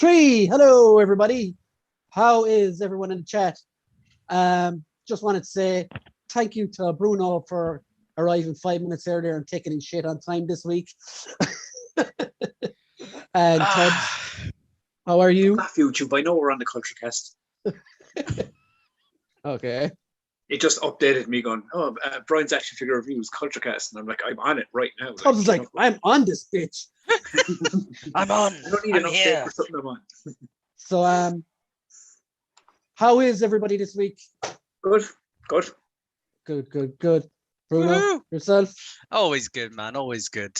Three. Hello, everybody. How is everyone in the chat? Just wanted to say thank you to Bruno for arriving 5 minutes earlier and taking his shit on time this week. And Tubbs, how are you? Not YouTube. I know we're on the Culture Cast. Okay. It just updated me going, oh, Brian's Action Figure Reviews, Culture Cast. And I'm like, I'm on it right now. Tubbs is like, I'm on this bitch. I'm on. I don't need an update for something I'm on. So, how is everybody this week? Good. Good. Bruno, Woo-hoo. yourself? Always good, man. Always good.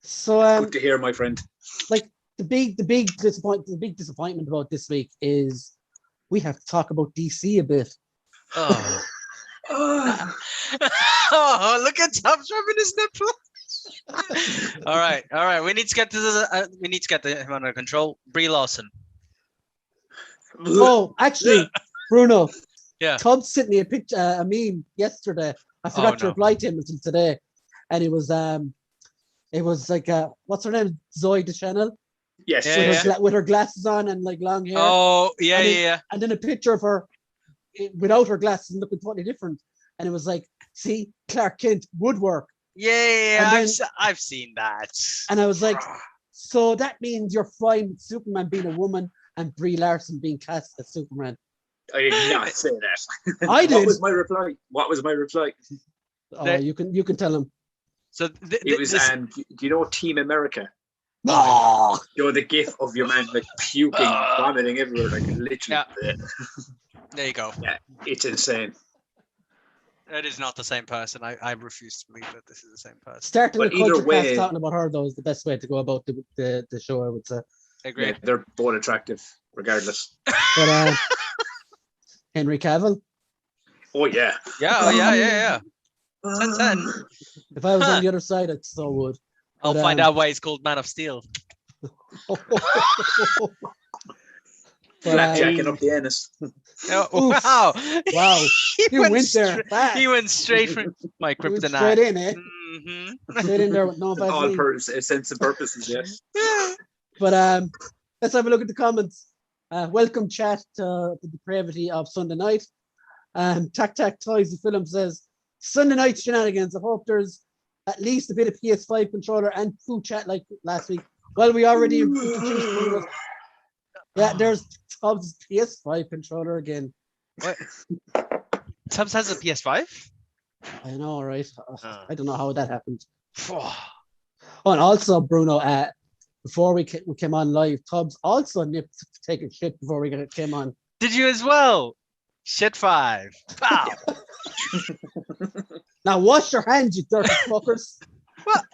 So, Good to hear, my friend. like the big disappointment about this week is we have to talk about DC a bit. Oh, oh look at Tom's rubbing his nipple. all right. We need to get him under control. Brie Larson. Oh, actually, Bruno. Yeah. Tubbs sent me a meme yesterday. I forgot to reply to him until today, and it was like what's her name? Zoe Deschanel. Yes. With her glasses on and like long hair. Oh, yeah. And then a picture of her without her glasses and looking totally different. And it was like, see, Clark Kent would work. Yeah, I've seen that. And I was like, so that means you're fine with Superman being a woman and Brie Larson being cast as Superman. I did not say that. I did. What was my reply? Oh, you can tell him. So it was do you know Team America? Oh, you know the gif of your man like puking, vomiting everywhere, like literally. Yeah. There you go. Yeah, it's insane. That is not the same person. I refuse to believe that this is the same person. Starting the Culture Cast talking about her though is the best way to go about the show, I would say. Agreed. Yeah, they're both attractive, regardless. But Henry Cavill. Oh yeah. Yeah. 10. If I was on the other side, I so would. I'll find out why he's called Man of Steel. Flapjacking up the anus. Wow. He went there. He went straight from my kryptonite. Straight in, eh? Mm-hmm. Straight in there with no all sense and purposes, yes. But let's have a look at the comments. Welcome chat to the depravity of Sunday night. Tac Toys the film says Sunday night shenanigans. I hope there's at least a bit of PS5 controller and food chat like last week. Well, we already introduced. Yeah, there's Tubbs' PS5 controller again. What? Tubbs has a PS5? I know, right? I don't know how that happened. Oh, and also, Bruno, before we came on live, Tubbs also nipped to take a shit before we came on. Did you as well? Shit 5. Wow. Now wash your hands, you dirty fuckers. What?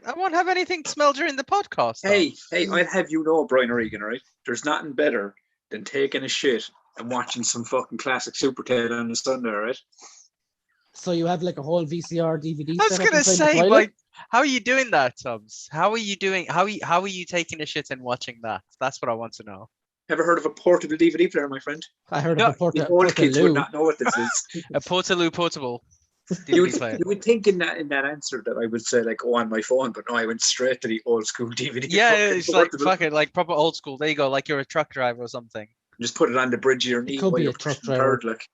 I won't have anything to smell during the podcast. Though. Hey, I'd have you know, Brian Regan, right? There's nothing better than taking a shit and watching some fucking classic Super Ted on a Sunday, right? So you have like a whole VCR DVD. I was gonna say, like, how are you doing that, Tubbs? How are you doing? How are you taking a shit and watching that? That's what I want to know. Ever heard of a portable DVD player, my friend? I heard of a portable. Old kids would not know what this is. A portable. You would think in that answer that I would say like, oh, on my phone, but no, I went straight to the old school DVD. Yeah, it's like fucking like proper old school. There you go, like you're a truck driver or something. Just put it on the bridge of your knee. It could be a truck driver. Like.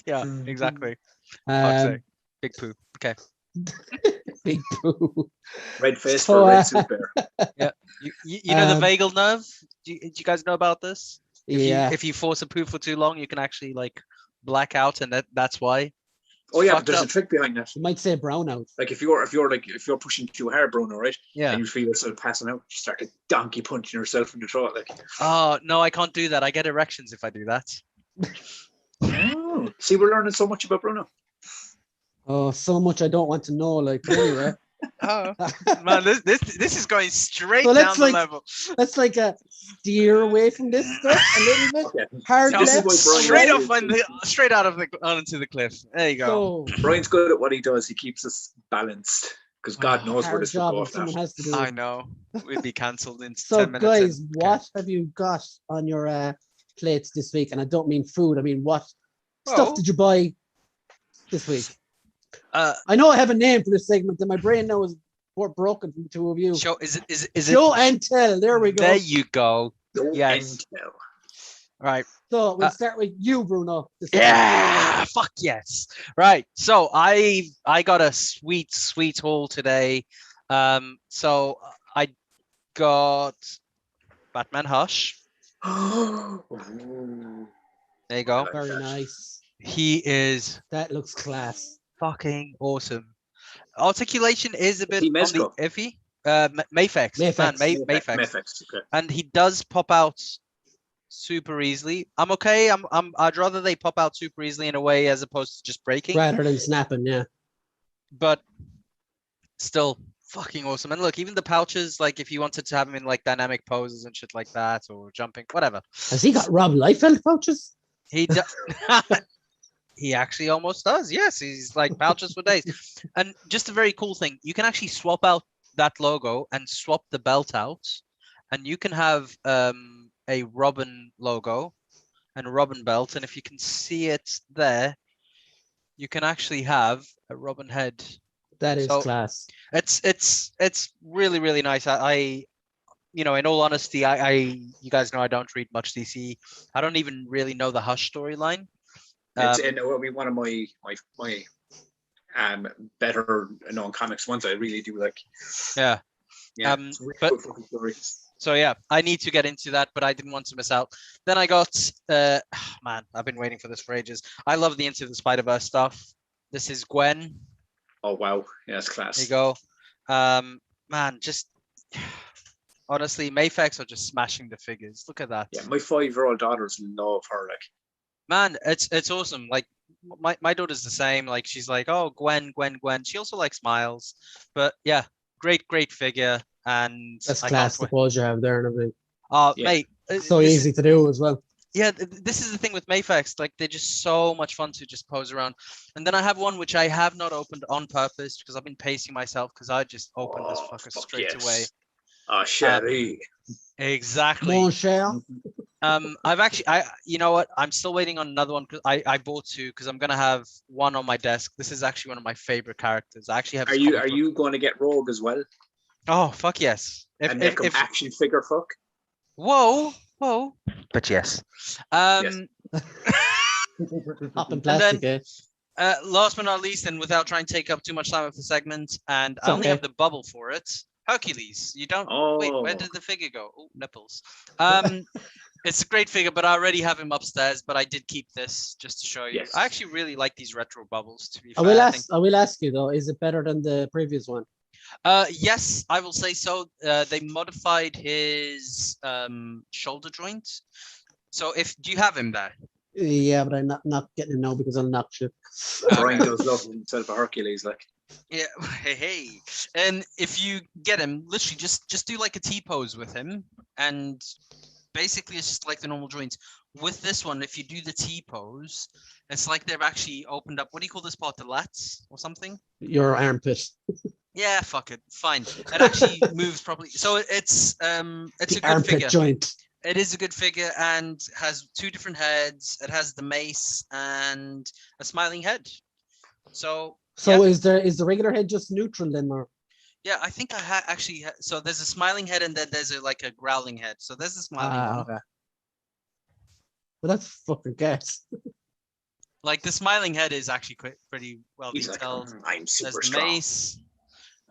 Yeah, exactly. Big poo. Okay. Big poo. Red face for a red suit bear. Yeah. You know the vagal nerve? Do you guys know about this? If you force a poo for too long, you can actually like black out, and that's why. Oh yeah, but there's a trick behind that. You might say brown out. Like if you're pushing too hard, Bruno, right? Yeah. And you feel yourself passing out, you start like donkey punching yourself in the throat, like. Oh no, I can't do that. I get erections if I do that. Oh, see, we're learning so much about Bruno. Oh, so much I don't want to know. Like anyway. Oh man, this is going straight down the level. Let's like steer away from this stuff a little bit. Okay. Hard left, straight out of onto the cliff. There you go. So, Brian's good at what he does. He keeps us balanced because God knows where this will go. Someone has to do. I know. We'd be cancelled in 10 minutes. So guys, what have you got on your plates this week? And I don't mean food. I mean what stuff did you buy this week? I know I have a name for this segment, and my brain knows broken from the two of you. Show is it Show and tell. There we go. There you go. Yes. Right. So we'll start with you, Bruno. Yeah, fuck yes. Right. So I got a sweet haul today. So I got Batman Hush. There you go. Very nice. That looks class. Fucking awesome. Articulation is a bit on the iffy. Mafex. Mafex. Okay. And he does pop out super easily. I'm okay. I'd rather they pop out super easily in a way as opposed to just breaking. Rather than snapping, yeah. But still fucking awesome. And look, even the pouches, like if you wanted to have him in like dynamic poses and shit like that, or jumping, whatever. Has he got Rob Liefeld pouches? He does. He actually almost does. Yes, he's like pouches for days. And just a very cool thing, you can actually swap out that logo and swap the belt out, and you can have a Robin logo and a Robin belt, and if you can see it there, you can actually have a Robin head. That is class. It's really nice. I in all honesty, you guys know I don't read much DC. I don't even really know the Hush storyline. It's one of my better known comics ones. I really do like. Yeah. But so yeah, I need to get into that, but I didn't want to miss out. Then I got man, I've been waiting for this for ages. I love the Into the Spider-Verse stuff. This is Gwen. Oh wow, yeah, it's class. There you go. Man, just honestly, Mafex are just smashing the figures. Look at that. Yeah, my 5-year-old daughters love her. Like, man, it's awesome. Like my daughter's the same. Like she's like, oh, Gwen. She also likes Miles. But yeah, great figure. And that's class. The pose you have there and everything. Mate, so easy to do as well. Yeah, this is the thing with Mafex. Like they're just so much fun to just pose around. And then I have one which I have not opened on purpose because I've been pacing myself because I just opened this fucker straight away. Oh, Sherry. Exactly. Mon cher. I've actually, you know what? I'm still waiting on another one because I bought two because I'm gonna have one on my desk. This is actually one of my favorite characters. I actually have. Are you going to get Rogue as well? Oh fuck yes! And make him action figure fuck. Whoa. But yes. Yes. Plastic, then, last but not least, and without trying to take up too much time of the segment, and I only have the bubble for it. Hercules. You don't. Wait, where did the figure go? Oh, nipples. It's a great figure, but I already have him upstairs. But I did keep this just to show you. Yes. I actually really like these retro bubbles. To be fair, I will ask you though. Is it better than the previous one? Yes, I will say so. They modified his shoulder joint. So do you have him there? Yeah, but I'm not getting it now because I'll knock shit. Brian does love himself a Hercules, like. Yeah, hey. And if you get him, literally just do like a T-pose with him, and basically it's just like the normal joints. With this one, if you do the T-pose, it's like they've actually opened up, what do you call this part, the lats or something? Your armpit. Yeah, fuck it, fine. It actually moves properly. So it's a good figure. Joint. It is a good figure and has two different heads. It has the mace and a smiling head. So yeah. is the regular head just neutral then, or? Yeah, I think I actually. So there's a smiling head and then there's a growling head. So there's a smiling one. Okay. But that's fucking gas. Like the smiling head is actually pretty well detailed. Like, I'm super there's strong. The mace,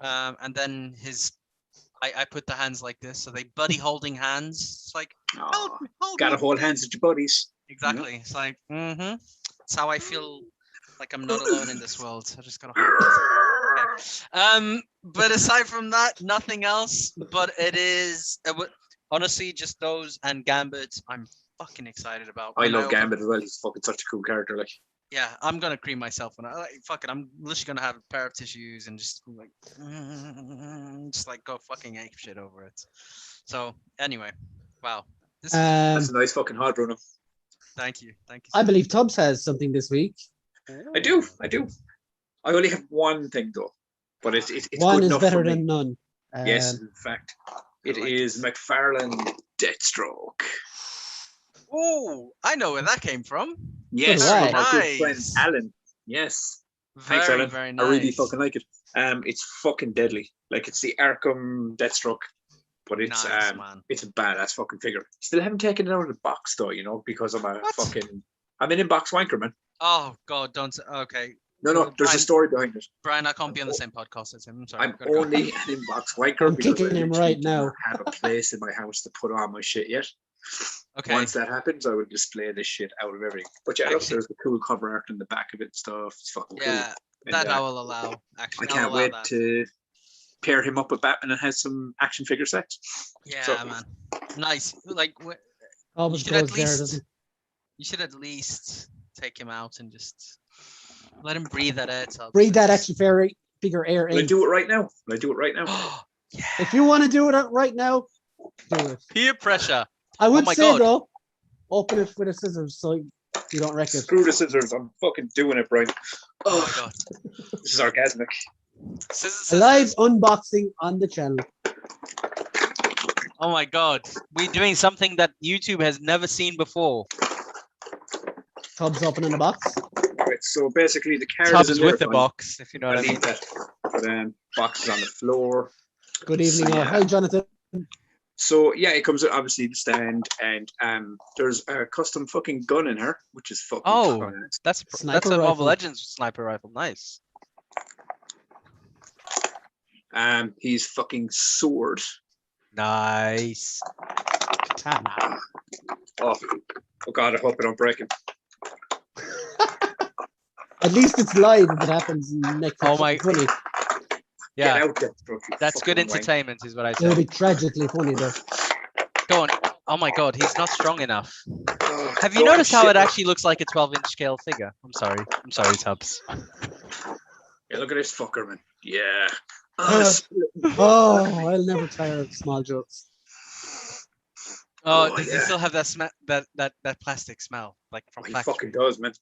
and then I put the hands like this, so they buddy holding hands. It's like hold gotta hold hands with your buddies. Exactly. It's like It's how I feel like I'm not alone in this world. I just gotta hold this. Okay. But aside from that, nothing else. But it is honestly just those and Gambit. I'm fucking excited about. I love Gambit as well. He's fucking such a cool character. Like. Yeah, I'm gonna cream myself when fuck it. I'm literally gonna have a pair of tissues and just go fucking ape shit over it. So anyway, wow, that's a nice fucking hard, Bruno. Thank you. I believe Tubbs has something this week. I do. I only have one thing though, but it's one good is enough better for than me. none. Yes, in fact, it is McFarlane Deathstroke. Oh, I know where that came from. Yes, from our good friend Alan. Yes. Thanks, Alan. very nice. I really fucking like it. It's fucking deadly. Like it's the Arkham Deathstroke, but it's Nice, man. it's a badass fucking figure. Still haven't taken it out of the box though, you know, because I'm What? I'm an inbox wanker, man. Oh God, don't. Okay, No, there's Brian, a story behind it. Brian, I can't be on the same podcast as him. I'm sorry. I'm I've gotta go. only an inbox wanker I'm because I kicking him literally right do now. not have a place in my house to put on my shit yet. Okay. Once that happens, I would display this shit out of everything. But yeah, look, Actually- there's the cool cover art in the back of it and stuff. It's fucking cool. Yeah, And, that I will allow. I Actually, I'll can't allow wait that. to pair him up with Batman and has some action figure sets. Yeah, So- man. Nice. Like Always should at goes there, least- doesn't it? you should at least take him out and just let him breathe that air. Tubbs. Breathe that action figure air Will I in. do it right now? Will I do it right now? Yeah. If you want to do it right now, do it. Peer pressure. I would my say God. though, open it with a scissors so you don't wreck it. Screw the scissors. I'm fucking doing it, Brian. Oh my Oh, God. this is orgasmic. Scissors, A live unboxing on the channel. Oh my God. We're doing something that YouTube has never seen before. Tubs open in the box. Right, so basically the card Tubbs is in there, with the Brian. box, if you know what I I'll mean. leave that. But box is on the floor. Good evening. So, yeah. Hi, Jonathan. So yeah, it comes with obviously the stand, and there's a custom fucking gun in her, which is fucking. Oh. badass. That's Sniper a Marvel rifle. Legends sniper rifle. Nice. He's fucking sword. Nice. Katana. Oh god, I hope I don't break him. At least it's live if it happens next. Oh my- Funny. Yeah, Get out there, bro, you that's good fucking wank. entertainment, is what I It'll say. be tragically funny though. Go on. Oh my God, he's not strong enough. Oh, Have you oh, noticed how shit. it actually looks like a 12-inch scale figure? I'm sorry, Tubbs. Yeah, look at this fucker, man. Yeah. Oh, I'll never tire of small jokes. Oh, Oh, does he yeah. still have that that plastic smell, like from He factory? fucking does, man.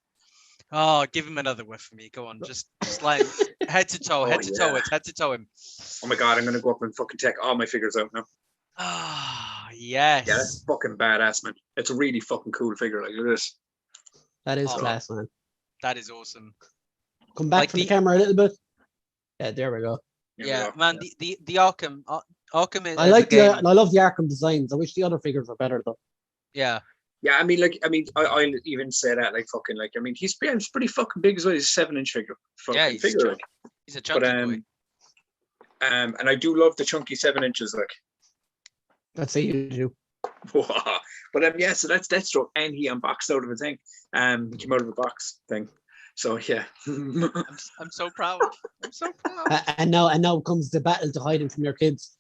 Oh, give him another whiff for me. Go on, just like head to toe, head to toe yeah. it, head to toe him. Oh my god, I'm gonna go up and fucking take all my figures out now. Ah, Yeah, that's yes. fucking badass, man. It's a really fucking cool figure. Like, look at this. That is Oh. class, man. That is awesome. Come back Like from the the- camera a little bit. Yeah, there we go. Here we Yeah, go. man. The Arkham, Arkham is. I as a like game, I love the Arkham designs. I wish the other figures were better though. Yeah, Yeah, I I even say that, like, fucking, like, I mean, he's pretty fucking big as well. He's a 7-inch figure. Fucking yeah. He's figure, like. he's a But, chunky boy. and I do love the chunky 7 inches, like. Let's say you do. But yeah, so that's Deathstroke, and he unboxed out of a thing. He came out of a box thing. So yeah. I'm so proud. I'm so proud. And now comes the battle to hide him from your kids.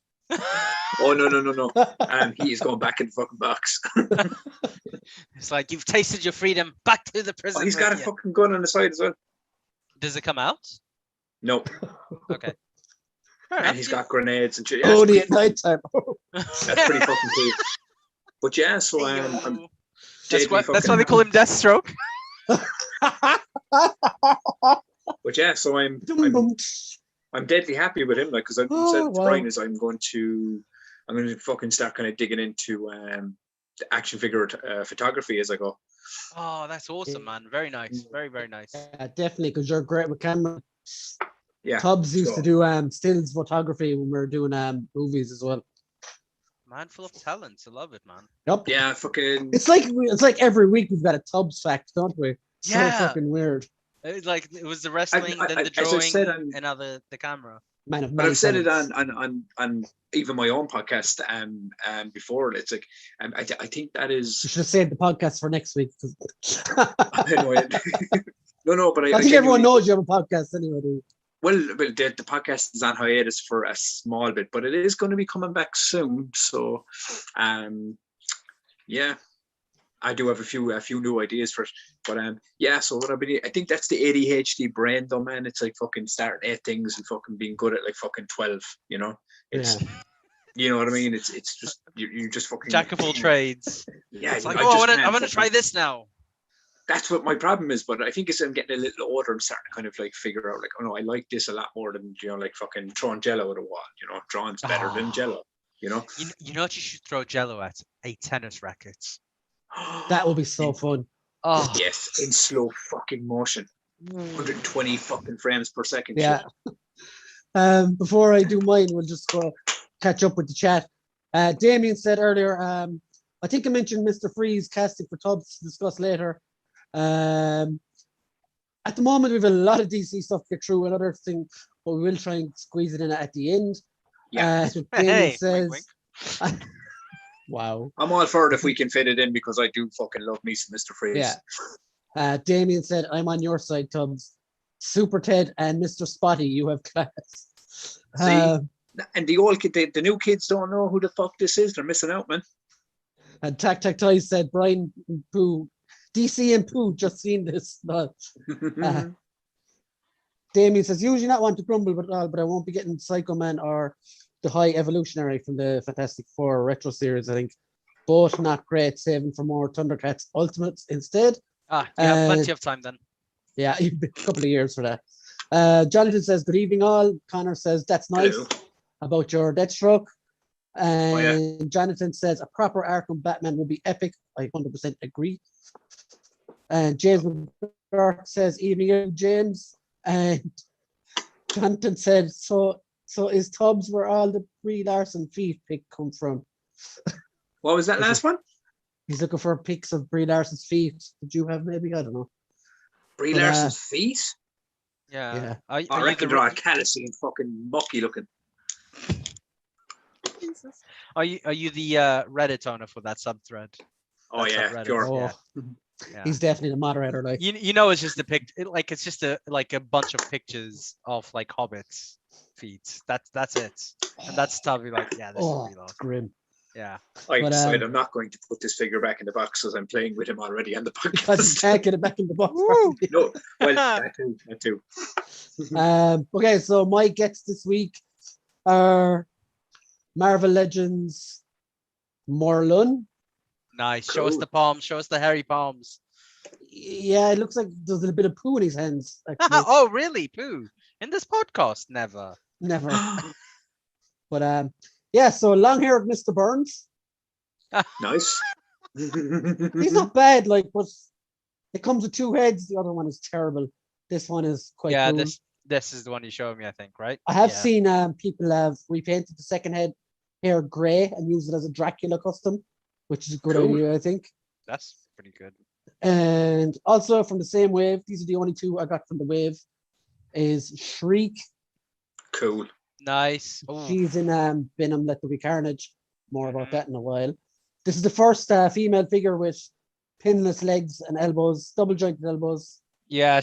Oh no. He is going back in the fucking box. It's like you've tasted your freedom. Back to the prison. Oh, he's got a with you. fucking gun on the side as well. Does it come out? Nope. Okay. Fair And enough. he's got grenades and shit. Yeah, Only at night time. that's pretty fucking cool. But yeah, so Hey, I'm yo. deadly That's why fucking- they call him Deathstroke. But yeah, so I'm deadly happy with him, like, because I've Oh, said to wow. Brian is I'm going to fucking start kind of digging into the action figure photography as I go. Oh, that's awesome, man. Very nice. Very, very nice. Yeah, definitely, because you're great with camera. Yeah. Tubbs used so- to do stills photography when we were doing movies as well. Man full of talent. I love it, man. Yep. Yeah, fucking. It's like every week we've got a Tubbs fact, don't we? So Yeah. fucking weird. It was the wrestling, then the as I've drawing, said on- and now the camera. Man of But many I've said it talents. on even my own podcast before. It's like I think that You is. should have saved the podcast for next week. 'cause- No, but I think everyone knows you have a podcast anyway. Dude. Well, the podcast is on hiatus for a small bit, but it is going to be coming back soon. So, yeah, I do have a few new ideas for it. But yeah, so what I think that's the ADHD brain, though, man. It's like fucking starting 8 things and fucking being good at like fucking 12. You know, it's you know what I mean. It's just you just fucking Jack of all trades. Yeah, It's like, I oh, just I can't want to try fucking- this now. That's what my problem is, but I think as I'm getting a little older, I'm starting to kind of like figure out, like, oh no, I like this a lot more than, you know, like fucking throwing Jello at a wall. You know, drawing's better than Oh. Jello. You know, You know what you should throw Jello at? A tennis racket. That would be so fun. Oh, yes, in slow fucking motion, 120 fucking frames per second. Yeah. shit. Before I do mine, we'll just go catch up with the chat. Damien said earlier, I think I mentioned Mr. Freeze casting for Tubbs to discuss later. At the moment, we have a lot of DC stuff to get through. Another thing, but we will try and squeeze it in at the end. Yeah. Damien Hey, says, wink, wow. I'm all for it if we can fit it in because I do fucking love me some Mr. Freeze. Yeah. Damien said, I'm on your side, Tubbs. Super Ted and Mr. Spotty, you have class. See? And the new kids don't know who the fuck this is. They're missing out, man. And Tac Tac Toys said, Brian Pooh, DC and Pooh just seen this. Damien says, usually not want to grumble at all, but I won't be getting Psycho Man or the High Evolutionary from the Fantastic Four retro series. I think both not great, saving for more Thundercats Ultimates instead. You have plenty of time then. Yeah, a couple of years for that. Jonathan says, good evening all. Connor says, that's nice. Hello. About your Deathstroke. And yeah. Jonathan says, a proper Arkham Batman would be epic. I 100% agree. And James McGurk says, evening, James. And Jonathan said, so is Tubbs where all the Brie Larson feet pick come from? What was that last one? He's looking for pics of Brie Larson's feet. Did you have maybe? I don't know. Brie Larson's feet? Yeah. I reckon they're all callousy and fucking mucky looking. Jesus. Are you the Reddit owner for that subthread? Oh That yeah, subreddit? pure. Yeah. He's definitely the moderator. Like You know, it's just a it's just a bunch of pictures of like hobbits' feet. That's it, and that's probably like, yeah, this is real. Grim. Yeah. I decided I'm not going to put this figure back in the box as I'm playing with him already on the Because you podcast. can't get it back in the box. No, well, that too. Okay, so my gets this week are Marvel Legends Marlon. Nice. Cool. Show us the palms. Show us the hairy palms. Yeah, it looks like there's a bit of poo in his hands. Actually. Oh, really? Pooh? In this podcast? Never. Never. But yeah, so long-haired Mr. Burns. Nice. He's not bad, like, but it comes with two heads. The other one is terrible. This one is quite cool. This is the one you showed me, I think, right? I have seen people have repainted the second head hair grey and used it as a Dracula custom, which is a good idea, I think. That's pretty good. And also from the same wave, these are the only two I got from the wave, is Shriek. Cool. Nice. Ooh. She's in Venom, Let There Be Carnage. More about that in a while. This is the first female figure with pinless legs and elbows, double jointed elbows. Yeah,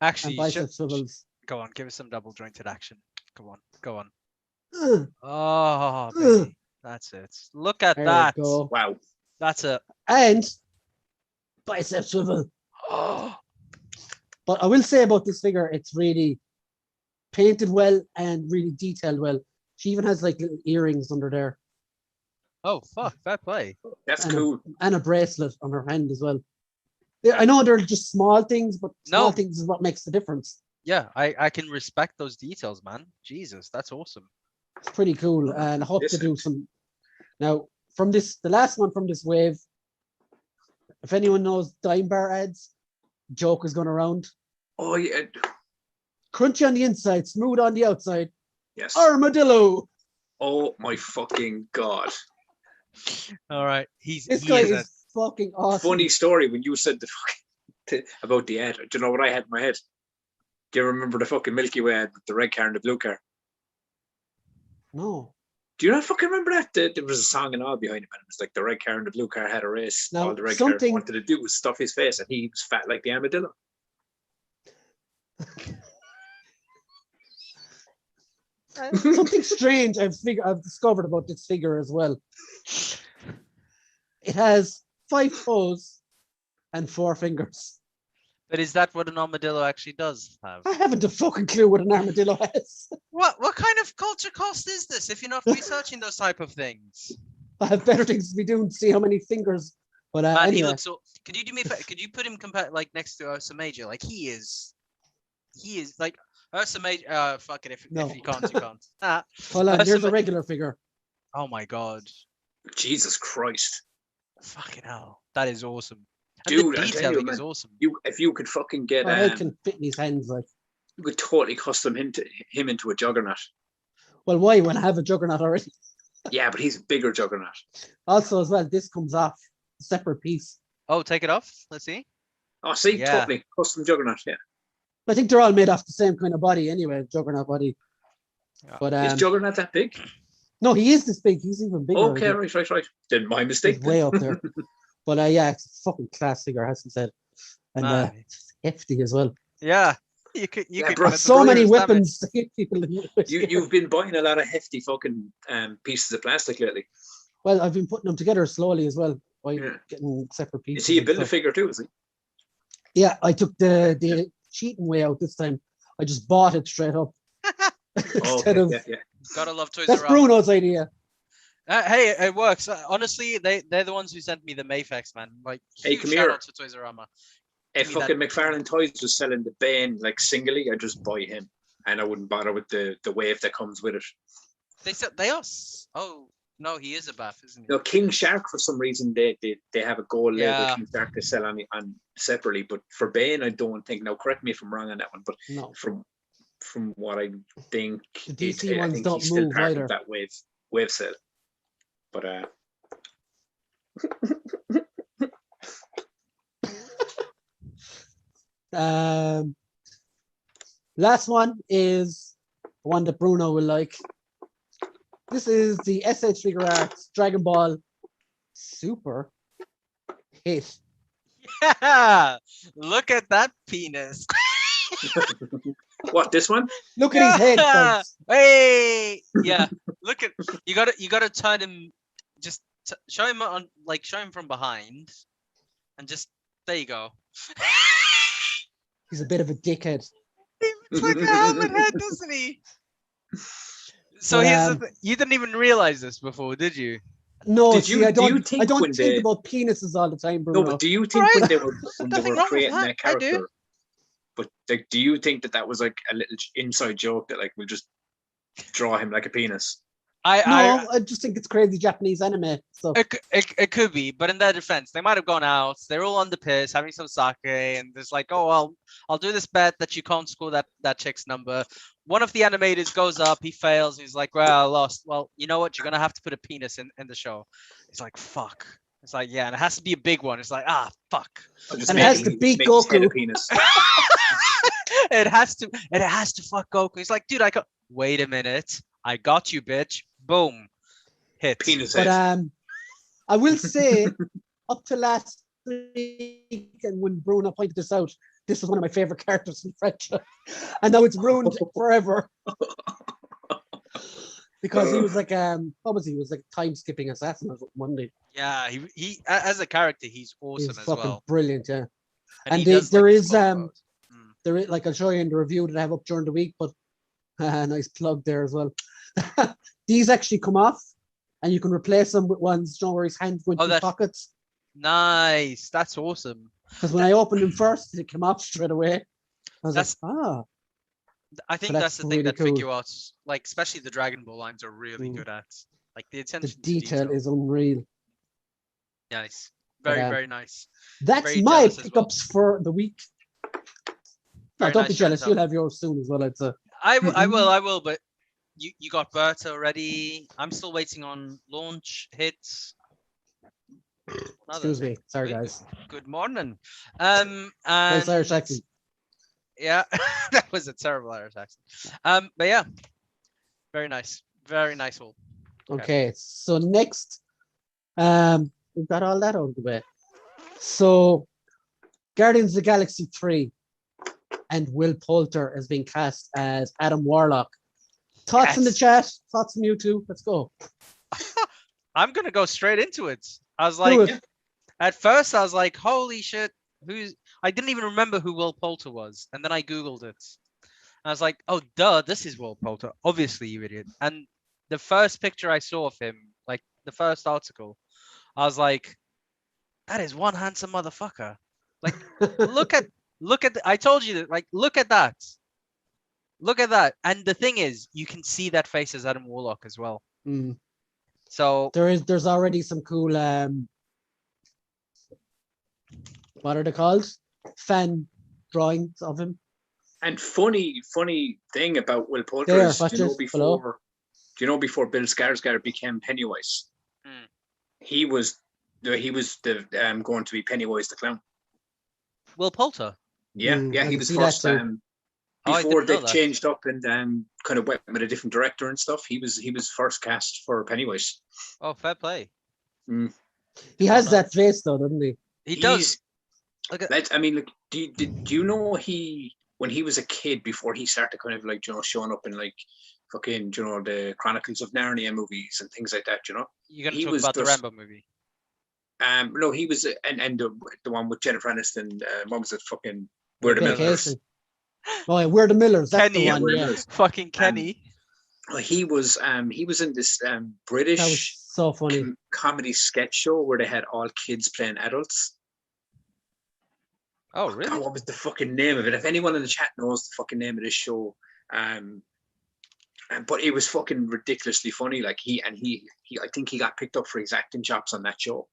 actually, and bicep swivels. Go on, give us some double jointed action. Go on. Uh, Oh, baby. That's it. Look at there that. you go. Wow. That's a. And bicep swivel. Oh. But I will say about this figure, it's really painted well and really detailed well. She even has like little earrings under there. Oh, fuck. Fair play. That's and cool. And a bracelet on her hand as well. Yeah, I know they're just small things, but small things is what makes the difference. Yeah, I can respect those details, man. Jesus, that's awesome. It's pretty cool. And I hope to do some. Now, from the last one from this wave, if anyone knows Dime Bar ads, joke is going around. Oh, yeah. Crunchy on the inside, smooth on the outside. Yes. Armadillo. Oh, my fucking God. All right. This guy is fucking awesome. Funny story when you said about the ad. Do you know what I had in my head? Do you remember the fucking Milky Way ad with the red car and the blue car? No. Do you not fucking remember that? There was a song and all behind it, and it was like the red car and the blue car had a race. Now, all the red car wanted to do was stuff his face, and he was fat like the armadillo. Something strange I've discovered about this figure as well. It has 5 toes and 4 fingers. But is that what an armadillo actually does have? I haven't a fucking clue what an armadillo has. What kind of culture cost is this if you're not researching those type of things? I have better things to be doing to see how many fingers. But Man, anyway. he looks so. Could you do me a favor? Could you put him like next to Ursa Major? Like he is like Ursa Major. Fuck it. If you can't, you can't. Hold on, there's a regular figure. Oh my God. Jesus Christ. Fucking hell. That is awesome. And Dude, the detailing is awesome. If you could fucking get I can fit in his hands like. You could totally custom him into a juggernaut. Well, why when I have a Juggernaut already? Yeah, but he's a bigger juggernaut. Also, as well, this comes off a separate piece. Oh, take it off. Let's see. Oh, see, Yeah. totally custom juggernaut. Yeah. I think they're all made off the same kind of body anyway, Juggernaut body. Yeah. But Is Juggernaut that big? no, he is this big. He's even bigger. Okay, right. Then my mistake. He's way up there. But yeah, it's a fucking class figure, has to be said. And Man. it's hefty as well. Yeah. You could. bro, There's so many weapons to hit people. You've been buying a lot of hefty fucking pieces of plastic lately. Well, I've been putting them together slowly as well by Yeah. getting separate pieces. Is he a and build a stuff. figure too? Is he? Yeah, I took the cheating way out this time. I just bought it straight up. Instead of yeah. Gotta love Toys that's R Us. Bruno's idea. Hey, it works. Honestly, they're the ones who sent me the Mayfex, man. Like, Hey, huge come shout here. out to Toys R Us. If Give me fucking McFarlane Toys was selling the Bane like singly, I'd just buy him, and I wouldn't bother with the wave that comes with it. They said they are. Oh no, he is a buff, isn't he? No, King Shark for some reason they have a gold label Yeah. King Shark to sell on separately, but for Bane I don't think. Now correct me if I'm wrong on that one, but No, from what I think, the DC I ones think don't he's still move part either. of that wave sale. But Last one is the one that Bruno will like. This is the SH Figure Arts Dragon Ball Super Hit. Yeah. Look at that penis. what, this one? Look at his head, Yeah. folks. Hey. Yeah. Look at you. Got to turn him. Just show him show him from behind, and just there you go. He's a bit of a dickhead. It's like a helmet head, doesn't he? So But, here's the thing. You didn't even realize this before, did you? No, Did see, you- I do you don't think think when they- about penises all the time, No, Bruno. but do you think Right. when they were Nothing wrong with creating that. that I do. character, but like, do you think that was like a little inside joke that like we'll just draw him like a penis? No, I just think it's crazy Japanese anime stuff. It could be, but in their defense, they might have gone out. They're all on the piss, having some sake, and there's like, oh, I'll do this bet that you can't score that chick's number. One of the animators goes up, he fails, he's like, well, I lost. Well, you know what? You're gonna have to put a penis in the show. It's like, fuck. It's like, yeah, and it has to be a big one. It's like, fuck. I'll just And it make has him- to beat make his head a Goku. penis. It has to fuck Goku. He's like, dude, wait a minute. I got you, bitch. Boom. Hit. Penis But head. I will say, up to last week, and when Bruno pointed this out, this was one of my favorite characters in the franchise, and now it's ruined forever because he was like, what was he? He was like a time skipping assassin or something one day. Yeah, he as a character, he's awesome He's as fucking well. brilliant, yeah. And he there does, like, the is, spot mode. There is, like, I'll show you in the review that I have up during the week, but nice plug there as well. These actually come off, and you can replace them with ones, you know, where his hands go into the pockets. Nice, that's awesome. Because when I opened them first, it came off straight away. I was That's- like, I think But that's that's the thing really that cool. figure arts, like especially the Dragon Ball lines, are really Mm. good at. Like the the attention to detail is unreal. nice, But, very nice. That's Very my jealous as well. pickups for the week. No, Very don't nice be jealous. shout You'll out. have yours soon as well, I'd say. I will. But you got Berta already. I'm still waiting on launch hits. Excuse me. Sorry, Wait. guys. Good morning. Nice And Irish accent. yeah, that was a terrible Irish accent. But yeah, very nice haul. Okay, so next, we've got all that out of the way. So, Guardians of the Galaxy 3 and Will Poulter is being cast as Adam Warlock. Thoughts in the Yes. chat? Thoughts from you two? Let's go. I'm gonna go straight into it. I was Do like, it. at first I was like, holy shit, I didn't even remember who Will Poulter was, and then I googled it. I was like, oh duh, this is Will Poulter, obviously, you idiot. And the first picture I saw of him, like the first article, I was like, that is one handsome motherfucker. Like, look at I told you that, like, look at that. Look at that. And the thing is, you can see that face as Adam Warlock as well. Mm. So There's already some cool what are they called? Fan drawings of him. And funny thing about Will Poulter There, is, watch do you know it, below. before Bill Skarsgård became Pennywise, Hmm. he was the going to be Pennywise the clown. Will Poulter. Yeah, I he can was see that first. too. I Before didn't know they that. changed up and kind of went with a different director and stuff, he was first cast for Pennywise. Oh, fair play. He has no. that face though, doesn't he? He does. I mean, like, do you know when he was a kid before he started kind of like showing up in like fucking the Chronicles of Narnia movies and things like that, You're gonna he talk was about the just- Rambo movie. No, he was and the one with Jennifer Aniston. What was it? Fucking We're the Millers. Vacation. Oh, yeah, We're the Millers. That's Kenny, the one. We're the Yeah, Millers. Fucking Kenny. He was in this that was British so funny. comedy sketch show where they had all kids playing adults. Oh, God, really? what was the fucking name of it? If anyone in the chat knows the fucking name of this show, but it was fucking ridiculously funny. Like he I think he got picked up for his acting chops on that show.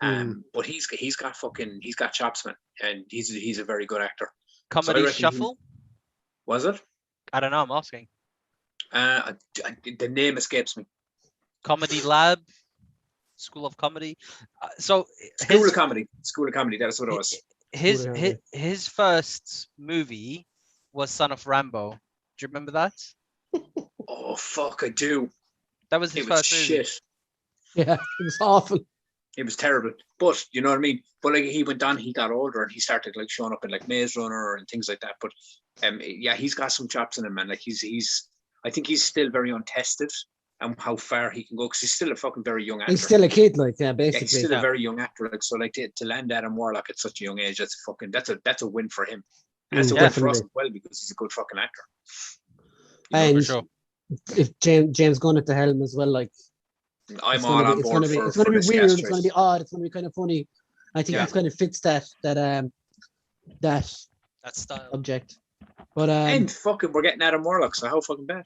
But he's got chops, man, and he's a very good actor. Comedy reckon Shuffle? Was it? I don't know. I'm asking. The name escapes me. Comedy Lab? School of Comedy? So School of Comedy. That's what it was. his first movie was Son of Rambo. Do you remember that? Oh fuck, I do. That was his It was first movie. shit. Yeah, it was awful. It was terrible, but you know what I mean. But like he went on, he got older, and he started like showing up in like Maze Runner and things like that. But yeah, he's got some chops in him, man. Like I think he's still very untested and how far he can go because he's still a fucking very young actor. He's still a kid, like Yeah, basically. he's still a very young actor. Like so, like to land Adam Warlock at such a young age, that's a win for him. And it's a win for us as well because he's a good fucking actor. And For sure. if James Gunn at the helm as well, like I'm all on board it's for gonna be this weird. cast It's gonna choice. be odd. It's gonna be kind of funny. I think that's kind of fits that That style. object. But And fucking, we're getting Adam Warlock, so how fucking bad?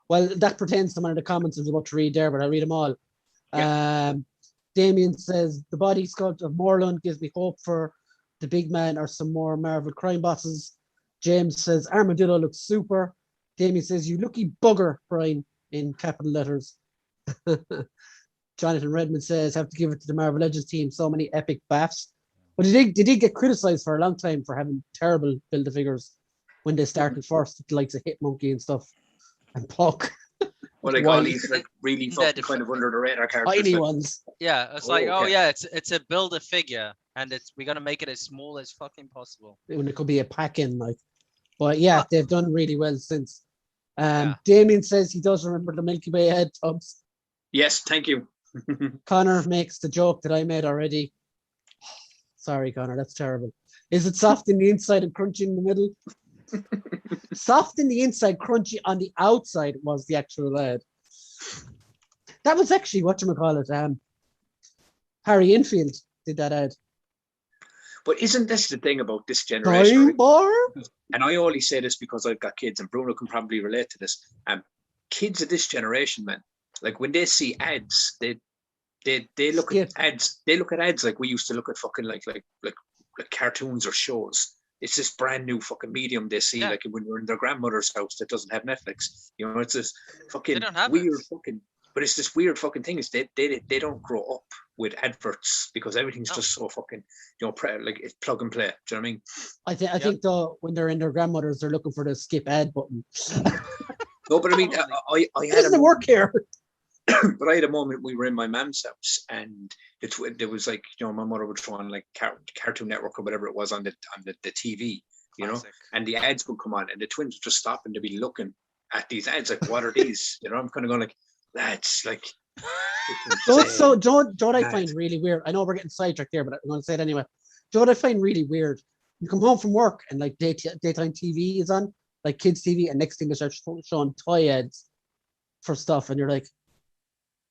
well, that pertains to one of the comments I was about to read there, but I'll read them all. Damien says the body sculpt of Marlon gives me hope for the big man or some more Marvel crime bosses. James says Armadillo looks super. Damien says you lucky bugger, Brian, in capital letters. Jonathan Redmond says have to give it to the Marvel Legends team. So many epic baths. But they did get criticized for a long time for having terrible Build-A-Figures when they started first, with the likes of Hitmonkey and stuff, and Puck. Well, like all these like really fucking kind of under the radar characters. Tiny like, ones. Yeah, it's Oh, like, oh okay. yeah, it's a build a figure, and we're gonna make it as small as fucking possible. When it could be a pack-in, like. But yeah, they've done really well since. Yeah. Damien says he does remember the Milky Way head tubs. Yes, thank you. Connor makes the joke that I made already. Sorry, Connor, that's terrible. Is it soft in the inside and crunchy in the middle? Soft in the inside, crunchy on the outside was the actual ad. That was actually whatchamacallit, Harry Enfield did that ad. But isn't this the thing about this generation? Time right? bar? And I only say this because I've got kids, and Bruno can probably relate to this. Kids of this generation, man, like when they see ads, they look at ads. They look at ads like we used to look at fucking like cartoons or shows. It's this brand new fucking medium they see, like when we're in their grandmother's house that doesn't have Netflix. You know, it's this fucking weird fucking. But it's this weird fucking thing is they don't grow up with adverts because everything's just so fucking, like it's plug and play. Do you know what I mean? I think though when they're in their grandmothers, they're looking for the skip ad button. No, but I mean, I had doesn't work here. But I had a moment we were in my mom's house and there was like, my mother would throw on like Cartoon Network or whatever it was on the TV, Classic. and the ads would come on and the twins would just stop and they'd be looking at these ads like, what are these? I'm kind of going like, that's like. Don't I find really weird? I know we're getting sidetracked there, but I'm going to say it anyway. Don't I find really weird? You come home from work and like daytime TV is on, like kids TV, and next thing they start showing toy ads for stuff, and you're like,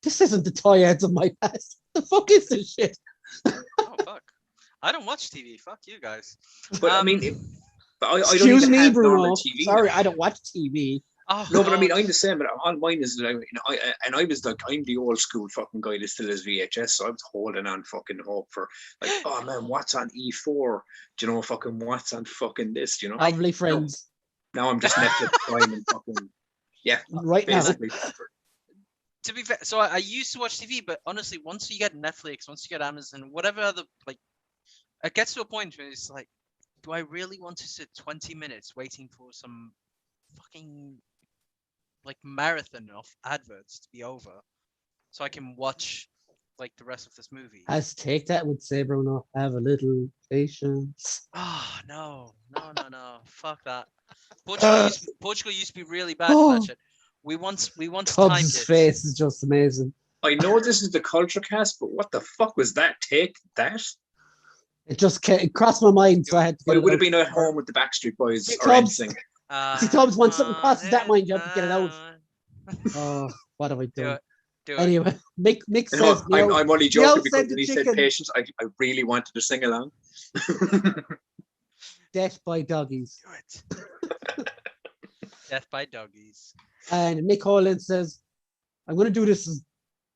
this isn't the toy ads of my past. The fuck is this shit? Oh fuck! I don't watch TV. Fuck you guys. But I mean, I excuse don't even me, have Bruno. normal TV. Sorry, I don't watch TV. Oh, no, but I mean, I'm the same. But on mine is like, I was like, I'm the old school fucking guy that still has VHS, so I was holding on fucking hope for like, oh man, what's on E4? Do you know fucking what's on fucking this? Lovely friends. Now I'm just Netflix Prime and fucking Right now. basically. To be fair, so I used to watch TV, but honestly, once you get Netflix, once you get Amazon, whatever other, like, it gets to a point where it's like, do I really want to sit 20 minutes waiting for some fucking like marathon of adverts to be over so I can watch like the rest of this movie? As Take That would say, Bruno, have a little patience. Oh no. Fuck that. Portugal used to be really bad for that shit. We once timed Tubbs' it. face is just amazing. I know this is the culture cast, but what the fuck was that? Take that? It crossed my mind, so I had to. But Get it would have out. been at home with the Backstreet Boys See, or Tubbs. anything. See, Tubbs, once something crosses that mind, you have to get it out. Oh, what have I done? Do it. Anyway, Mick No, says, I'm only joking because sent when the he said chicken. patience, I really wanted to sing along. Death by doggies. Do it. Death by doggies. And Mick Holland says, I'm going to do this as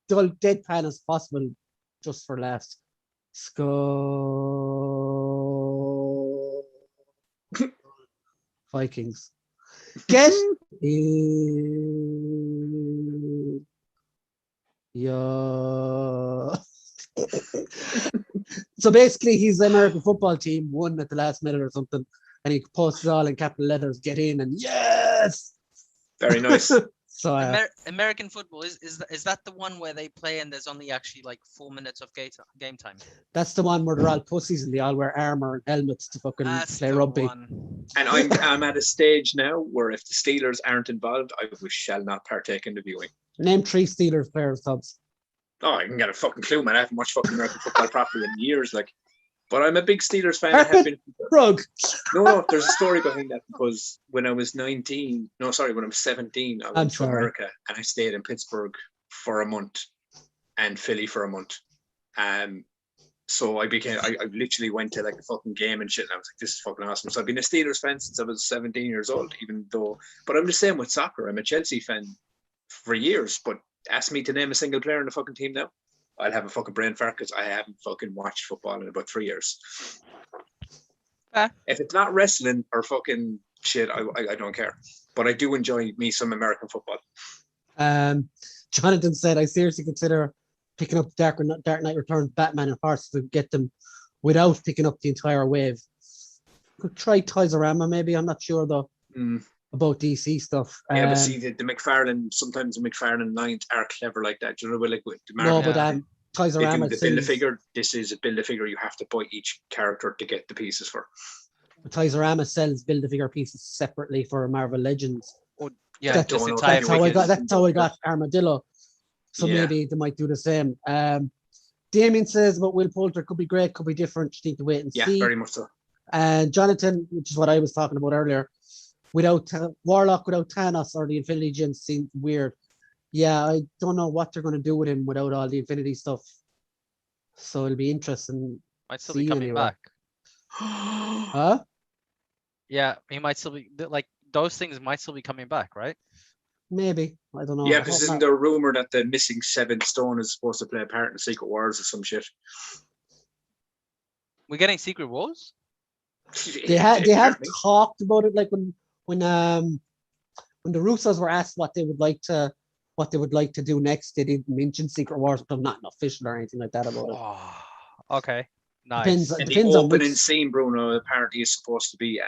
dull deadpan as possible, just for laughs. Skull Vikings. Get in. Yeah. So basically, he's the American football team won at the last minute or something, and he posts it all in capital letters. Get in and yes. Very nice. So American football is that the one where they play and there's only actually like 4 minutes of game time? that's the one where they're all pussies and they all wear armor and helmets to fucking play rugby. One. And I'm at a stage now where if the Steelers aren't involved, I shall not partake in the viewing. Name 3 Steelers players, Tubbs. Oh, I can get a fucking clue, man. I haven't watched fucking American football properly in years, like. But I'm a big Steelers fan. I have been. Rug. No, there's a story behind that because when I was 17, when I was 17, I went to America and I stayed in Pittsburgh for a month and Philly for a month. So I literally went to like a fucking game and shit, and I was like, this is fucking awesome. So I've been a Steelers fan since I was 17 years old, but I'm the same with soccer. I'm a Chelsea fan for years, but ask me to name a single player in the fucking team now, I'll have a fucking brain fart because I haven't fucking watched football in about 3 years. If it's not wrestling or fucking shit, I don't care. But I do enjoy me some American football. Jonathan said, I seriously consider picking up Dark Knight Returns, Batman and Horse to get them without picking up the entire wave. Could try Toys-R-Us maybe. I'm not sure though about DC stuff. Yeah, but see, the McFarlane, sometimes the McFarlane lines are clever like that. Do you know, like with the Marvel? No, but Toys-R-Us. The Build-A-Figure, this is a Build-A-Figure you have to buy each character to get the pieces for. Toys-R-Us sells Build-A-Figure pieces separately for Marvel Legends. Yeah, that's how I got Armadillo. So maybe they might do the same. Damien says, but Will Poulter could be great, could be different. Just need to wait and see. Yeah, very much so. And Jonathan, which is what I was talking about earlier, without Warlock, without Thanos or the Infinity Gems seems weird. Yeah, I don't know what they're going to do with him without all the Infinity stuff. So it'll be interesting. Might still be coming back. Huh? Yeah, he might still be like those things might still be coming back, right? Maybe. I don't know. Yeah, because isn't there a rumor that the missing 7th stone is supposed to play a part in Secret Wars or some shit? We're getting Secret Wars? They have talked about it, like when the Russos were asked what they would like to do next, they didn't mention Secret Wars, but not official or anything like that about it. Oh, okay. Nice. Depends the on opening scene, Bruno, apparently is supposed to be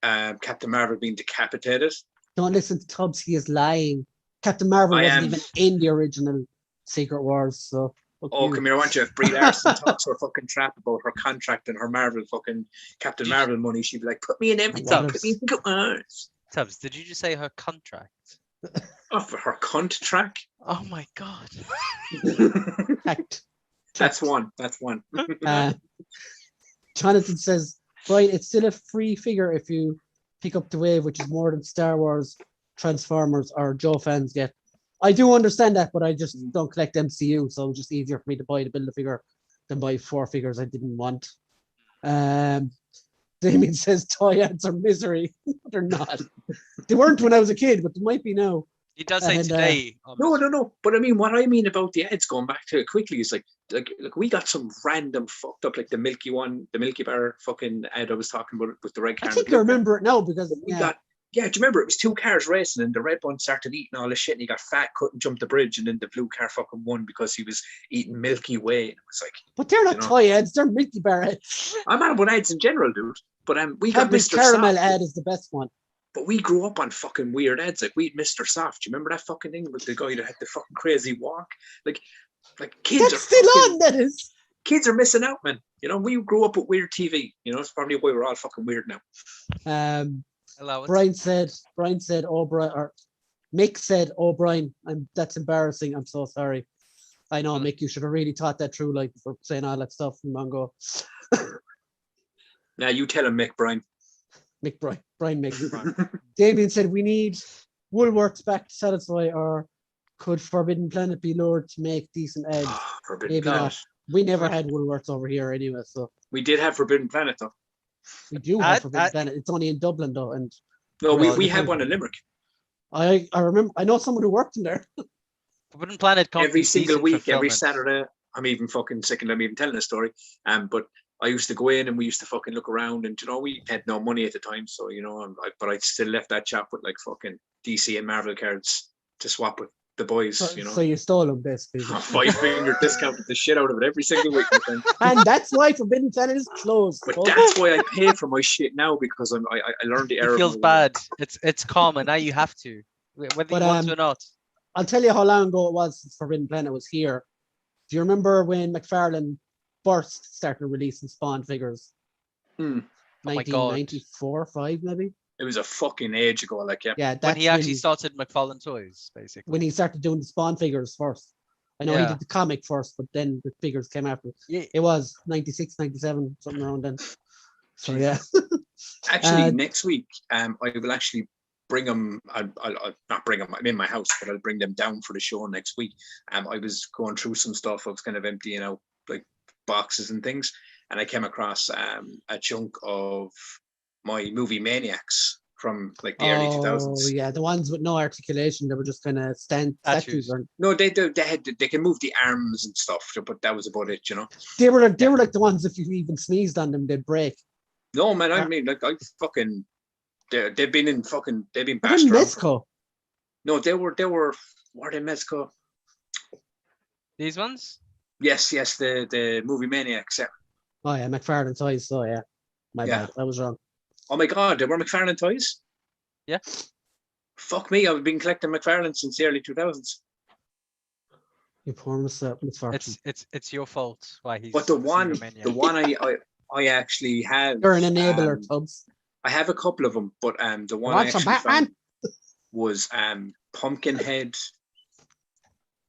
Captain Marvel being decapitated. Don't listen to Tubbs, he is lying. Captain Marvel wasn't even in the original Secret Wars, so. Come here, I want you. If Brie Larson talks her fucking trap about her contract and her Marvel fucking Captain Marvel money, she'd be like, put me in everything. Put me in Secret Wars. Tubbs, did you just say her contract? Oh, for her cunt track? Oh my god. That's one. Jonathan says, right, it's still a free figure if you pick up the wave, which is more than Star Wars, Transformers, or Joe fans get. I do understand that, but I just don't collect MCU, so it's just easier for me to buy the Build-A-Figure than buy 4 figures I didn't want. Damien says toy ads are misery. They're not. They weren't when I was a kid, but they might be now. He does say And, today. No. But I mean, what I mean about the ads, going back to it quickly, is like we got some random fucked up, like the Milky Bar fucking ad I was talking about with the red car. I think I remember it now because do you remember it was two cars racing and the red one started eating all the shit and he got fat, couldn't jump the bridge, and then the blue car fucking won because he was eating Milky Way. And it was like, but they're not toy ads, they're Milky Bar ads. I'm out of ads in general, dude. But we got Cadbury Mr. Caramel Soft. ad is the best one. But we grew up on fucking weird ads. Like we had Mr. Soft. Do you remember that fucking thing with the guy that had the fucking crazy walk? Like kids That's still on, that is. Kids are missing out, man. You know, we grew up with weird TV. You know, it's probably why we're all fucking weird now. Brian said, oh, Brian, or Mick said, oh, Brian, that's embarrassing. I'm so sorry. I know, Mick, you should have really thought that through, like, for saying all that stuff from Mongo. Now you tell him, Mick, Brian. Mick. Damien said, we need Woolworths back to satisfy, or could Forbidden Planet be lured to make decent ads? Maybe not. We never had Woolworths over here anyway, so. We did have Forbidden Planet, though. We do have Forbidden Planet. It's only in Dublin, though. And no, we have one in Limerick. I remember. I know someone who worked in there. Forbidden Planet comes every single week, every Saturday. I'm even fucking sick of them even telling a story. But I used to go in and we used to fucking look around, and you know, we had no money at the time, so you know, but I still left that shop with like fucking DC and Marvel cards to swap with the boys. You know, so you stole them, basically. 5-finger discounted the shit out of it every single week. And that's why Forbidden Planet is closed. But that's why I pay for my shit now, because I learned the error. It feels bad. It's common now. You have to, whether you want to or not. I'll tell you how long ago it was since Forbidden Planet was here. Do you remember when McFarlane first started releasing Spawn figures? 1994, 5 maybe. It was a fucking age ago, like yeah. When he actually started McFarlane Toys, basically. When he started doing the Spawn figures first. I know he did the comic first, but then the figures came after. Yeah. It was 96, 97, something around then. So yeah. Actually, next week, I will actually bring them. I'll not bring them. I'm in my house, but I'll bring them down for the show next week. I was going through some stuff. I was kind of emptying out like boxes and things, and I came across a chunk of my movie Maniacs from like the early 2000s. Oh yeah, the ones with no articulation. They were just kind of statues. No, they can move the arms and stuff, but that was about it. You know. They were like the ones if you even sneezed on them, they'd break. No man, I mean like I fucking. They've been bashed around. Mezco. No, they were they Mezco? These ones? Yes, the movie Maniacs, yeah. Oh yeah, McFarlane Toys, so yeah. My bad, I was wrong. Oh my god, they were McFarlane Toys? Yeah. Fuck me, I've been collecting McFarlane since the early 2000s. You poor misfortune. It's your fault why he's. But the one I actually have. You're an enabler, Tubbs. I have a couple of them, but the one I actually found was Pumpkinhead,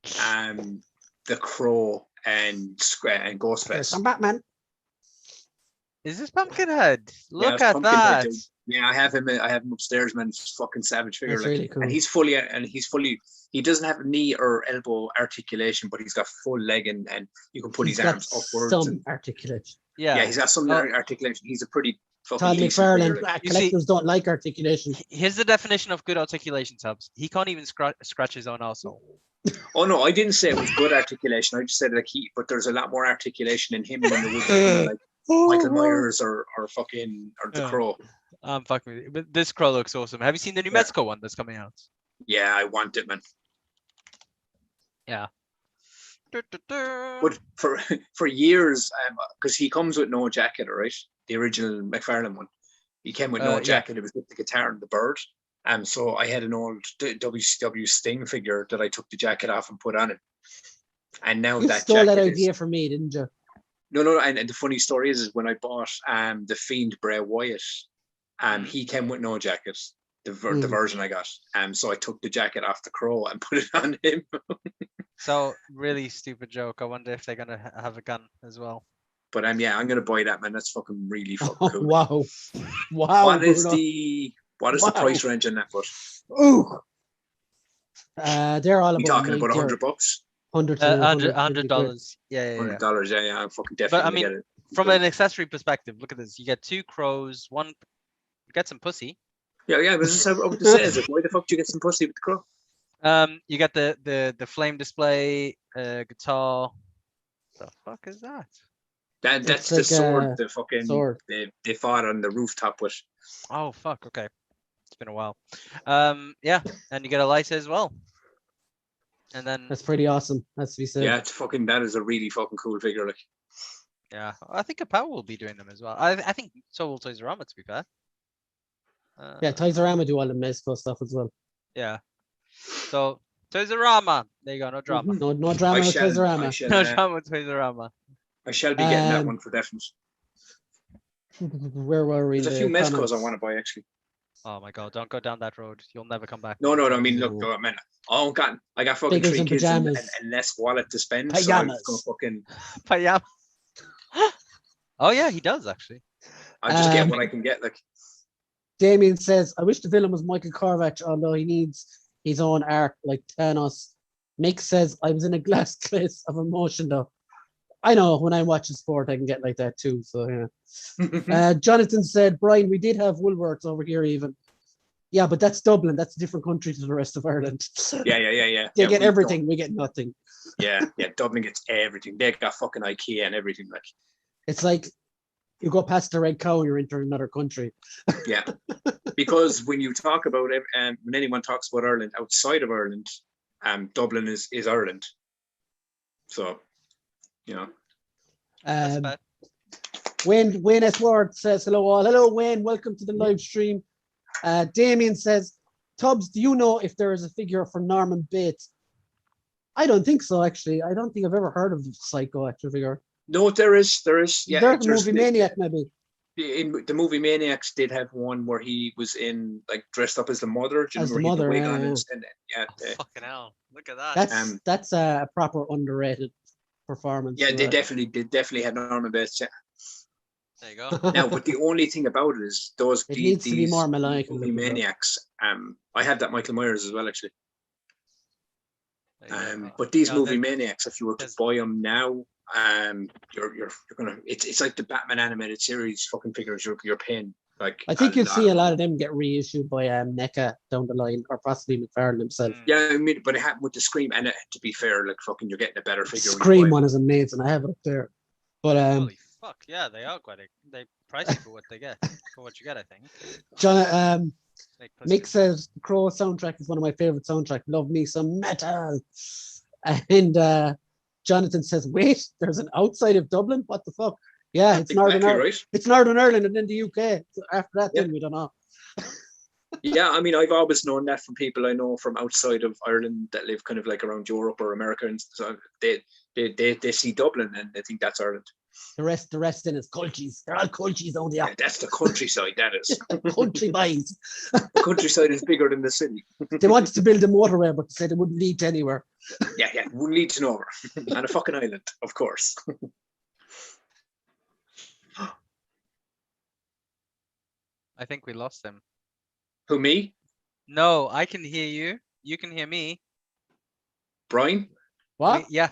the Crow, and Ghostface. Some Batman. Is this Pumpkinhead? Look at that. Yeah, I have him upstairs, man. It's fucking savage figure. That's really cool. And he's fully. He doesn't have knee or elbow articulation, but he's got full leg, and you can put his arms upwards. Some articulation. Yeah, he's got some articulation. He's a pretty. Todd McFarlane, collectors don't like articulation. Here's the definition of good articulation, Tubbs. He can't even scratch his own arsehole. Oh no, I didn't say it was good articulation. I just said like but there's a lot more articulation in him than there would be like Michael Myers or the Crow. I'm fucking with you. But this Crow looks awesome. Have you seen the new Mezco one that's coming out? Yeah, I want it, man. Yeah. But for years, because he comes with no jacket, all right? The original McFarlane one. He came with no jacket. It was with the guitar and the bird. So I had an old WCW Sting figure that I took the jacket off and put on it. And now you stole that idea from me, didn't you? No. And the funny story is when I bought the Fiend Bray Wyatt, he came with no jacket. The version I got. So I took the jacket off the Crow and put it on him. So really stupid joke. I wonder if they're gonna have a gun as well. But I'm gonna buy that, man. That's fucking really fucking cool. Wow. What is the price range on that foot? Ooh. They're all about. You talking about $100? $100. Yeah. $100. Yeah. I'm fucking definitely. But I mean, get it. From an accessory perspective, look at this. You get 2 crows, one. You get some pussy. Yeah. But this is what to say. Is like, why the fuck do you get some pussy with the crow? You got the flame display, guitar. The fuck is that? That's It's the like sword. a The fucking sword. they fought on the rooftop with. Oh fuck. Okay, it's been a while. Yeah, and you get a lighter as well. And then That's pretty awesome. That's to be said. Yeah, it's fucking. That is a really fucking cool figure. Like, yeah, I think Apple will be doing them as well. I think so will Toys R Us, to be fair. Yeah, Toys R Us do all the Mezco stuff as well. Yeah. So Toys R Us, there you go. No drama. No drama with Toys R Us. No drama with Toys R Us. I shall be getting that one for definite. Where were we? There's a few Mezcos I want to buy actually. Oh my god! Don't go down that road. You'll never come back. No. I mean, look, man. I got fucking Figures 3 and kids and pajamas. less wallet to spend. Pajamas. So I'm fucking. Pajama. Oh yeah, he does actually. I just get what I can get. Like, Damien says, I wish the villain was Michael Korvac, although he needs his own arc like Thanos. Mick says, I was in a glass case of emotion though. I know when I'm watching sport, I can get like that too. So yeah. Jonathan said, Brian, we did have Woolworths over here even. Yeah, but that's Dublin. That's a different country to the rest of Ireland. Yeah. They get everything. We get nothing. Yeah. Dublin gets everything. They got fucking IKEA and everything. Like, it's like you go past the Red Cow, you're into another country. Yeah, because when you talk about it, and when anyone talks about Ireland outside of Ireland, Dublin is Ireland. So, you know. Wayne S. Ward says hello all. Hello Wayne, welcome to the live stream. Damien says, Tubbs, do you know if there is a figure for Norman Bates? I don't think so, actually. I don't think I've ever heard of the Psycho action figure. No, there is. Yeah, there's the movie Maniac, maybe. In the movie Maniacs did have one where he was in like dressed up as the mother. Do you as the remember mother, he had the yeah. wig on and fucking hell! Look at that. That's a proper underrated performance. Yeah, they definitely had Norman Bates. Yeah. There you go. Now, but the only thing about it is those it needs to be more movie Maniacs. I had that Michael Myers as well, actually. But these movie Maniacs, if you were to buy them now, you're gonna. It's like the Batman animated series fucking figures. You're paying like. I think you'll see a lot of them get reissued by NECA down the line, or possibly McFarlane himself. Yeah, I mean, but it happened with the Scream, and to be fair, like fucking, you're getting a better figure. Scream one is amazing. I have it up there, but holy fuck, yeah, they are quite. They pricey for what they get, for what you get, I think. John, Mick says the Crow soundtrack is one of my favorite soundtracks. Love me some metal, and Jonathan says, "Wait, there's an outside of Dublin. What the fuck? Yeah, it's Northern Ireland. Right. It's Northern Ireland and then the UK. So after that, then we don't know." Yeah, I mean, I've always known that from people I know from outside of Ireland that live kind of like around Europe or America, and so they see Dublin and they think that's Ireland. The rest in is cultures. They're all cultures on the Yeah, that's the countryside. That is country boys. The countryside is bigger than the city. They wanted to build a motorway, but they said it wouldn't lead to anywhere. Yeah, wouldn't lead to nowhere. And a fucking island, of course. I think we lost him. Who, me? No, I can hear you. You can hear me. Brian? What? Yeah.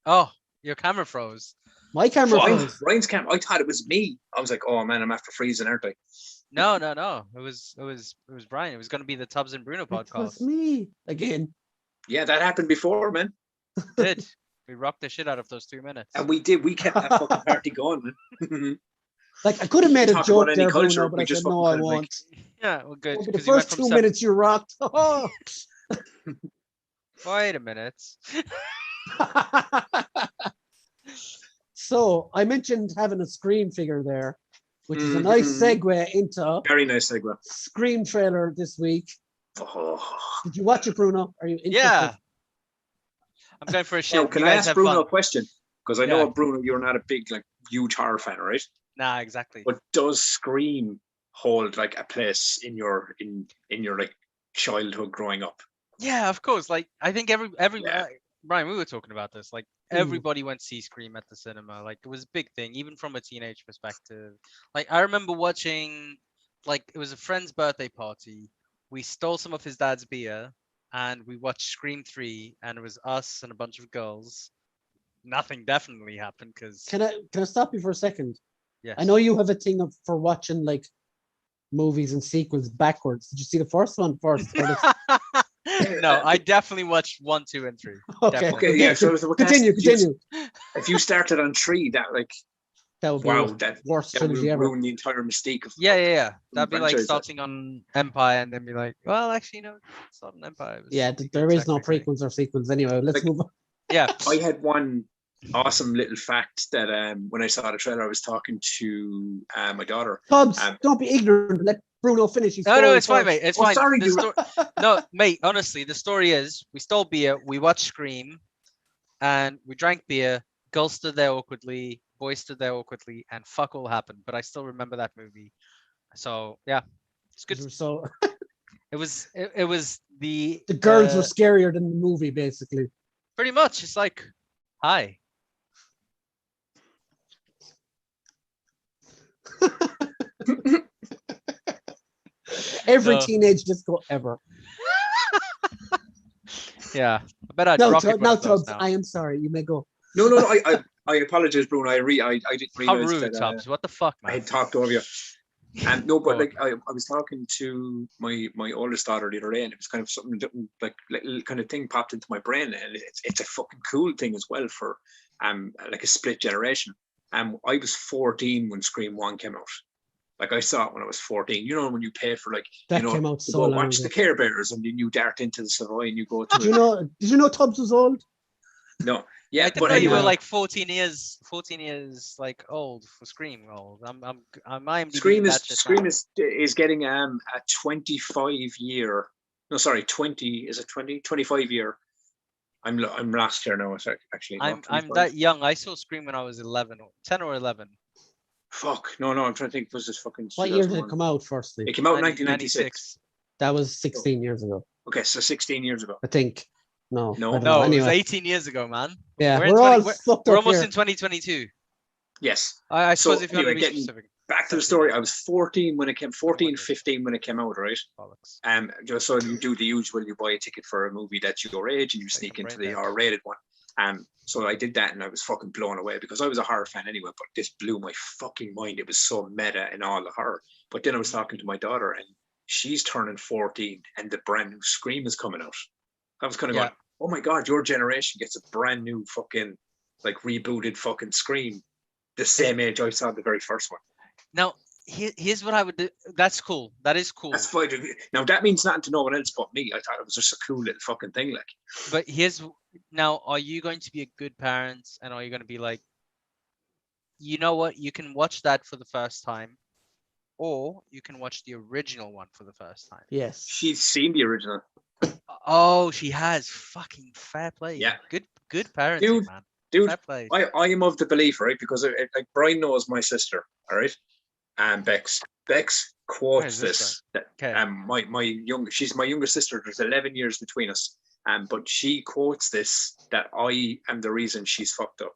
Oh, your camera froze. My camera froze. Brian's camera. I thought it was me. I was like, oh man, I'm after freezing, aren't I? No. It was Brian. It was going to be the Tubbs and Bruno podcast. It was me again. Yeah, that happened before, man. Did we rocked the shit out of those 2 minutes? And we did. We kept that fucking party going, man. Like I could have made a joke there, culture, Bruno, but I said no, I won't. Yeah, well, good. The first 2 minutes you rocked. Oh. Wait a minute. So I mentioned having a Scream figure there, which is a nice segue into very nice segue. Scream trailer this week. Oh. Did you watch it, Bruno? Are you interested? Yeah. I'm going for a shit. Now, can I ask Bruno a question? Because I know, Bruno, you're not a big, like, huge horror fan, right? Nah, exactly. But does Scream hold like a place in your like childhood growing up? Yeah, of course. Like I think every Brian, we were talking about this. Like everybody went to see Scream at the cinema. Like it was a big thing, even from a teenage perspective. Like I remember watching, like it was a friend's birthday party. We stole some of his dad's beer and we watched Scream 3, and it was us and a bunch of girls. Nothing definitely happened because. Can I stop you for a second? Yes. I know you have a thing for watching like movies and sequels backwards. Did you see the first one first? No, I definitely watched 1, 2, and 3. Okay. Definitely. Okay, yeah. So Continue. If you started on 3, that like That would be wow, the worst that would trilogy ever. ruin the entire mystique of Yeah. That'd be like franchise. starting on Empire and then be like, well, actually, no, it's not an Empire. It was Yeah, something there good is no technically. prequels or sequels anyway. Let's Like- move on. Yeah. I had one awesome little fact that when I saw the trailer, I was talking to my daughter. Tubbs, don't be ignorant. Let Bruno finish his story. No, it's fine, first. mate. It's Oh, fine. sorry, The dude. No, mate, honestly, the story is we stole beer, we watched Scream, and we drank beer. Girls stood there awkwardly, boys stood there awkwardly, and fuck all happened. But I still remember that movie. So yeah, it's good. So It was the the girls were scarier than the movie, basically. pretty much. It's like, hi. Every No. teenage disco ever. Yeah, I bet I'd Now, rock it now one of those Tubbs, now. I am sorry. You may go. No. I apologize, Bruno. I didn't How realize rude, that Tubbs. What the fuck, I man? had talked over you. No, but Go like I was talking to my oldest daughter the other day, and it was kind of something that, like little kind of thing popped into my brain, and it's a fucking cool thing as well for like a split generation. I was 14 when Scream 1 came out. Like I saw it when I was 14. You know, when you pay for like That you know came out to so go long watch ago. the Care Bears, and then you dart into the Savoy and you go to Did you know Tubbs was old? no, yeah, I didn't but know you were anyway, like 14 years like old for Scream old. I'm IMDb Scream that shit now. is getting a 25 year. No, sorry, 20 is it 20? 25 year. I'm last here now. It's actually not I'm 25. that young. I saw Scream when I was 11 or 10 or 11. Fuck no. I'm trying to think. Was this fucking? What year did it 2001? come out, firstly? It came out in 1996. That was 16 years ago, Okay, so 16 years ago. I think. No, No. I don't know. No, it was Anyway, 18 years ago, man. yeah, we're in we're all 20 fucked We're up almost here. in 2022. Yes. I So, suppose if you want to anyway, be getting specific. Back to the 17 story. years I was 14 when it came. 14, years. 15 when it came out, right? Bollocks. Just so you do the usual, you buy a ticket for a movie that's your age, and you sneak a into brain the dead. R-rated one. So I did that, and I was fucking blown away because I was a horror fan anyway. But this blew my fucking mind. It was so meta in all the horror. But then I was talking to my daughter, and she's turning 14, and the brand new Scream is coming out. I was kind of Yeah. going, "Oh my god, your generation gets a brand new fucking like rebooted fucking Scream, the same age I saw the very first one." Now, here's what I would do. That's cool. That is cool. That's fine. Now that means nothing to no one else but me. I thought it was just a cool little fucking thing, like. But now, are you going to be a good parent, and are you going to be like, you know what, you can watch that for the first time, or you can watch the original one for the first time? Yes. She's seen the original. Oh, she has. Fucking fair play. Yeah. Good parenting, Dude, man. Dude, Fair play. I am of the belief, right? Because like Brian knows my sister, all right, and Bex quotes Where's this this. Okay. She's my younger sister. There's 11 years between us, but she quotes this that I am the reason she's fucked up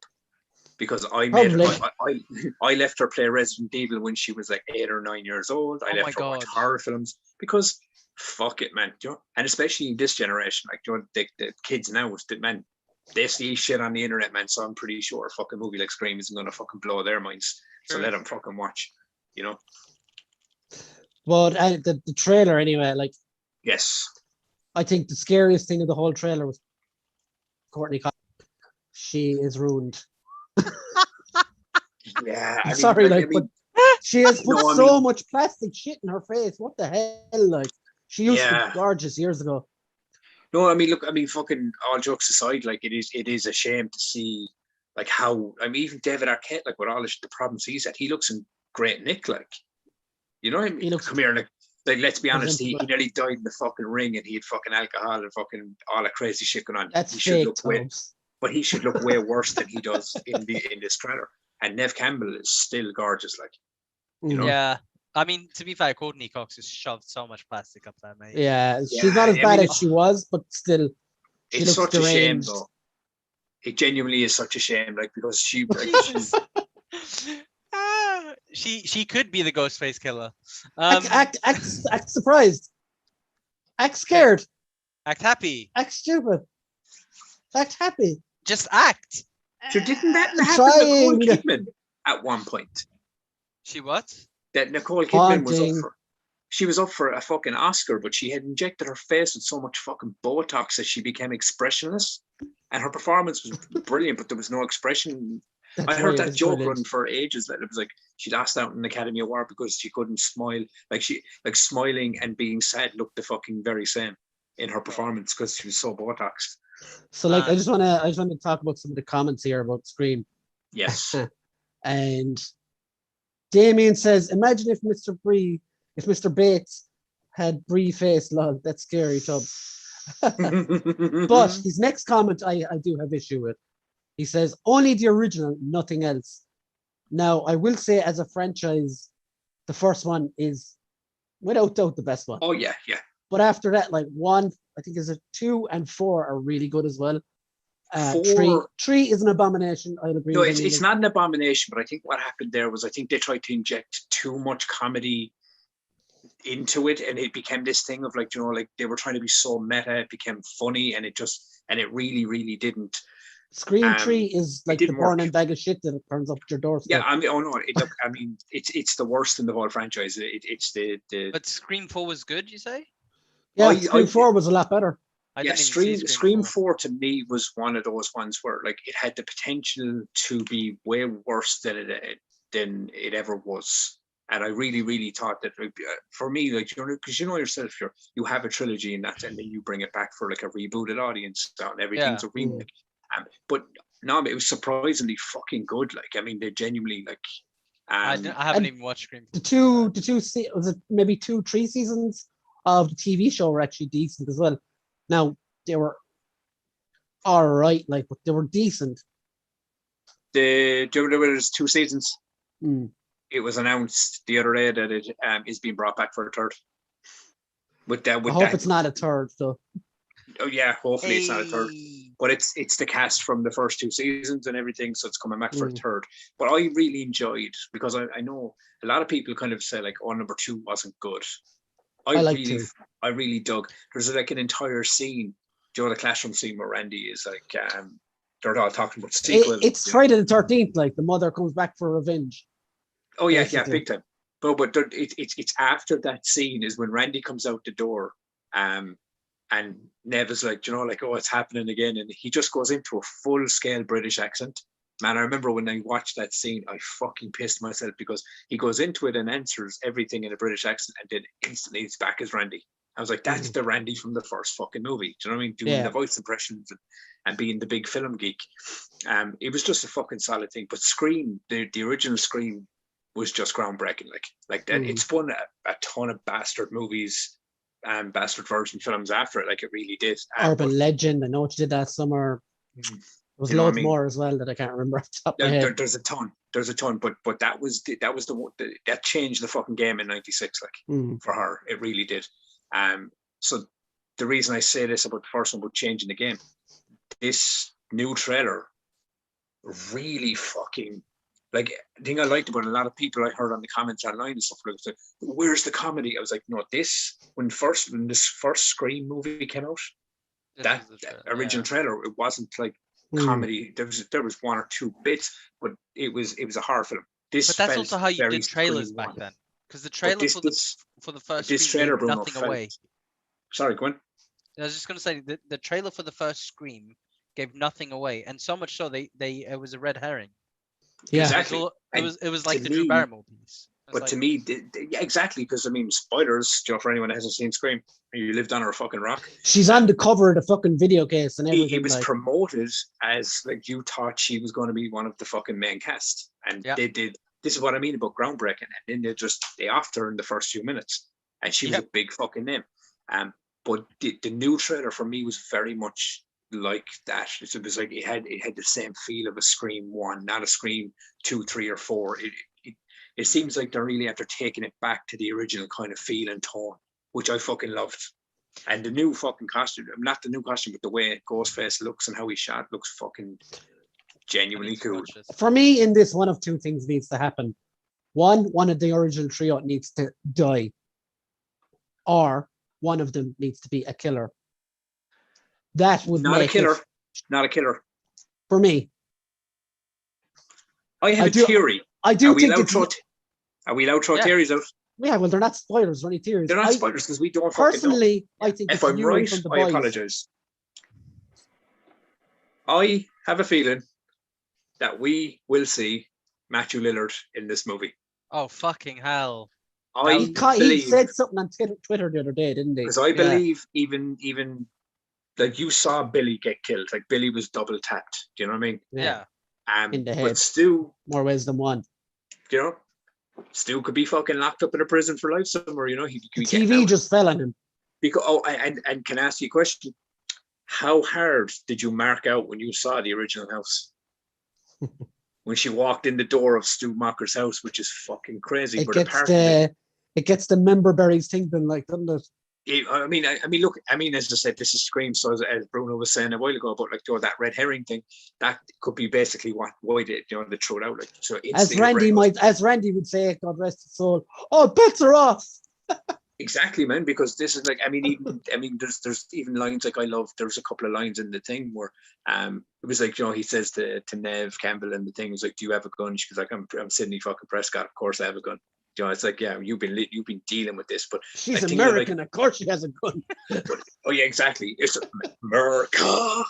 because I made Probably. I left her play Resident Evil when she was like 8 or 9 years old. I Oh left my her watch God. horror films because fuck it, man. You know? And especially in this generation, like you know, the kids now, man, they see shit on the internet, man. So I'm pretty sure a fucking movie like Scream isn't gonna fucking blow their minds. So True. let them fucking watch, you know. But the trailer, anyway, like, Yes. I think the scariest thing of the whole trailer was Courtney Cox. She is ruined. Yeah. I'm sorry, but she has put No, I so mean- much plastic shit in her face. What the hell? Like, she used to Yeah. be gorgeous years ago. No, I mean, look, I mean, fucking all jokes aside, like it is a shame to see like how I mean, even David Arquette, like with all the problems he's had, he looks in great nick, like you know what I mean? He looks- Come here, like let's be honest, he presentable. nearly died in the fucking ring, and he had fucking alcohol and fucking all that crazy shit going on. That's he should fake, look way, Tubbs. but he should look way worse than he does in this trailer. And Nev Campbell is still gorgeous, like you know. Yeah. I mean, to be fair, Courtney Cox has shoved so much plastic up there, mate. Yeah, she's Yeah, not as I bad mean, as she was, but still, she It's looks such a shame, deranged. though. It genuinely is such a shame, like because she, like, Jesus. She could be the Ghostface killer. Act surprised. Act scared. Act happy. Act stupid. Act happy. Just act. so didn't that I'm happen to Nicole trying. Kidman at one point? She what? That Nicole Kidman was up Haunting. for. she was up for a fucking Oscar, but she had injected her face with so much fucking Botox that she became expressionless. And her performance was brilliant, but there was no expression. I heard that joke running for ages, that it was like she'd asked out an Academy Award because she couldn't smile. Like smiling and being sad looked the fucking very same in her performance because she was so Botoxed. So like I just wanna talk about some of the comments here about Scream. Yes. And Damien says, imagine if Mr. Bates had Brie face, lol, that's scary, Tubbs. But his next comment I do have issue with. He says, only the original, nothing else. Now, I will say as a franchise, the first one is without doubt the best one. Oh, yeah. But after that, like 1, I think is it 2 and 4 are really good as well. 3 is an abomination. I'll agree. No, it's not an abomination, but I think what happened there was I think they tried to inject too much comedy into it, and it became this thing of like, you know, like they were trying to be so meta, it became funny, and it really, really didn't. Scream 3 is like the burning bag of shit that turns up at your doorstep. Yeah, I mean, it's the worst in the whole franchise. It's the. But Scream 4 was good, you say? Yeah, Scream 4 was a lot better. Scream 4 to me was one of those ones where like it had the potential to be way worse than it ever was, and I really, really thought that for me, like, you know, because you know yourself, you have a trilogy in that, and then you bring it back for like a rebooted audience, and everything's a remake. But no, it was surprisingly fucking good. Like, I mean, they genuinely like. I haven't even watched Scream 4. The two was it maybe 2-3 seasons of the TV show were actually decent as well. Now, they were all right, like, but they were decent. There was 2 seasons. It was announced the other day that it is being brought back for a third. I hope it's not a third, though. Oh yeah, hopefully it's not a third. But it's the cast from the first 2 seasons and everything, so it's coming back for a third. But I really enjoyed, because I know a lot of people kind of say like, oh, number 2 wasn't good. I really dug. There's like an entire scene, the classroom scene where Randy is like, they're all talking about sequels. It's Friday the 13th, like the mother comes back for revenge. Oh yeah, basically. Big time. But it's after that scene is when Randy comes out the door, and Nev is like, you know, like, oh, it's happening again, and he just goes into a full-scale British accent. Man, I remember when I watched that scene, I fucking pissed myself, because he goes into it and answers everything in a British accent, and then instantly it's back as Randy. I was like, that's the Randy from the first fucking movie. Do you know what I mean? Doing the voice impressions and being the big film geek. It was just a fucking solid thing. But Scream, the original Scream, was just groundbreaking. Like that, it spun a ton of bastard movies and bastard version films after it. Like, it really did. Urban Legend, I know what you did that summer. There was loads more as well that I can't remember off the top of my head. There's a ton, but that was the one that changed the fucking game in '96. Like, for her, it really did. So the reason I say this about the first one, about changing the game, this new trailer really fucking, like, the thing I liked about a lot of people I heard on the comments online and stuff, like, where's the comedy? I was like, no, when this first Scream movie came out, that original trailer, it wasn't like comedy. There was 1 or 2 bits, but it was a horror film. But that's also how you did trailers back then, because the trailer for the first Scream gave nothing away. Sorry, go on. I was just going to say the trailer for the first Scream gave nothing away, and so much so it was a red herring. Yeah, exactly. It was like the Drew Barrymore piece. But to me, yeah, exactly, because I mean, spoilers, Joe, for anyone that hasn't seen Scream, you lived under a fucking rock. She's on the cover of the fucking video case and everything. It was promoted as like, you thought she was going to be one of the fucking main cast, and they did. This is what I mean about groundbreaking. And then they offed her in the first few minutes, and she was a big fucking name. But the new trailer for me was very much like that. It was like it had the same feel of a Scream 1, not a Scream 2, 3, or 4. It seems like they're really after taking it back to the original kind of feel and tone, which I fucking loved. And the new fucking costume, not the new costume, but the way Ghostface looks and how he's shot looks fucking genuinely cool. For me, in this, one of 2 things needs to happen. One of the original trio needs to die, or one of them needs to be a killer. That would not make a killer. It, not a killer. For me, I have a theory. I do think. Are we allowed to throw theories out? Yeah, well, they're not spoilers or any theories. They're not spoilers because we don't fucking know. Personally, I think If it's I'm you right, from the I boys. apologize. I have a feeling that we will see Matthew Lillard in this movie. Oh fucking hell! He believe, said something on Twitter the other day, didn't he? because I believe even like you saw Billy get killed, like Billy was double tapped. Do you know what I mean? Yeah. In the But head. Stu, More ways than one. you know, Stu could be fucking locked up in a prison for life somewhere. You know, he could The be getting TV out. just fell on him. Because and can I ask you a question? How hard did you mark out when you saw the original house? When she walked in the door of Stu Mocker's house, which is fucking crazy. It gets the member berries tingling, like, doesn't it? I mean, look, as I said, this is Scream. So as Bruno was saying a while ago about like that red herring thing, that could be basically why they throw it out like so. As Randy would say, God rest his soul. Oh, bets are off. Exactly, man. Because this is like, there's even lines like I love. There's a couple of lines in the thing where it was like he says to Neve Campbell in the thing, it was like, do you have a gun? She goes like, I'm Sidney fucking Prescott. Of course I have a gun. It's like, yeah, you've been dealing with this, but she's American. Like, of course, she has a gun. Oh yeah, exactly. It's America.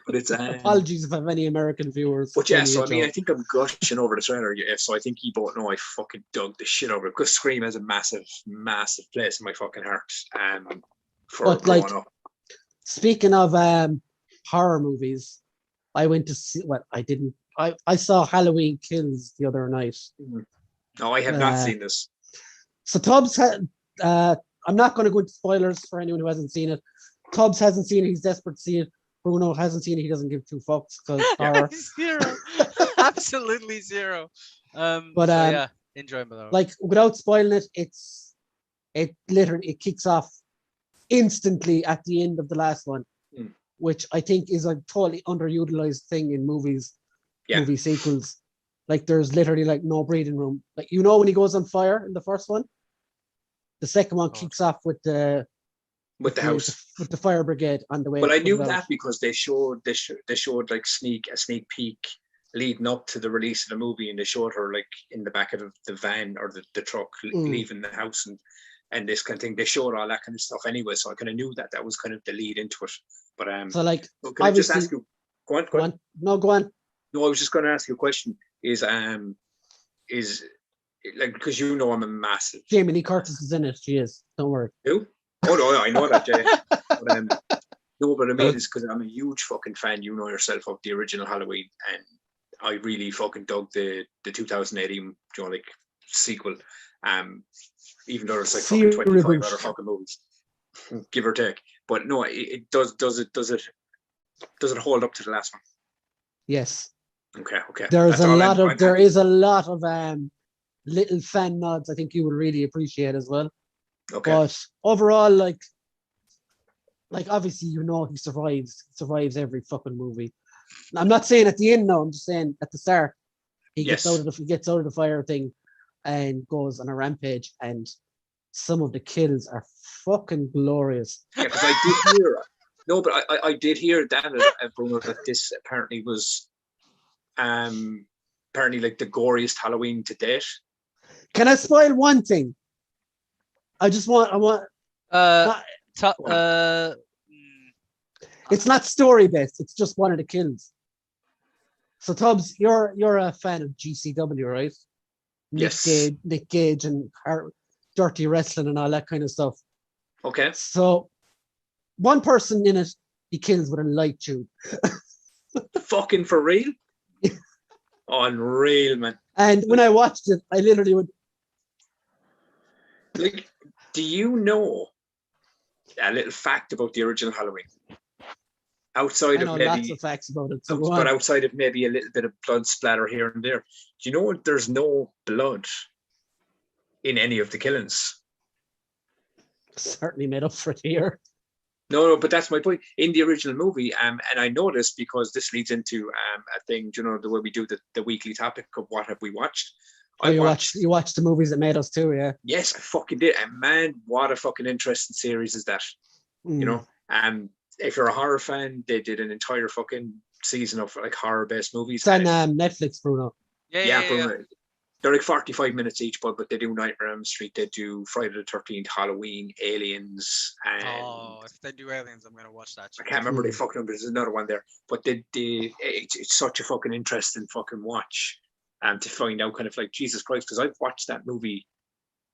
But it's apologies if I have any American viewers. But yeah, so I think I'm gushing over the trailer. Yeah, so I think you both know I fucking dug the shit over it because Scream has a massive, massive place in my fucking heart. For growing up. Speaking of horror movies, I went to see. Well, I didn't. I saw Halloween Kills the other night. Mm-hmm. No, I have not seen this. So Tubbs had. I'm not going to go into spoilers for anyone who hasn't seen it. Tubbs hasn't seen it. He's desperate to see it. Bruno hasn't seen it. He doesn't give two fucks because horror. Zero. Absolutely zero. Yeah, enjoyable though. Like without spoiling it, it literally kicks off instantly at the end of the last one, which I think is a totally underutilized thing in movies, movie sequels. Like there's literally like no breathing room. Like when he goes on fire in the first one, the second one kicks off with the house with the fire brigade on the way. Well, I knew that because they showed like a sneak peek leading up to the release of the movie, and they showed her like in the back of the van or the truck leaving the house and this kind of thing. They showed all that kind of stuff anyway, so I kind of knew that was kind of the lead into it. But so like, can I just ask you? Go on. No, go on. No, I was just going to ask you a question. Is like, because I'm a massive. Jamie Lee Curtis is in it. She is. Don't worry. Who? Oh no, I know that, Jay. But I mean it's because I'm a huge fucking fan. You know yourself of the original Halloween, and I really fucking dug the 2018 like sequel. Even though there's like fucking 25 other fucking movies, give or take. But no, it does it hold up to the last one? Yes. Okay. There is a lot of little fan nods I think you would really appreciate as well. Okay. But overall, like obviously he survives every fucking movie. I'm not saying at the end, no, I'm just saying at the start he gets out of the fire thing and goes on a rampage, and some of the kills are fucking glorious. Yeah, because I did hear I did hear that Bruno, that this apparently was apparently like the goriest Halloween to date. Can I spoil one thing? It's not story based. It's just one of the kills. So Tubbs, you're a fan of GCW, right? Yes. Nick Gage and dirty wrestling and all that kind of stuff. Okay. So one person in it he kills with a light tube. Fucking for real? Unreal, man. And when I watched it, I literally would. Like, do you know a little fact about the original Halloween? Outside of maybe lots of facts about it. So but outside of maybe a little bit of blood splatter here and there, do you know there's no blood in any of the killings? Certainly made up for it here. No, but that's my point. In the original movie, and I know this because this leads into a thing, the way we do the weekly topic of what have we watched. You watched the movies that made us too, yeah? Yes, I fucking did. And man, what a fucking interesting series is that. If you're a horror fan, they did an entire fucking season of like horror-based movies. It's on Netflix, Bruno. Yeah. Bruno. They're like 45 minutes each, but they do Nightmare on Elm Street, they do Friday the 13th, Halloween, Aliens, and if they do Aliens, I'm gonna watch that. I can't remember the fucking number. There's another one there, but it's such a fucking interesting fucking watch, to find out kind of like Jesus Christ, because I've watched that movie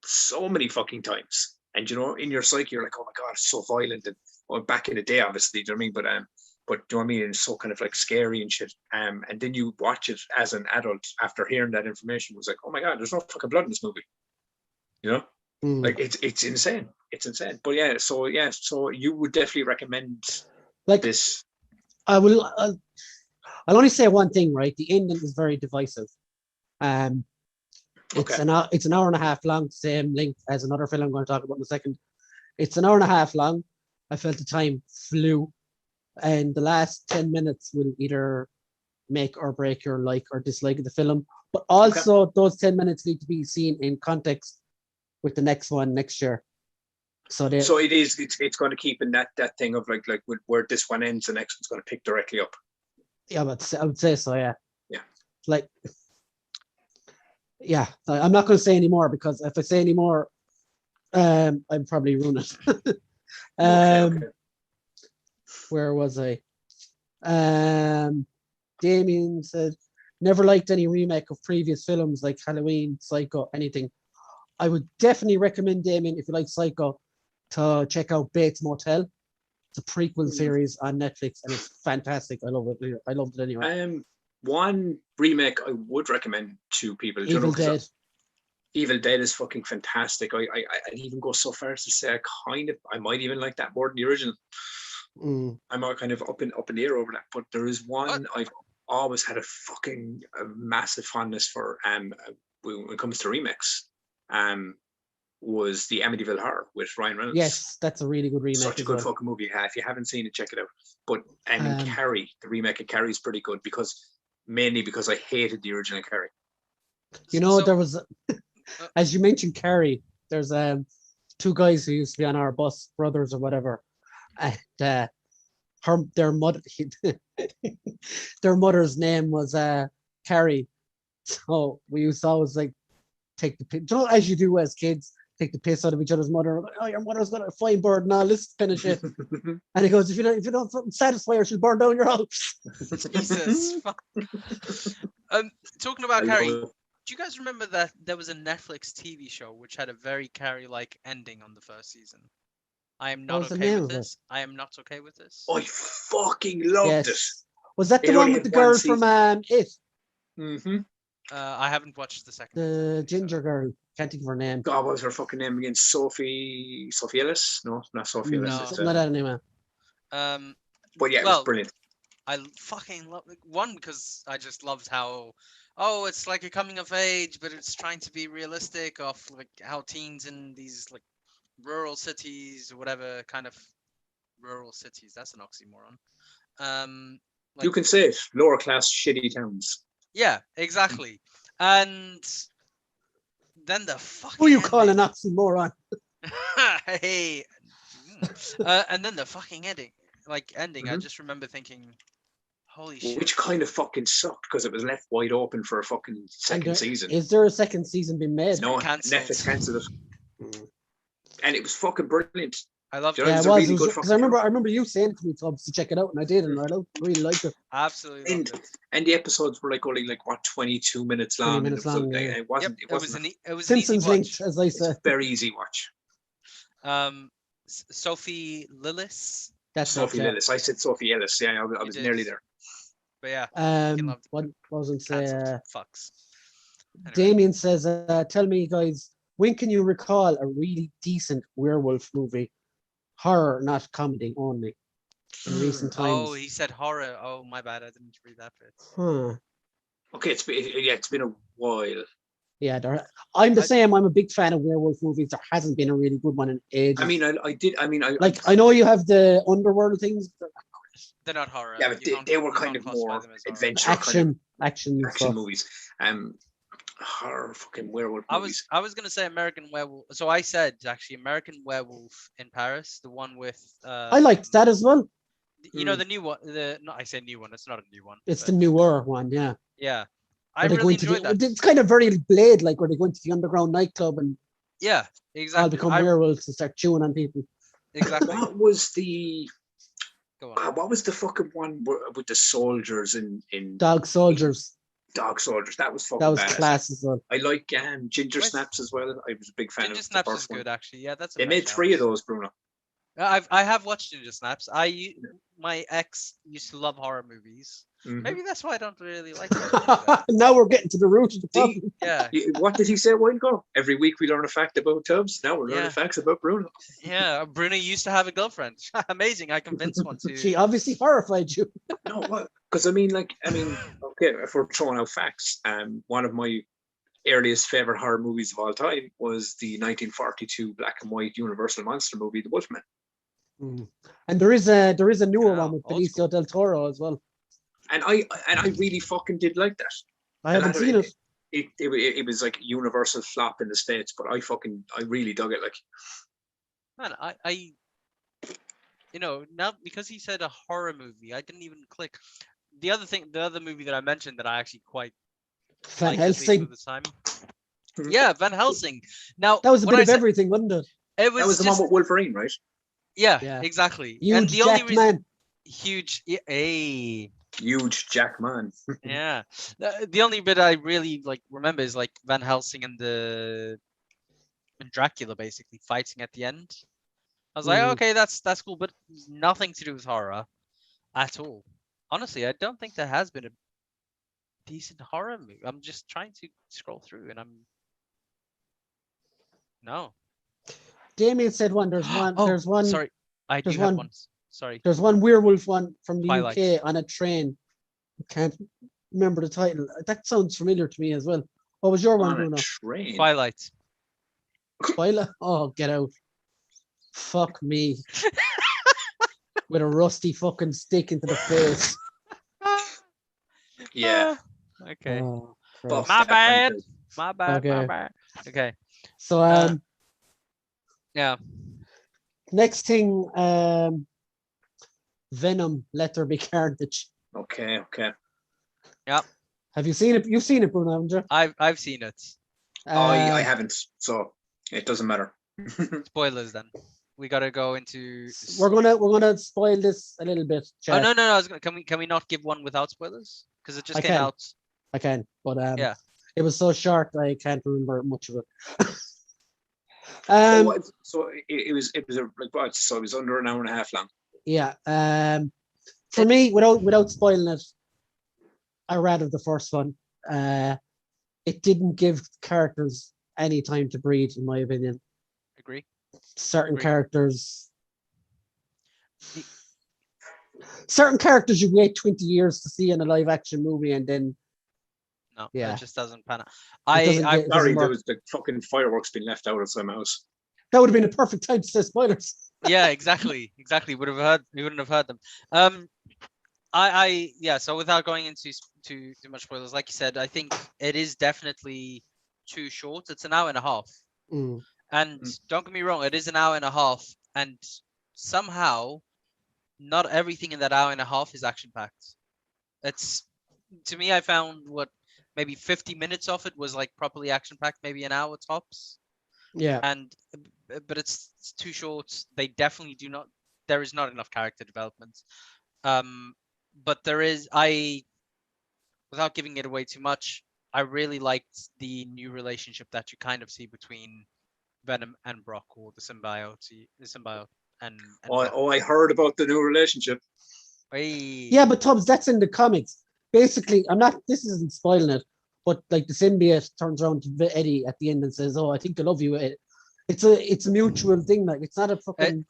so many fucking times, and you know, in your psyche, you're like, oh my god, it's so violent, and well, back in the day, obviously, do you know what I mean? But do you know what I mean? It's so kind of like scary and shit. And then you watch it as an adult after hearing that information, was like, oh my god, there's no fucking blood in this movie. You know, like it's insane. It's insane. But yeah, so you would definitely recommend like this. I will. I'll only say one thing, right? The ending is very divisive. It's Okay. an hour and a half long, same length as another film I'm going to talk about in a second. It's an hour and a half long. I felt the time flew, and the last 10 minutes will either make or break your like or dislike of the film. But also, those 10 minutes need to be seen in context with the next one next year. So it's going to keep in that thing of like where this one ends, the next one's going to pick directly up. Yeah, but I would say so. Yeah. Yeah. Like, yeah, I'm not going to say any more, because if I say any more, I'd probably ruin it. Okay. Where was I? Damien said, never liked any remake of previous films like Halloween, Psycho, anything. I would definitely recommend, Damien, if you like Psycho, to check out Bates Motel. It's a prequel series on Netflix, and it's fantastic. I love it. I loved it anyway. One remake I would recommend to people. Evil Dead. Evil Dead is fucking fantastic. I'd even go so far as to say I might even like that more than the original. I'm all kind of up in the air over that. But there is one I've always had a massive fondness for. When it comes to remakes, was the Amityville Horror with Ryan Reynolds. Yes, that's a really good remake. Such a good fucking movie. If you haven't seen it, check it out. But Carrie, the remake of Carrie is pretty good, mainly because I hated the original Carrie. You know, there was, as you mentioned, Carrie. There's two guys who used to be on our bus, brothers or whatever, and their mother's name was Carrie. So we used to always like take the piss, as you do as kids, take the piss out of each other's mother. Like, oh, your mother's got a fine bird and all this kind of shit. And he goes, if you don't satisfy her, she'll burn down your house. Jesus. Talking about Carrie, do you guys remember that there was a Netflix TV show which had a very Carrie-like ending on the first season? I am not okay with this. I am not okay with this. I fucking loved it. Was that the one with the girl from It? Mm-hmm. I haven't watched the second. The ginger girl. Can't think of her name. God, what was her fucking name again? Sophie Ellis? No, not Sophie Ellis. No, something like that anyway. But yeah, it was brilliant. I fucking love one because I just loved how it's like a coming of age, but it's trying to be realistic of like how teens in these like rural cities or whatever kind of rural cities. That's an oxymoron. Like, you can say it. Lower class shitty towns. Yeah, exactly. And then the fucking who you call an oxymoron? Hey. And then the fucking ending. I just remember thinking, holy shit. Which kind of fucking sucked because it was left wide open for a fucking second season. Is there a second season being made? No, Netflix cancelled it. And it was fucking brilliant. I loved it. Yeah, it was. Because I remember you saying to me, Tubbs, to check it out, and I did, and I really liked it. Absolutely loved it. And the episodes were like only 22 minutes long. 20 minutes long. Yeah. It wasn't. It was Simpsons linked, as I said. Very easy watch. Sophie Lillis. That's Sophie Lillis. I said Sophie Ellis. Yeah, I was nearly there. But yeah. What wasn't say? Fucks. Anyway. Damien says, "Tell me, guys, when can you recall a really decent werewolf movie? Horror, not comedy only. In recent times." Oh, he said horror. Oh, my bad. I didn't read that bit. Okay, it's been a while. Yeah, I'm the same. I'm a big fan of werewolf movies. There hasn't been a really good one in ages. I mean, I know you have the underworld things. They're not horror. Yeah, but they were kind of more adventure action movies. Horror fucking werewolf movies. I was gonna say American Werewolf. So I said actually American Werewolf in Paris, the one with. I liked that as well. You know the new one. I say new one. It's not a new one. It's the newer one. Yeah. Yeah, I Are they really going to enjoyed that. It's kind of very Blade, like where they go into the underground nightclub and Yeah, all exactly. become werewolves and start chewing on people. Exactly. What was the Go on. what was the fucking one with the soldiers in Dog soldiers. Dog Soldiers? That was fucking That was badass. class as well. I like Ginger Where's- Snaps as well. I was a big fan Ginger of the Snaps first is one. good, actually. Yeah, that's a They fair made shout. 3 of those, Bruno. I have watched Ginger Snaps. My ex used to love horror movies. Mhm. Maybe that's why I don't really like them. Now we're getting to the root of the See? problem. Yeah, What did he say a while ago? Every week we learn a fact about Tubbs. Now we're learning Yeah. facts about Bruno. yeah. Bruno used to have a girlfriend. Amazing. I convinced one to. She obviously horrified you. No, what? Because okay, if we're throwing out facts, one of my earliest favorite horror movies of all time was the 1942 black and white Universal monster movie, The Wolfman. And there is a newer Wow, one with old Benicio del Toro as well. And I really fucking did like that. I haven't seen it. It was like a universal flop in the States, but I really dug it. Like, Man, I now because he said a horror movie, I didn't even click. The other movie that I mentioned that I actually quite Van liked, at least Helsing. for the time. Yeah, Van Helsing. Now That was a when bit I of said- everything, wasn't it? It was that was the just one with Wolverine, right? yeah, Yeah. exactly. Huge and the only Jack reason man. huge, hey, Huge Jack man. yeah. The only bit I really remember is Van Helsing and Dracula basically fighting at the end. I was like, Mm. okay, that's cool, but nothing to do with horror at all. Honestly, I don't think there has been a decent horror movie. I'm just trying to scroll through, and no. Damien said one. There's one. Oh, There's one. sorry, I do there's have one- one. Sorry, There's one werewolf one from the Twilight. UK on a train. I can't remember the title. That sounds familiar to me as well. What was your one, On a Bruno? train. Twilight. Twilight? Oh, get out. Fuck me. With a rusty fucking stick into the face. Yeah. Okay. Oh, Buff Christ. My that bad. franchise. My bad. Okay. My bad. Okay. So Yeah. next thing, Venom, Let There Be Carnage. Okay. Have you seen it? You've seen it, Bruno, haven't you? I've seen it. I haven't, so it doesn't matter. Spoilers then. We gotta go into. We're gonna spoil this a little bit. Oh Chad. no. I was gonna. Can we not give one without spoilers? Because it just I came can. out. I can, but Yeah. it was so short I can't remember much of it. So it was like what? So it was under an hour and a half long. Yeah. For me, without spoiling it, I rather the first one. It didn't give characters any time to breathe, in my opinion. Agree. Certain Agree. characters. The- Certain characters you wait 20 years to see in a live action movie, and then No. Yeah. It just doesn't pan out. doesn't I. get- It Sorry, doesn't there work. was the fucking fireworks being left out outside my house. that would have been a perfect time to say spoilers. Yeah. Exactly. We wouldn't have heard them. So without going into too much spoilers, like you said, I think it is definitely too short. It's an hour and a half. Mm. And don't get me wrong, it is an hour and a half, and somehow not everything in that hour and a half is action packed. It's to me, I found maybe 50 minutes of it was properly action packed, maybe an hour tops. Yeah. But it's too short. They definitely do not. There is not enough character development. But there is. Without giving it away too much, I really liked the new relationship that you kind of see between Venom and Brock, or the symbiote, and Brock. I heard about the new relationship. Hey. Yeah, but Tubbs, that's in the comics. Basically, this isn't spoiling it, but the symbiote turns around to Eddie at the end and says, "Oh, I think I love you." It's a mutual thing. It's not a fucking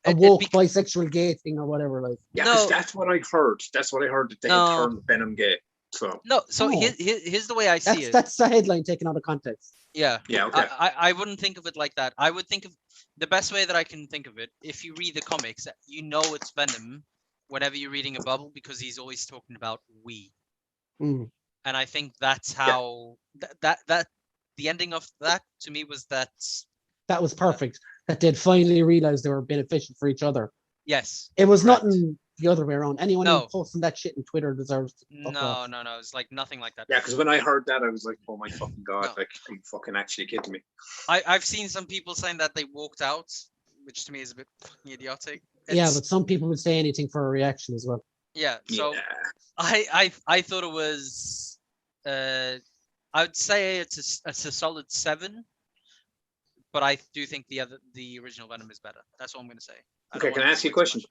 woke bisexual gay thing or whatever. Yeah, because No. that's what I heard. That's what I heard, that they had turned Venom gay. So No, so Oh. here's the way I see it. That's the headline taken out of context. Yeah. yeah, okay. I wouldn't think of it like that. I would think of the best way that I can think of it. If you read the comics, you know it's Venom whenever you're reading a bubble, because he's always talking about we. Mm. And I think that's how that the ending of that to me was that. That was perfect. That they'd finally realized they were beneficial for each other. Yes. It was correct. nothing the other way around. Anyone No. who's posting that shit on Twitter deserves to fuck off. No. It's like nothing like that. Yeah, because when I heard that, I was like, oh my fucking god, No. like, are you fucking actually kidding me? I've seen some people saying that they walked out, which to me is a bit fucking idiotic. Yeah, but some people would say anything for a reaction as well. Yeah, so Yeah. I thought it was I would say it's a solid 7, but I do think the original Venom is better. That's all I'm gonna say. Okay, can I ask you a question?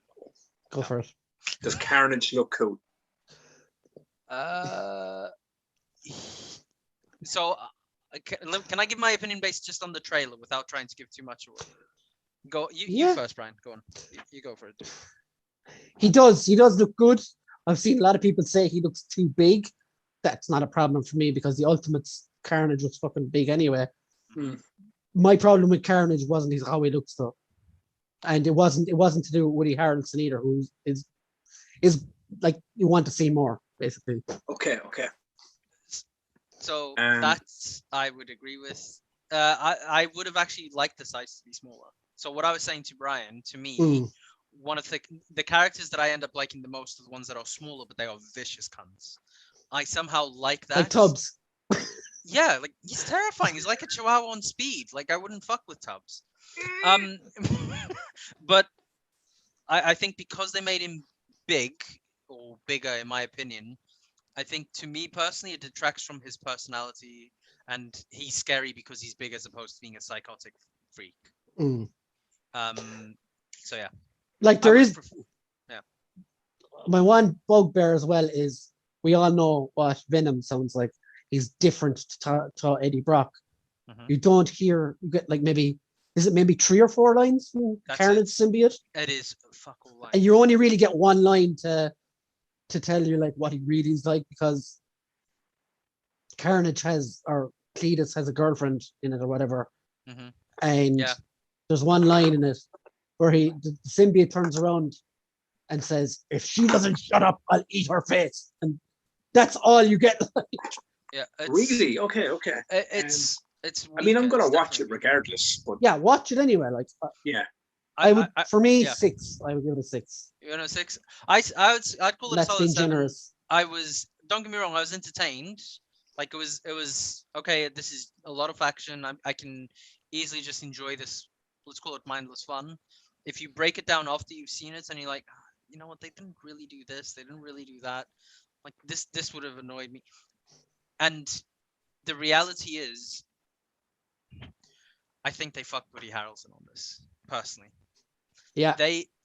Go for it. Does Carnage look cool? So can I give my opinion based just on the trailer without trying to give too much away? Go you first, Brian. Go on. You go for it. He does look good. I've seen a lot of people say he looks too big. That's not a problem for me because the Ultimate's Carnage looks fucking big anyway. My problem with Carnage wasn't how he looks though, and it wasn't to do with Woody Harrelson either, who is like you want to see more basically. Okay. So that's I would agree with. I would have actually liked the size to be smaller. So what I was saying to Brian, to me, one of the characters that I end up liking the most are the ones that are smaller, but they are vicious cunts. I somehow like that. Like Tubbs. Yeah, like he's terrifying. He's like a chihuahua on speed. Like I wouldn't fuck with Tubbs. But I think because they made him big or bigger, in my opinion, I think to me personally it detracts from his personality, and he's scary because he's big as opposed to being a psychotic freak. So yeah. Like there is my one bugbear as well is we all know what Venom sounds like. He's different to Eddie Brock. You don't hear you get like maybe 3 or 4 lines from Carnage symbiote. It is fuck all lines. And you only really get one line to tell you like what he really is like, because Carnage or Cletus has a girlfriend in it or whatever. And there's one line in it where the symbiote turns around and says, "If she doesn't shut up, I'll eat her face." And that's all you get. Yeah. Really? Okay. It's. I mean, I'm gonna watch it regardless. But yeah, watch it anyway. Like, yeah, I would. For me, 6. I would give it a 6. You know, 6. I'd call it a solid 7. Generous. Don't get me wrong, I was entertained. Like it was okay. This is a lot of action. I can easily just enjoy this. Let's call it mindless fun. If you break it down after you've seen it and you're like, you know what, they didn't really do this. They didn't really do that. Like this would have annoyed me. And the reality is, I think they fucked Woody Harrelson on this, personally. Yeah.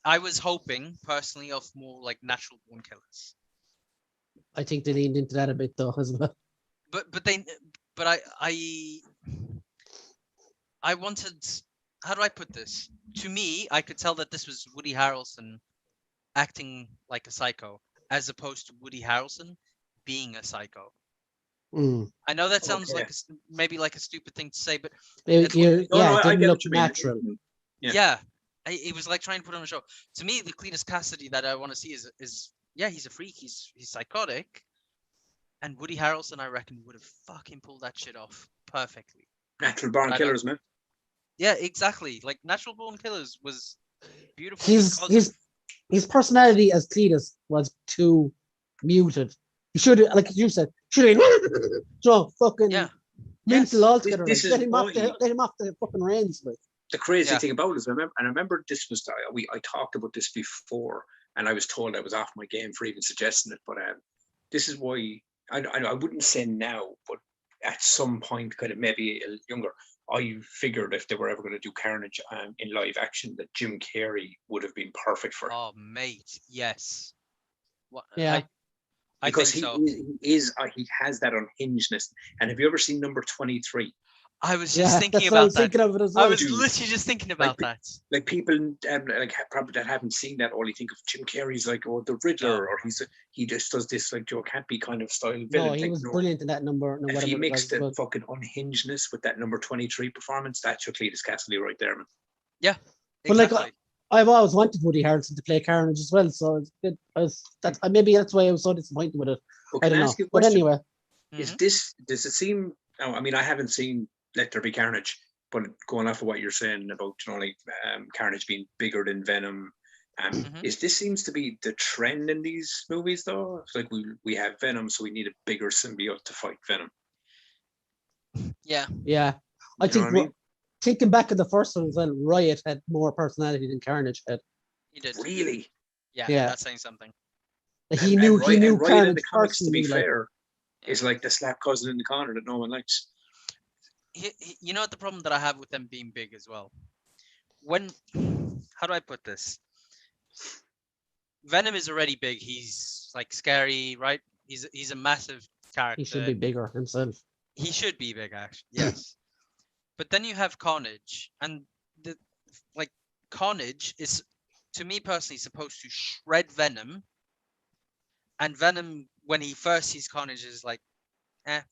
I was hoping, personally, of more like natural born killers. I think they leaned into that a bit though as well. But I wanted, how do I put this? To me, I could tell that this was Woody Harrelson acting like a psycho, as opposed to Woody Harrelson being a psycho. I know that sounds like maybe like a stupid thing to say, but it didn't look natural. Yeah, it was like trying to put on a show. To me, the Cletus Cassidy that I want to see is he's a freak, he's psychotic, and Woody Harrelson, I reckon, would have fucking pulled that shit off perfectly. Natural born killers, man. Yeah, exactly. Like Natural Born Killers was beautiful. His personality as Cletus was too muted. He should have, like you said, fucking mental altogether. Let him off the fucking reins. Like. The crazy thing about it is, I remember this was I talked about this before, and I was told I was off my game for even suggesting it. But this is why I wouldn't say now, but at some point, kind of maybe younger, I figured if they were ever going to do Carnage in live action, that Jim Carrey would have been perfect for it. Oh, mate, yes. Yeah. Because he has that unhingedness. And have you ever seen number 23? I was just thinking about that. I was literally just thinking about that. Like people probably that haven't seen that only think of Jim Carrey's like, oh, the Riddler, or he just does this like Joe Campy kind of style villain. No, he was brilliant in that number. If he mixed the fucking unhingedness with that number 23 performance, that's your Cletus Cassidy right there, man. Yeah, exactly. But like I've always wanted Woody Harrelson to play Carnage as well, so maybe that's why I was so disappointed with it. I don't know. But anyway, does it seem? I mean, I haven't seen Let There Be Carnage, but going off of what you're saying about Carnage being bigger than Venom, Is this seems to be the trend in these movies though? It's like we have Venom, so we need a bigger symbiote to fight Venom. Yeah. I think thinking back at the first one as well, Riot had more personality than Carnage had. He did. Really? Yeah. That's saying something. He knew Riot Carnage in the comics, to be personally, fair, is like the slap cousin in the corner that no one likes. You know what the problem that I have with them being big as well? How do I put this? Venom is already big. He's like scary, right? He's a massive character. He should be bigger himself. He should be big, actually. Yes. But then you have Carnage, and Carnage is, to me personally, supposed to shred Venom. And Venom, when he first sees Carnage, is like,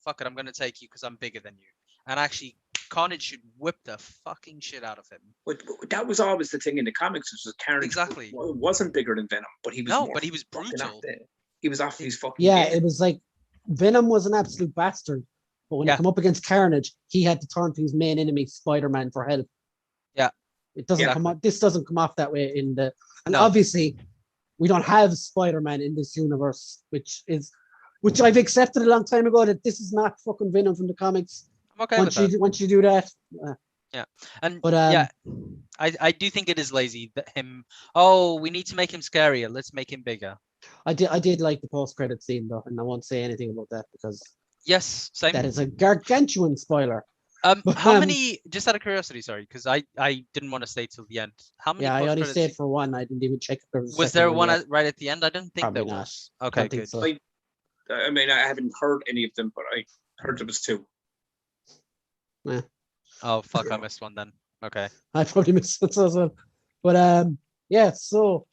fuck it, I'm gonna take you because I'm bigger than you. And actually, Carnage should whip the fucking shit out of him. But that was always the thing in the comics, was Carnage wasn't bigger than Venom, but he was but he was brutal. He was off his fucking game. It was like Venom was an absolute bastard. But when he come up against Carnage, he had to turn to his main enemy, Spider-Man, for help. Yeah. It doesn't come up. This doesn't come off that way in the. And obviously, we don't have Spider-Man in this universe, which I've accepted a long time ago that this is not fucking Venom from the comics. I'm okay with that. Once you do that. I do think it is lazy that him. Oh, we need to make him scarier. Let's make him bigger. I did like the post-credit scene though, and I won't say anything about that because. Yes, same. That is a gargantuan spoiler. How many? Just out of curiosity, sorry, because I didn't want to stay till the end. How many? Yeah, I only stayed for one. I didn't even check if there was. Was there one right at the end? I didn't think Probably there not. was. Okay, good. So. I mean, I haven't heard any of them, but I heard there was two. Yeah. Oh fuck! I missed one then. Okay. I probably missed it as well. But yeah. So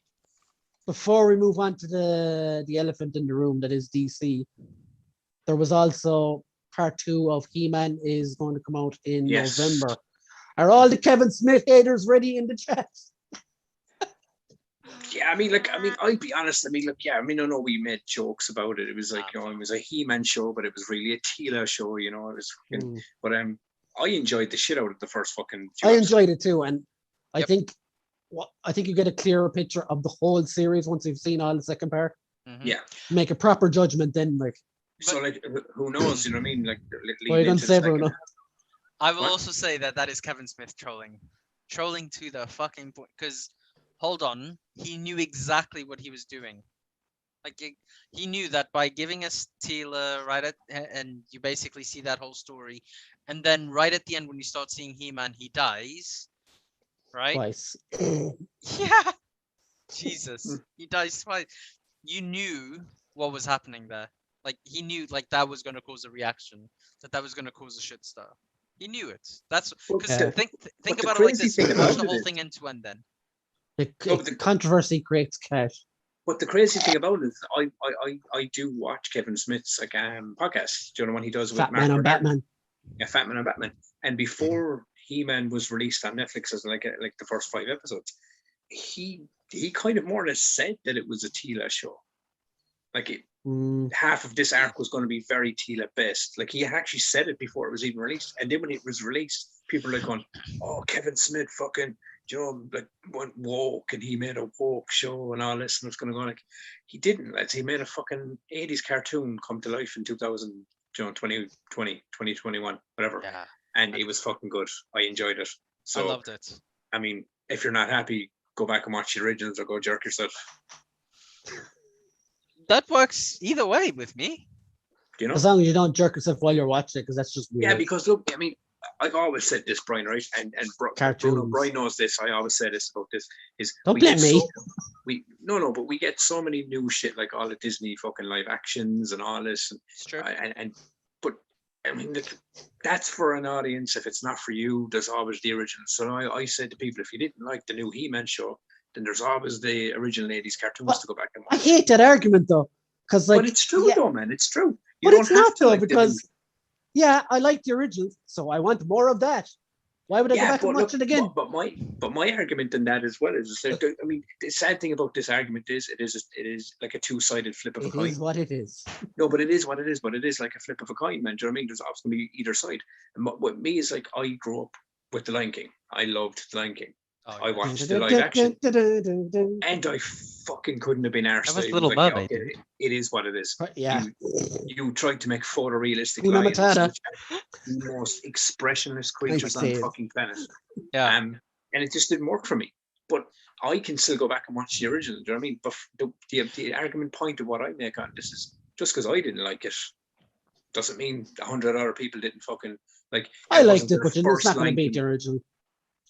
before we move on to the elephant in the room that is DC. There was also part 2 of He-Man is going to come out in November. Are all the Kevin Smith haters ready in the chat? Yeah, I'll be honest. I know we made jokes about it. It was like, it was a He-Man show, but it was really a Tila show, It was fucking, but I enjoyed the shit out of the first fucking. I enjoyed it too, and I think you get a clearer picture of the whole series once you've seen all the second part. Mm-hmm. Yeah. Make a proper judgment then, like. So, who knows? You know what I mean? Like, I will also say that is Kevin Smith trolling to the fucking point. Because, hold on, he knew exactly what he was doing. Like, he knew that by giving us Tila and you basically see that whole story, and then right at the end when you start seeing He-Man, he dies, right? Twice. Yeah. Jesus, he dies twice. You knew what was happening there. Like, he knew, that was going to cause a reaction, that was going to cause a shit stir. He knew it. That's because think about it like this. Watch the whole thing end to end. Then the controversy creates cash. But the crazy thing about it is, I do watch Kevin Smith's podcast. Do you know when he does with Fat Man on Batman? Yeah, Fat Man on Batman. And before He-Man was released on Netflix as like the first 5 episodes, he kind of more or less said that it was a Tila show. Like half of this arc was going to be very Tila based. Like, he actually said it before it was even released. And then when it was released, people were like going, "Oh, Kevin Smith fucking, went woke and he made a woke show and all this and it's going to go." Like, he didn't. He made a fucking 80s cartoon come to life in 2021, whatever. Yeah. And it was fucking good. I enjoyed it. So I loved it. I mean, if you're not happy, go back and watch the originals or go jerk yourself. That works either way with me. As long as you don't jerk yourself while you're watching it, because that's just weird. Yeah, because look, I've always said this, Brian, right? And Brian knows this. I always say this about this. Don't blame me. But we get so many new shit, like all the Disney fucking live actions and all this. It's true. But that's for an audience. If it's not for you, there's always the original. So I said to people, if you didn't like the new He-Man show, then there's always the original 80s cartoons to go back and watch. I hate that argument though, because but it's true though, man. It's true. But it's not though, because I like the original, so I want more of that. Why would I go back and watch it again? But my argument in that as well is that, the sad thing about this argument is it is like a two-sided flip of a coin. It is what it is. No, but it is what it is. But it is like a flip of a coin, man. Do you know what I mean? There's obviously going to be either side. And what me is like, I grew up with The Lion King. I loved The Lion King. Oh, I yeah. watched the live action, and I fucking couldn't have been arsed. That was It Little like, Mermaid, okay, dude. it is what it is. Yeah. You tried to make photorealistic Hakuna lions, Matata. which are the most expressionless creatures on say the it. fucking planet. Yeah. And it just didn't work for me. But I can still go back and watch the original. Do you know what I mean? But the argument point of what I make on this is just because I didn't like it doesn't mean 100 other people didn't fucking like. I liked wasn't it, their but it's first not going to Lion beat King. the original.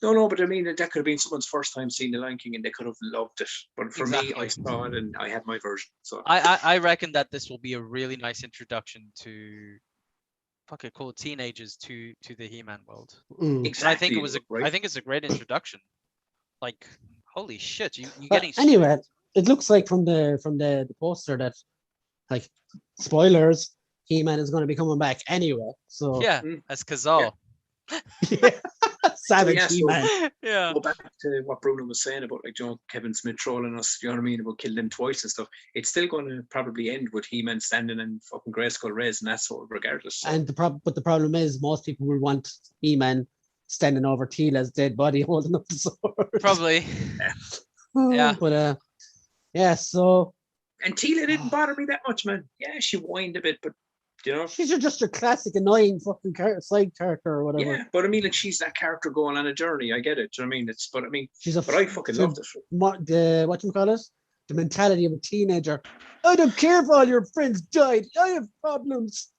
No, but I mean that could have been someone's first time seeing the Lion King, and they could have loved it. But for me, I Exactly. saw it and I had my version. So I reckon that this will be a really nice introduction to cool teenagers to the He-Man world. Mm. exactly. And I think it was right? I think it's a great introduction. Like, holy shit, you But getting anyway, it looks like from the poster that, like, spoilers, He-Man is going to be coming back anyway. So yeah, Mm. as Kazal. yeah. Savage yeah, so- He-Man. Yeah. Go back to what Bruno was saying about like Kevin Smith trolling us, you know what I mean, about killing them twice and stuff. It's still going to probably end with He-Man standing in fucking Grayskull Rays and that's all, regardless. So. And but the problem is, most people will want He-Man standing over Tila's dead body holding up the sword. Probably. Oh, Yeah. But yeah. So And Tila didn't bother me that much, man. Yeah, she whined a bit, but you know. she's just your classic annoying fucking side character or whatever. Yeah, but I mean, like she's that character going on a journey. I get it. Do you know what I mean? But I mean, She's a. but I fucking loved it. The whatchamacallit? The mentality of a teenager. I don't care if all your friends died. I have problems.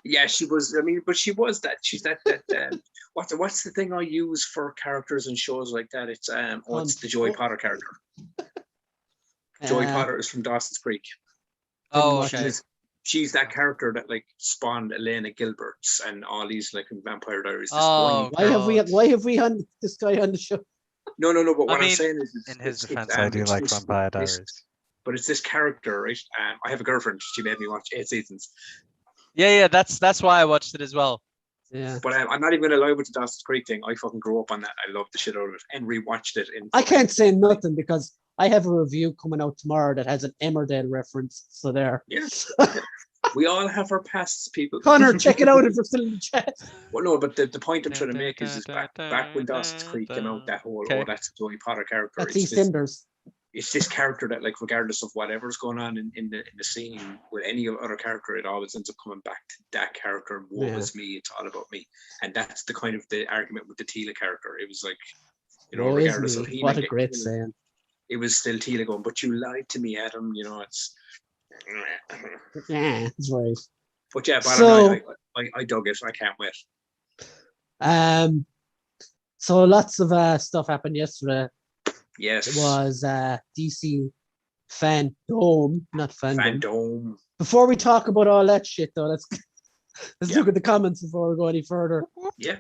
Yeah, she was. I mean, but she was that. She's that. What's the thing I use for characters in shows like that? It's it's the Joey Potter character. Joey Potter is from Dawson's Creek. Oh, watch okay. She's that character that like spawned Elena Gilbert's and all these like Vampire Diaries. This Oh, one- Why have we had this guy on the show? No. But what I I'm mean, saying is, In his it's, defense, I do it's like this- Vampire this- Diaries. But it's this character, right? I have a girlfriend. She made me watch 8 seasons. Yeah, that's why I watched it as well. Yeah. But I'm not even gonna lie with the Dawson's Creek thing. I fucking grew up on that. I loved the shit out of it and rewatched it. I can't say nothing because I have a review coming out tomorrow that has an Emmerdale reference. So there. Yeah. We all have our pasts, people. Connor, check it out if you're still in the chat. Well, no, but the point I'm trying to make is back when Dawson's Creek came out, that whole Okay. that's a Joey Potter character. That's It's EastEnders. it's this character that, like, regardless of whatever's going on in the scene with any other character, it always ends up coming back to that character. And woe is me, it's all about me. And that's the kind of the argument with the Tila character. It was like, you know, Woe is regardless of me. him, What a great saying. it was still Tila going, but you lied to me, Adam. You know, it's. Yeah, that's right. But yeah, bottom So- line, I dug it. I can't wait. So lots of stuff happened yesterday. Yes. It was DC Fandome, not Fandom. Fandome. Before we talk about all that shit, though, let's Yeah. look at the comments before we go any further. Yeah.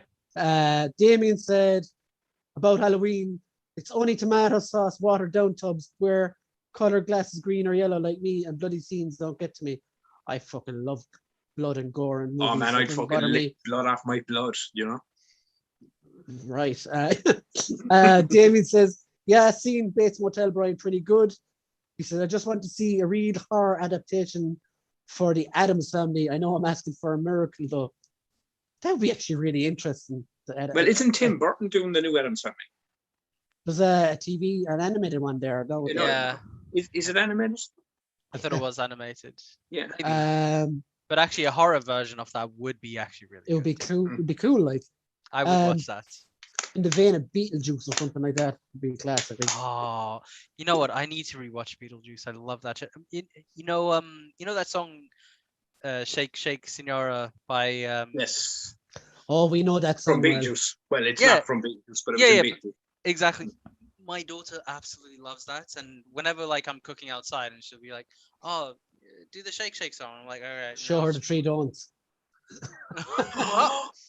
Damien said about Halloween, it's only tomato sauce, watered down tubs where colored glasses green or yellow like me and bloody scenes don't get to me. I fucking love blood and gore and movies. Oh man, so it I'd doesn't fucking bother lick blood off my blood, you know? Right. Damien says, yeah, seen Bates Motel, Brian, pretty good. He said, I just want to see a real horror adaptation for the Addams Family. I know I'm asking for a miracle, though. That would be actually really interesting. Well, isn't Tim Burton doing the new Addams Family? There's a TV, an animated one there. That would, You know, Yeah, Is it animated? I thought it was animated. Yeah. Maybe. But actually, a horror version of that would be actually really it would good. be cool. It would be cool, like I would watch that. in the vein of Beetlejuice or something like that. Would be class, I think. Oh, you know what? I need to rewatch Beetlejuice. I love that shit. You know that song, "Shake Shake Senora" by Yes. Oh, we know that From song. Well. Beetlejuice. Well, it's Yeah. not from Beetlejuice, but it was Yeah, in yeah, Beetlejuice. exactly. My daughter absolutely loves that, and whenever like I'm cooking outside, and she'll be like, "Oh, do the Shake Shake song." I'm like, "All right." Show her the three don'ts.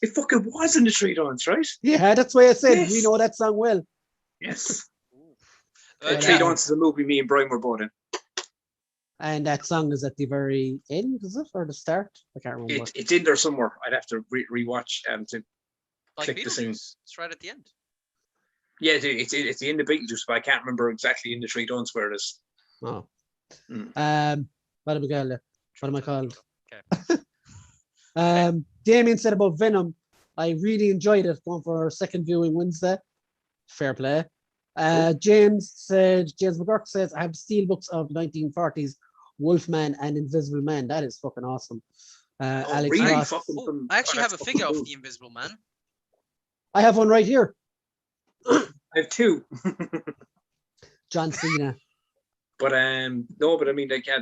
It fucking was in the Three Dawns, right? Yeah, that's why I said we Yes. know that song well. Yes. But, Three yeah. Dawns is a movie me and Brian were both in. And that song is at the very end, is it? Or the start? I can't remember. It's in there somewhere. I'd have to rewatch to Like click the scene. Beetlejuice. It's right at the end. Yeah, it's the end of Beetlejuice, but I can't remember exactly in the Three Dawns where it is. Oh. Mm. What am I called? Okay. Damien said about Venom, I really enjoyed it. Going for our second viewing Wednesday. Fair play. James McGurk says, I have steelbooks of 1940s Wolfman and Invisible Man. That is fucking awesome. Alex really? Ross. I actually have a that's figure fucking of cool. the Invisible Man. I have one right here. I have two. John Cena. But no, but I mean, like, yeah,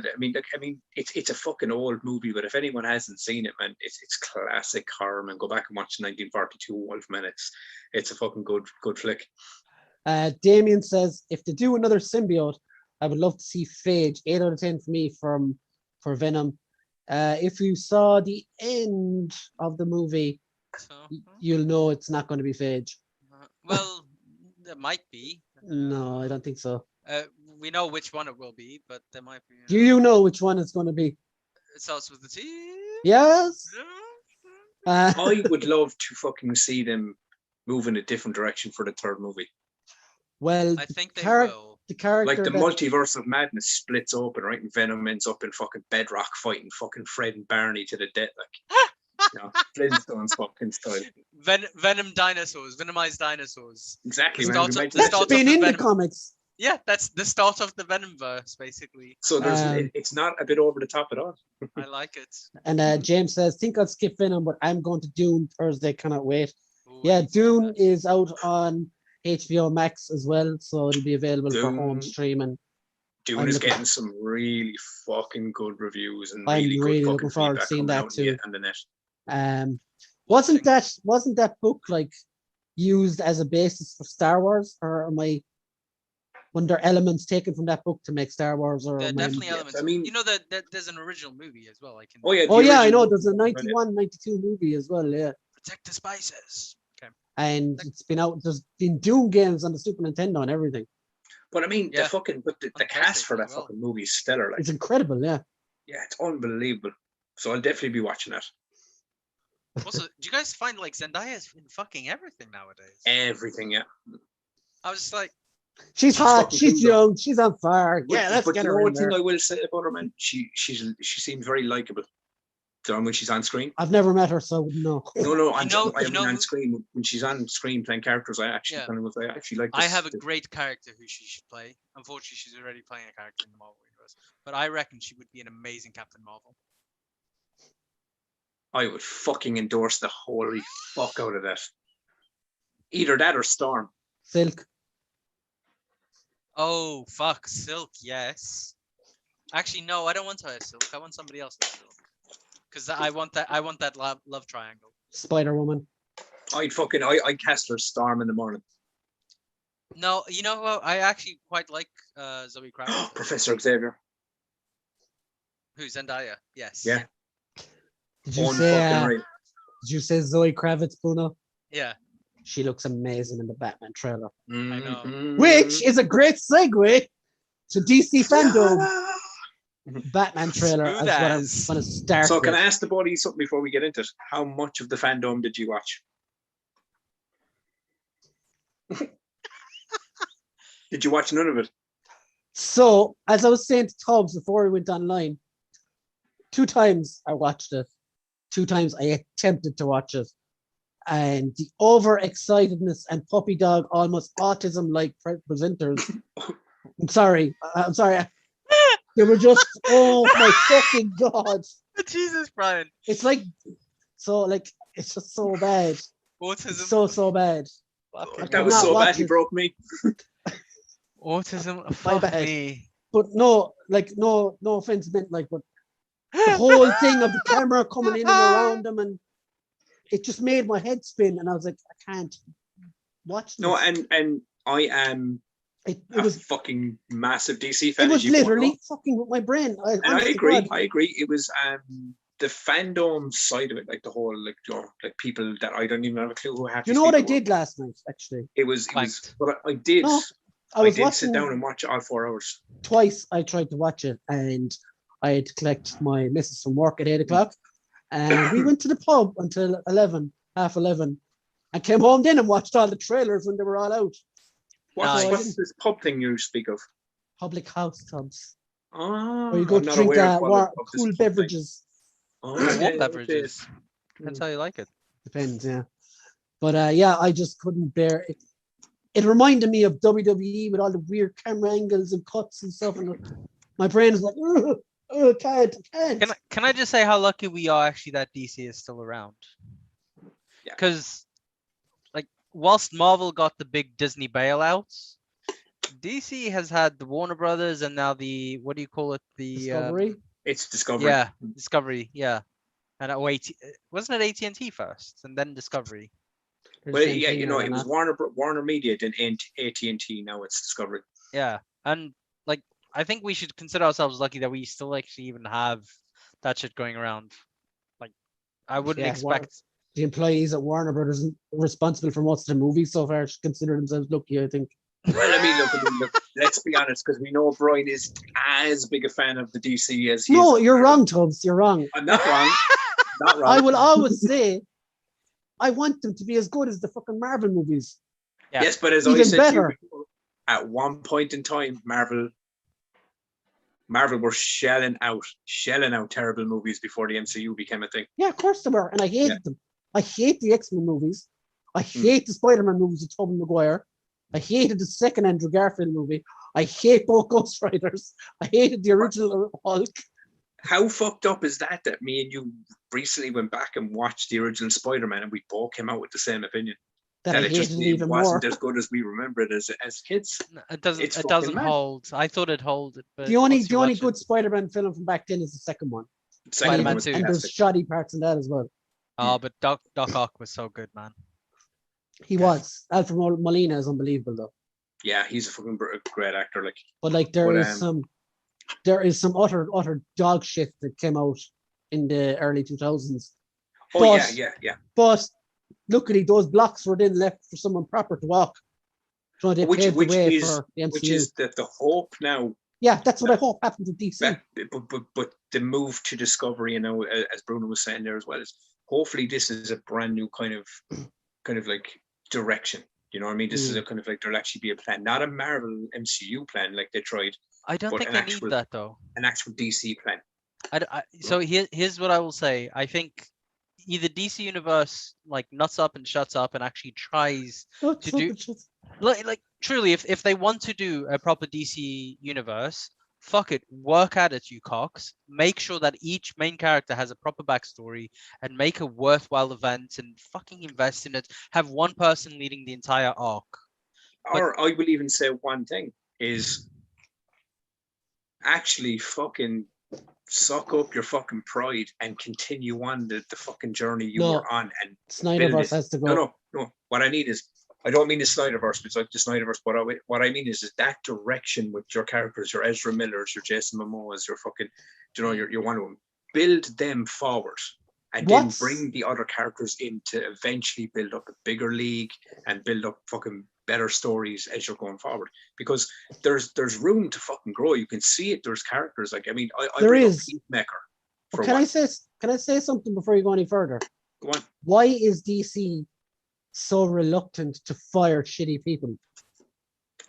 it's a fucking old movie. But if anyone hasn't seen it, man, it's classic horror. Man, go back and watch 1942 Wolfman. It's a fucking good flick. Damien says, if they do another symbiote, I would love to see Phage. 8 out of 10 for me for Venom. If you saw the end of the movie, So, you'll know it's not going to be Phage. well, there might be. No, I don't think so. We know which one it will be, but there might be. Do you know which one it's going to be? It starts with the T. Yes. I would love to fucking see them move in a different direction for the third movie. Well, I think they will. The character, like the multiverse of madness splits open, right? And Venom ends up in fucking Bedrock fighting fucking Fred and Barney to the death, like, you know, Flintstones fucking style. Venom dinosaurs, venomized dinosaurs. Exactly, The man. start of- that's start been of in the Venom. comics. Yeah, that's the start of the Venomverse, basically. So it's not a bit over the top at all. I like it. And James says, think I'll skip Venom, but I'm going to Dune Thursday. Cannot wait. Ooh, Yeah, I need to see Dune that. is out on HBO Max as well, so it'll be available for Dune. home streaming. Dune I'm is looking- getting some really fucking good reviews and I'm really really good looking fucking forward to feedback seeing coming that out too. on the net. Wasn't Watching. that book like used as a basis for Star Wars, or am I? When there are elements taken from that book to make Star Wars, or There are am I- definitely elements. I mean- you know that there's an original movie as well. I can. Oh yeah, Oh the yeah, I know. original- There's a 91, 92 movie as well. Yeah, Protect the spices. Okay. and it's been out. There's been Doom games on the Super Nintendo and everything. But I mean, Yeah. the the cast for PlayStation that as well. fucking movie is stellar. Like, It's incredible. Yeah. yeah, it's unbelievable. So I'll definitely be watching that. Also, do you guys find like Zendaya's in fucking everything nowadays? Everything, yeah. I was just like, She's hot. fucking She's cool, though. young. She's on fire. Yeah, let's but get you her know in one thing there. I will say about her, man, she seems very likable. So when she's on screen. I've never met her, so I wouldn't know. No, You know- I you mean know on who- screen when she's on screen playing characters. I actually Yeah. kind of I actually like. I this- have a great character who she should play. Unfortunately, she's already playing a character in the Marvel universe. But I reckon she would be an amazing Captain Marvel. I would fucking endorse the holy fuck out of that. Either that or Storm. Silk. Oh fuck, Silk, yes. Actually, no, I don't want her as Silk. I want somebody else as Silk. Because I want that love triangle. Spider Woman. I'd cast her Storm in the morning. No, you know what? I actually quite like Zoe Kravitz. Professor Xavier. Who, Zendaya? Yes. Yeah. Did you Fucking say? right. Did you say Zoe Kravitz, Bruno? Yeah. She looks amazing in the Batman trailer, know. Mhm. which is a great segue to DC Fandome Batman trailer. Smooth That's what I'm as. going to start So can with. I ask the buddies something before we get into it? How much of the fandom did you watch? Did you watch none of it? So, as I was saying to Tubbs before we went online, 2 times I watched it. 2 times I attempted to watch it. And the overexcitedness and puppy dog, almost autism-like presenters. I'm sorry. They were just, oh my fucking God. Jesus, Brian. It's like, it's just so bad. Autism. So bad. Fuck That was not so watch bad he it. broke me. Autism. My Fuck bad. me. But no offense meant, like, but the whole thing of the camera coming in and around them, and it just made my head spin, and I was like, I can't watch this. No, and I am it a was fucking massive DC fan. it as was you both know. literally fucking with my brain. And I honest to agree. God. I agree. It was the fandom side of it, like the whole, like, you know, like people that I don't even have a clue who have. Do you know what I did last night? Actually, It was. Thanked. But I did. No, I I was did sit watching down and watch all 4 hours. twice. I tried to watch it, and I had to collect my missus from work at 8 o'clock, and we went to the pub until 11, half 11, and came home then and watched all the trailers when they were all out. Nice. What's this pub thing you speak of? Public house tubs, Oh, where you go I'm to not drink aware of this cool pub thing. beverages. Oh, Warm okay, beverages. okay. Depends how you like it. Depends, yeah. But yeah, I just couldn't bear it. it reminded me of WWE with all the weird camera angles and cuts and stuff. And my brain is like, can't. Can I just say how lucky we are actually that DC is still around? Yeah. Because, like, whilst Marvel got the big Disney bailouts, DC has had the Warner Brothers and now the, what do you call it? The Discovery. It's Discovery. Yeah, Discovery. Yeah, and wasn't it AT&T first and then Discovery? Well, yeah, you know, it was Warner Media, then AT&T. Now it's Discovery. Yeah, and like I think we should consider ourselves lucky that we still actually even have that shit going around. Like, I wouldn't expect the employees at Warner Brothers responsible for most of the movies so far should consider themselves lucky, I think. Well, I mean, look, let's be honest, because we know Brian is as big a fan of the DC as he is. No, you're wrong, Tubbs. You're wrong. I'm not wrong. Not wrong. I will always say I want them to be as good as the fucking Marvel movies. Yeah. Yes, but as Even I said better. to you before, at one point in time, Marvel were shelling out terrible movies before the MCU became a thing. Yeah, of course they were, and I hated them. I hate the X-Men movies. I hate the Spider-Man movies with Tobey Maguire. I hated the second Andrew Garfield movie. I hate both Ghost Riders. I hated the original Hulk. How fucked up is that me and you recently went back and watched the original Spider-Man and we both came out with the same opinion? That I hated it even wasn't more. as good as we remember it as kids. It doesn't. It's It doesn't fucking mad. hold. I thought it held. But The only once you watch good it- Spider-Man film from back then is the second one. Second Spider-Man one was 2. And there's fantastic. shoddy parts in that as well. Oh, but Doc Ock was so good, man. He was. Alfred Molina is unbelievable though. Yeah, he's a fucking great actor. Like, But like there But, is some utter dog shit that came out in the early 2000s. oh But- yeah. But luckily those blocks were then left for someone proper to walk. So they Which paved the way is for the MCU. which is the hope now. Yeah, that's what I hope happens with DC. But the move to Discovery, you know, as Bruno was saying there as well, is hopefully this is a brand new kind of like direction. You know what I mean? This is a kind of like there'll actually be a plan, not a Marvel MCU plan like they tried, I don't But think an they actual- need that though. an actual DC plan. So here's what I will say. I think either DC Universe like nuts up and shuts up and actually tries Not to so do- much as- like truly if they want to do a proper DC Universe, fuck it, work at it, you cocks. Make sure that each main character has a proper backstory and make a worthwhile event and fucking invest in it. Have one person leading the entire arc. Or I will even say one thing is actually fucking suck up your fucking pride and continue on the fucking journey you No. were on and Snyderverse build it. has to go. No. What I need is, I don't mean the Snyderverse, it's like the Snyderverse. What I mean is that direction with your characters, your Ezra Millers, your Jason Momoas, your fucking, you know, your one of them. Build them forward, and then bring the other characters in to eventually build up a bigger league and build up fucking better stories as you're going forward. Because there's room to fucking grow. You can see it. There's characters like, I mean, I There bring up is. Peacemaker. But can I say something before you go any further? Go on. Why is DC so reluctant to fire shitty people?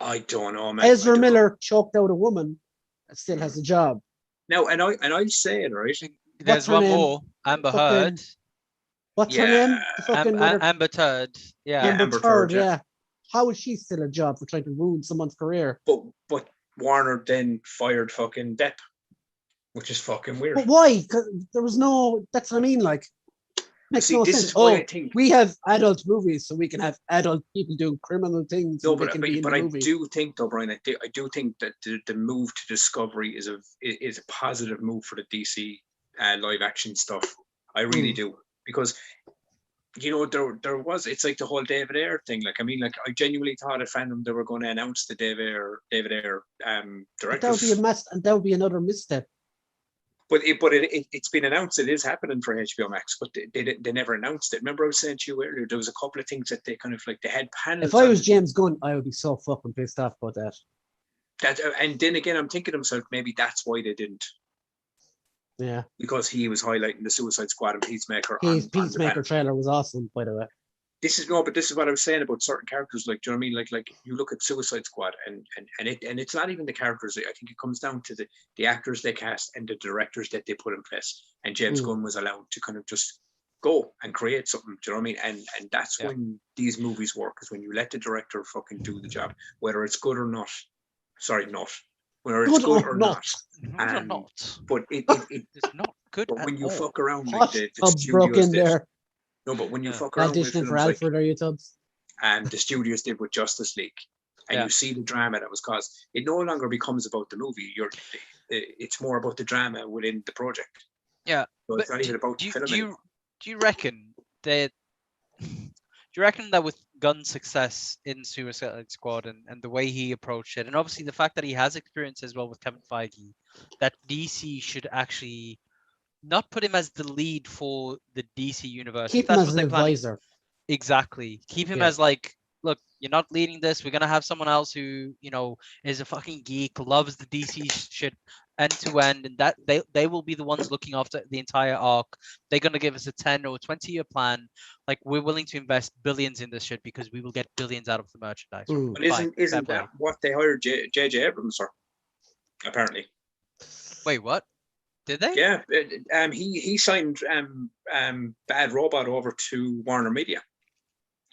I don't know, man. Ezra I don't know. Miller choked out a woman that still has a job. No, and I say it, right? There's her one name? more, Amber Fucking- Heard. What's her Yeah, name? The fucking mother- Amber Turd. Yeah. Yeah. Amber Amber Turd, Turd, yeah. yeah. How is she still a job for trying to ruin someone's career? But Warner then fired fucking Depp, which is fucking weird. But why? 'Cause there was no. That's what I mean. Like, makes See, no this sense. is why Oh, I think. we have adult movies, so we can have adult people doing criminal things. No, so they but can be in the I movie. do think though, Brian, I do think that the move to Discovery is a positive move for the DC live action stuff. I really do, because you know there was, it's like the whole David Ayer thing. Like, I mean, like, I genuinely thought at Fandom they were going to announce the David Ayer But that would directors. be and that would be another misstep. But it's been announced. It is happening for HBO Max, but they never announced it. Remember I was saying to you earlier, there was a couple of things that they kind of like, they had panels. If I on was it James Gunn, I would be so fucking pissed off about that. and then again, I'm thinking to myself, maybe that's why they didn't, Yeah, because he was highlighting the Suicide Squad and Peacemaker. his on the Peacemaker panel. trailer was awesome, by the way. This is what I was saying about certain characters. Like, do you know what I mean? Like you look at Suicide Squad, and it's not even the characters. I think it comes down to the actors they cast and the directors that they put in place. And James Gunn was allowed to kind of just go and create something. Do you know what I mean? And that's Yeah. when these movies work, is when you let the director fucking do the job, whether it's good or not. Sorry, not whether it's good or not. Not. But It's not good but at when you all. fuck around like Hot the tubs broke studios in did. there. No, but when you Yeah. fuck around with Auditioning for films like Alfred, are you tubs? the studios did with Justice League, and Yeah. you see the drama that was caused, it no longer becomes about the movie. It's more about the drama within the project. Yeah. So But it's not even about the film anymore. do you reckon that with Gunn's success in Suicide Squad and the way he approached it, and obviously the fact that he has experience as well with Kevin Feige, that DC should actually not put him as the lead for the DC universe? Keep if him that's as what an they're planning. advisor. Exactly. Keep him Yeah. as like, look, you're not leading this. We're gonna have someone else who, is a fucking geek, loves the DC shit end to end, and that they will be the ones looking after the entire arc. They're gonna give us a 10 or 20-year plan. Like, we're willing to invest billions in this shit because we will get billions out of the merchandise. Mm. But Fine, fair isn't play. that what they hired J.J. Abrams for? Apparently. Wait, what? Did they? Yeah. He signed Bad Robot over to Warner Media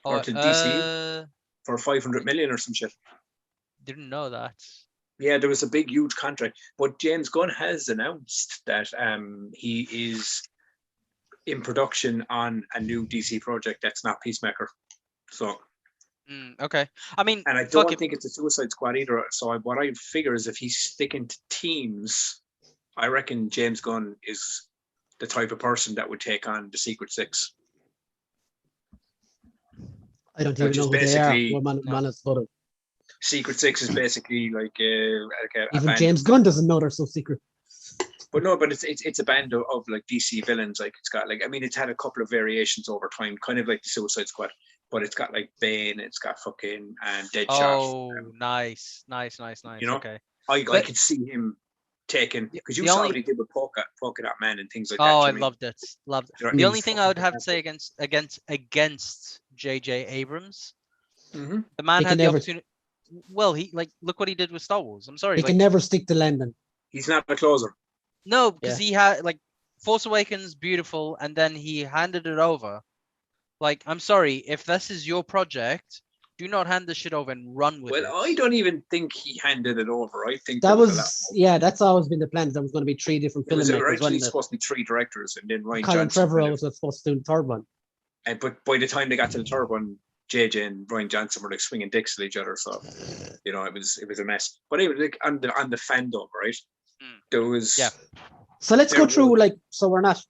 or to DC for 500 million or some shit. Didn't know that. Yeah, there was a big, huge contract. But James Gunn has announced that he is in production on a new DC project that's not Peacemaker. So. Okay. I mean, and I don't think it's a Suicide Squad either. So what I figure is if he's sticking to teams, I reckon James Gunn is the type of person that would take on the Secret Six. I don't even know who they are. What man has put it. Secret Six is basically like a even band James Gunn doesn't know they're so secret. But no, but it's a band of like DC villains. Like it's got it's had a couple of variations over time, kind of like the Suicide Squad. But it's got like Bane, it's got fucking Deadshot. Oh, nice. You know, okay. I could see him taking, because you saw what he did with Polka Dot Man and things like that. Oh, I loved it. Loved it. You know, the only thing I would have to say against J.J. Abrams, the man had the opportunity. Well, he look what he did with Star Wars. I'm sorry, he can never stick to London. He's not a closer. No, because he had Force Awakens, beautiful, and then he handed it over. Like, I'm sorry, if this is your project, do not hand this shit over and run with it. Well, I don't even think he handed it over. I think that was that's always been the plan. There was going to be 3 different filmmakers. It was originally supposed to be 3 directors, and then Ryan Colin Johnson. Trevorrow was supposed to do the third one. But by the time they got to the third one, JJ and Ryan Johnson were like swinging dicks at each other. So, it was a mess. But anyway, like on the fandom, right? There was So let's go through so we're not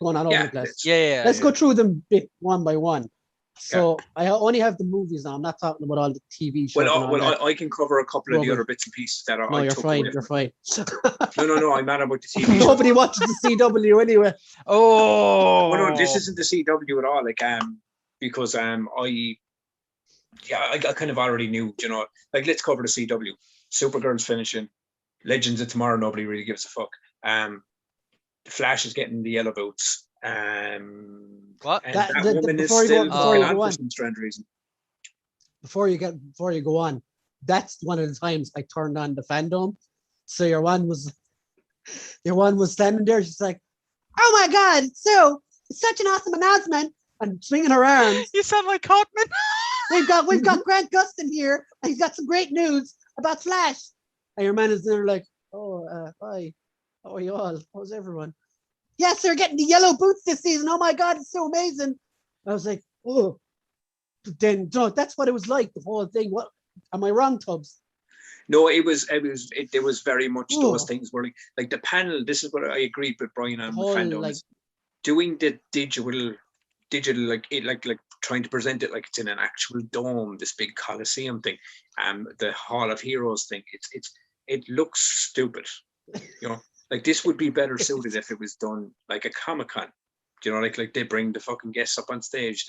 going all over the place. Let's go through them bit one by one. So I only have the movies now. I'm not talking about all the TV shows. Well, I can cover a couple of the other bits and pieces that are. No, you're fine. You're fine. No, I'm not about the TV. Nobody watches the CW anyway. Oh, well, no, this isn't the CW at all. Because I kind of already knew. Let's cover the CW. Supergirl's finishing. Legends of Tomorrow. Nobody really gives a fuck. The Flash is getting the yellow boots. What? And that woman is still on for some strange reason. Before you go on, that's one of the times I turned on the fandom. So your one was standing there. She's like, "Oh my God, it's such an awesome announcement!" and swinging her arms. You sound like Hawkman. We've got Grant Gustin here, and he's got some great news about Flash. And your man is there like, "Oh, hi, how are you all? How's everyone?" "Yes, they're getting the yellow boots this season. Oh my God, it's so amazing." I was like, "Oh." Then that's what it was like, the whole thing. What am I wrong, Tubbs? No, it was very much those things were like the panel. This is what I agreed with Brian on with fandom. Doing the digital like trying to present it like it's in an actual dome, this big Coliseum thing, the Hall of Heroes thing. It looks stupid, Like this would be better suited if it was done like a Comic-Con. Like they bring the fucking guests up on stage.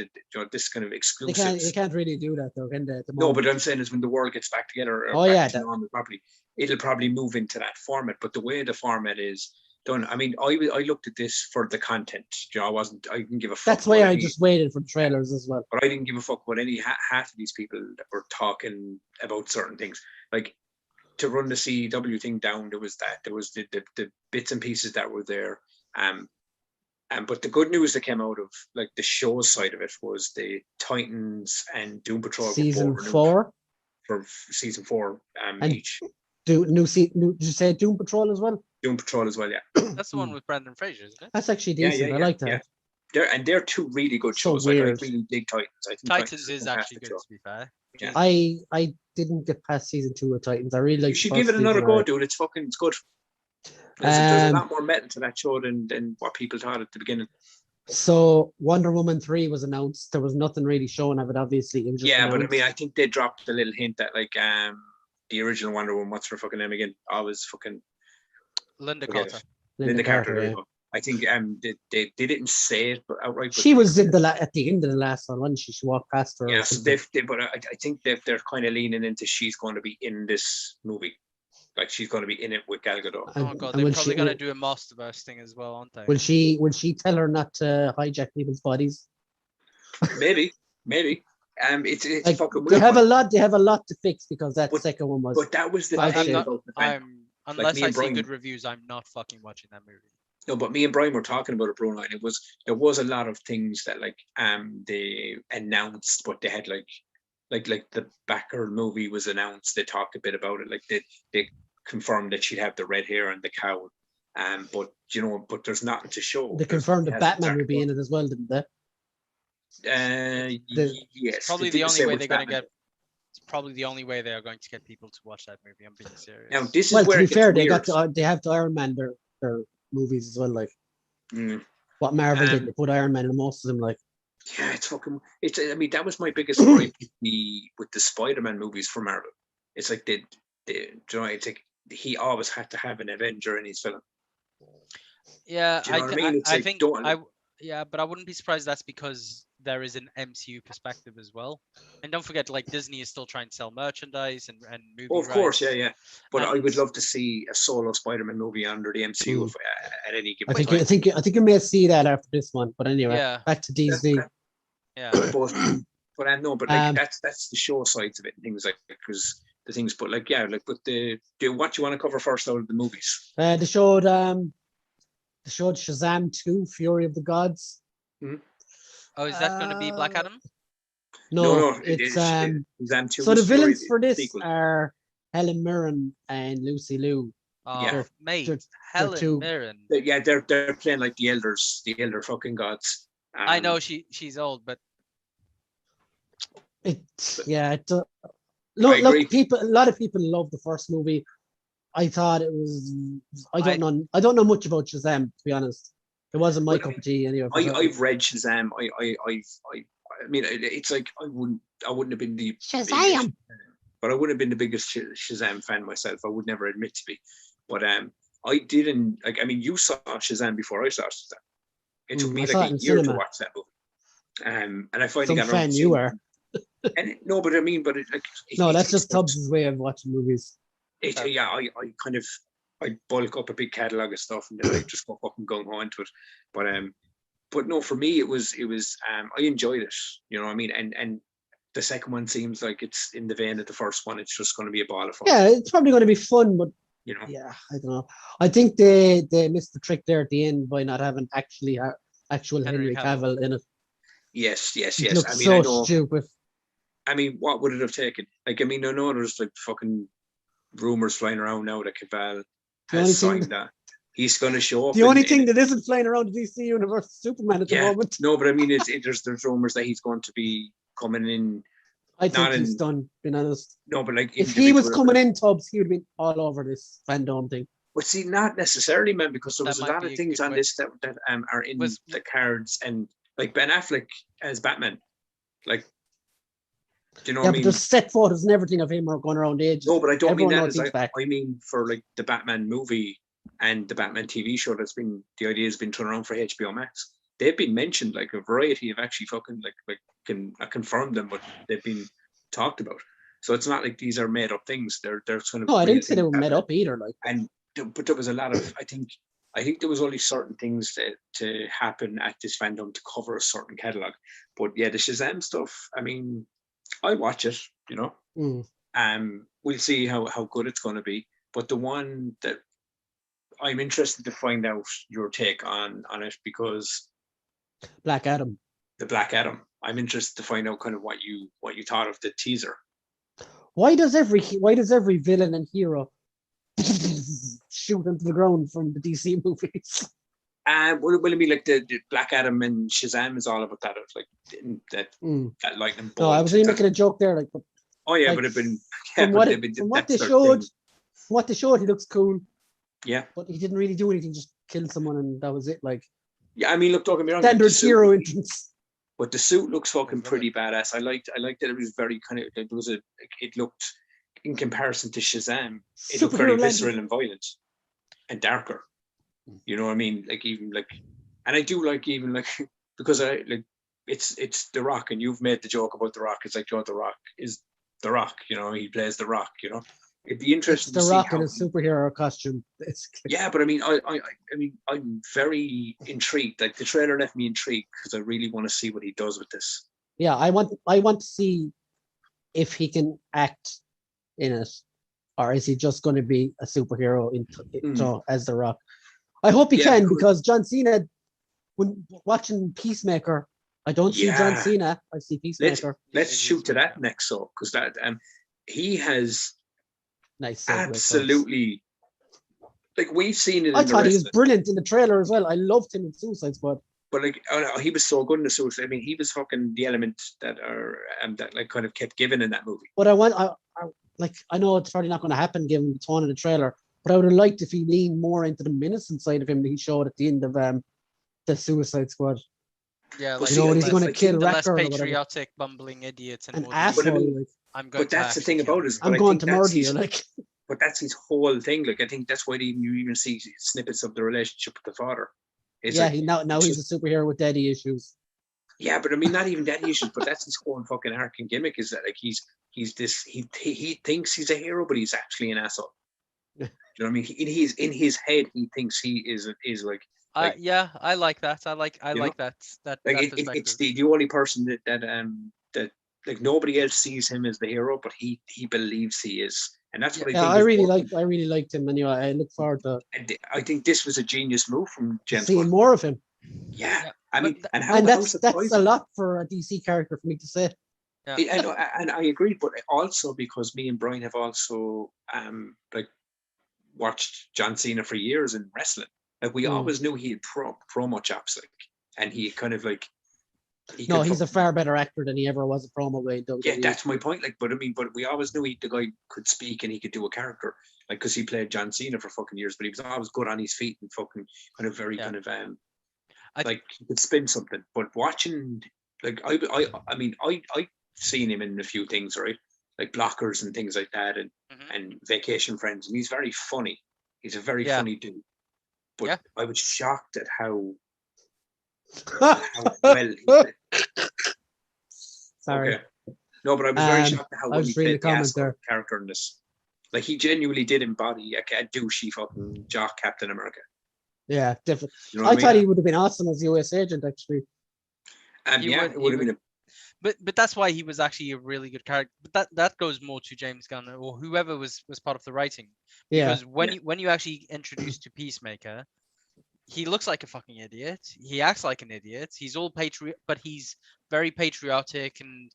This kind of exclusive. They can't really do that though, can they? No, but I'm saying is when the world gets back together, normal properly, it'll probably move into that format. But the way the format is done, I mean, I looked at this for the content. I didn't give a fuck. That's why I just waited for the trailers as well. But I didn't give a fuck what any half of these people that were talking about certain things. Like to run the CW thing down, there was the bits and pieces that were there. But the good news that came out of like the show side of it was the Titans and Doom Patrol Season were both renewed 4. for season 4 And each. Did you say Doom Patrol as well? Doom Patrol as well, yeah. That's the one with Brendan Fraser, isn't it? That's actually Yeah, decent. yeah, I yeah, like that. yeah. They're two really good So shows. Like, I weird. really dig Titans. I think Titans a is actually fantastic good, show. to be fair. Yeah. I didn't get past season 2 of Titans. I really like. You should give it another go, dude. It's good. There's a lot more metal to that show than what people thought at the beginning. So Wonder Woman 3 was announced. There was nothing really shown of it. Obviously, it was just But I announced. mean, I think they dropped a little hint that like the original Wonder Woman, what's her fucking name again? Always fucking Linda forget Carter. it. Linda Carter. There you yeah. go. I think they didn't say it outright. But She was in at the end of the last one, wasn't she? She walked past her. yeah, so but I think they're kind of leaning into she's going to be in this movie. Like she's going to be in it with Gal Gadot. Oh god, they're probably going to do a Masterverse thing as well, aren't they? Will she tell her not to hijack people's bodies? Maybe. It's Like, fucking weird. They have a lot to fix because that second one was. But that was the I'm thing not- about the Phantom. Unless me I and see Brian- good reviews, I'm not fucking watching that movie. No, but me and Brian were talking about it, Bruno, and there was a lot of things that like they announced, but they had like the Backer movie was announced. They talked a bit about it, like they confirmed that she'd have the red hair and the cowl. But but there's nothing to show. They confirmed that It Batman hasn't would be in it as well, didn't they? Yes. Probably they the didn't only say way which they're going to Batman. get. It's probably the only way they are going to get people to watch that movie. I'm being serious. Now this is Well, to where be it gets fair, weird. they have to Iron Man their movies as well. Like what Marvel did, they put Iron Man in most of them. Like Yeah, I mean, that was my biggest gripe with the Spider-Man movies for Marvel. It's like it's like he always had to have an Avenger in his film. Yeah, Do you know what I mean? It's I like, think but I wouldn't be surprised that's because there is an MCU perspective as well. And don't forget, like Disney is still trying to sell merchandise and movie Oh, of course, rights. yeah. But I would love to see a solo Spider-Man movie under the MCU at any given time. I think you may see that after this one. But anyway, Yeah. back to DC. Yeah. But no, but like that's the show sides of it and things like because the things. But like but what you want to cover first out of the movies? They showed Shazam 2, Fury of the Gods. Oh, is that going to be Black Adam? No, it's Shazam 2. So the villains for this sequel. are Helen Mirren and Lucy Liu. Oh, Yeah. mate, they're Helen two- Mirren. They're playing like the elders, the elder fucking gods. I know she's old, but I Look, agree. a lot of people love the first movie. I thought it was. I don't know much about Shazam, to be honest. It wasn't my cup of tea anyway. I've read Shazam. I mean, it's like I wouldn't have been the Shazam, but I wouldn't have been the biggest Shazam fan myself. I would never admit to be. But I didn't like. I mean, you saw Shazam before I saw Shazam. It took me I saw like it a in year to cinema. watch that movie. And I finally Some got around fan to you seeing are. it. And no, but I mean, but No, that's just Tubbs' way of watching movies. I bulk up a big catalog of stuff and then I just go fucking gung ho into it. But no, for me it was I enjoyed it. You know what I mean? And the second one seems like it's in the vein of the first one. It's just going to be a ball of fun. Yeah, it's probably going to be fun, but Yeah, I don't know. I think they missed the trick there at the end by not having actual Henry Cavill in it. Yes. It looks I mean, I so know. stupid. I mean, what would it have taken? Like, I mean, I know there's like fucking rumors flying around now that Cavill has signed that. He's going to show up. The only thing that isn't flying around the DC universe is Superman at the moment. No, but I mean, there's rumors that he's going to be coming in. I think he's done, being honest. No, but like if he was coming in, Tubbs, he would have been all over this Fandome thing. But see, not necessarily, man, because there was a lot of things on this that are in the cards, and like Ben Affleck as Batman, like, do you know what I mean? But there's set photos and everything of him are going around ages. No, but I don't mean that as I mean for like the Batman movie and the Batman TV show the idea has been turned around for HBO Max. They've been mentioned like a variety of actually fucking like can I confirm them, but they've been talked about. So it's not like these are made up things. They're kind of. No, I didn't say they were made up either. Like, but there was a lot of I think there was only certain things to happen at this fandom to cover a certain catalog. But yeah, the Shazam stuff. I mean, I watch it. You know. We'll see how good it's going to be. But the one that I'm interested to find out your take on it, because Black Adam. the Black Adam. I'm interested to find out kind of what you thought of the teaser. Why does every villain and hero shoot into the ground from the DC movies? Will it be like the Black Adam and Shazam is all about that? Of like that lightning bolt. No, I was really making a joke there. Like, oh yeah, like, but it'd been from what they showed, he looks cool. Yeah, but he didn't really do anything. Just killed someone, and that was it. Like, yeah, I mean, look, don't get me wrong. Standard hero entrance. But the suit looks fucking pretty badass. I liked that it was very kind of, it looked, in comparison to Shazam, it looked very visceral and violent and darker. You know what I mean? Like, even like, and I do like, even like, because I like, it's The Rock, and you've made the joke about The Rock. It's like, The Rock is The Rock, you know, he plays The Rock, you know. It'd be interesting to see. The Rock in a superhero costume. Yeah, but I mean, I'm very intrigued. Like, the trailer left me intrigued, because I really want to see what he does with this. Yeah, I want to see if he can act in it, or is he just going to be a superhero as The Rock? I hope he can, because John Cena, when watching Peacemaker, I don't see John Cena. I see Peacemaker. Let's shoot to that next, so because that he has. Nice. Absolutely. Like, we've seen it. I thought he was brilliant in the trailer as well. I loved him in Suicide Squad. But like, he was so good in the Suicide. I mean, he was fucking the element that like kind of kept giving in that movie. But I know it's probably not going to happen given the tone of the trailer. But I would have liked if he leaned more into the menacing side of him that he showed at the end of the Suicide Squad. Yeah, like, you know, he's going to kill less patriotic, bumbling idiots and an asshole. But that's the thing about it. I'm going to murder you, like. But that's his whole thing. Like, I think that's why you even see snippets of the relationship with the father. Now he's a superhero with daddy issues. Yeah, but I mean, not even daddy issues. But that's his whole fucking arc and gimmick. Is that like he thinks he's a hero, but he's actually an asshole. You know what I mean? In his head, he thinks he is like. Yeah, I like that. I like that. Like, it's the only person that like, nobody else sees him as the hero, but he believes he is, and that's what I think. I really liked him anyway. I look forward to. And I think this was a genius move from James. Seeing more of him. Yeah, I mean, that's a lot for a DC character for me to say. Yeah. And I agree, but also because me and Brian have also like watched John Cena for years in wrestling. Like, we always knew he had promo chops, like, and he kind of like. He's a far better actor than he ever was a promo guy. Yeah, that's my point. Like, but we always knew the guy could speak and he could do a character, like, because he played John Cena for fucking years. But he was always good on his feet and fucking kind of very kind of like, he could spin something. But watching, like, I mean, I've seen him in a few things, right? Like Blockers and things like that, and Vacation Friends, and he's very funny. He's a very funny dude. But I was shocked at how well. Sorry. Okay. No, but I was very shocked at how well he played the character in this. Like, he genuinely did embody a douchey fucking jock Captain America. Yeah, definitely. You know I thought he would have been awesome as US agent, actually. And it would have been. But that's why he was actually a really good character. But that goes more to James Gunn or whoever was part of the writing. Yeah. Because when you actually introduce to Peacemaker, he looks like a fucking idiot. He acts like an idiot. He's all but he's very patriotic, and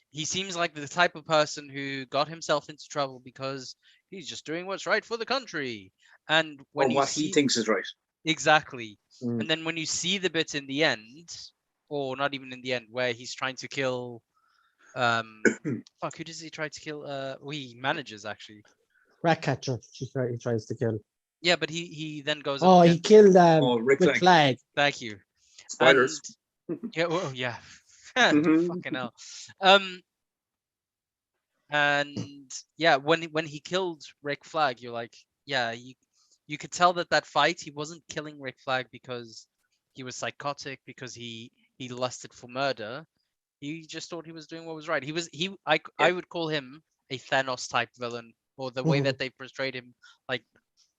he seems like the type of person who got himself into trouble because he's just doing what's right for the country. And when he thinks is right. Exactly. And then when you see the bit in the end, or not even in the end, where he's trying to kill who does he try to kill? He manages, actually. Ratcatcher. He tries to kill. Yeah, but he then goes. Oh, he killed Rick Flag. Thank you. Spoilers. Yeah. Well, yeah. Fucking hell. And yeah, when he killed Rick Flag, you're like, yeah, you could tell that fight, he wasn't killing Rick Flag because he was psychotic, because he lusted for murder. He just thought he was doing what was right. I would call him a Thanos type villain, or the way that they portrayed him, like,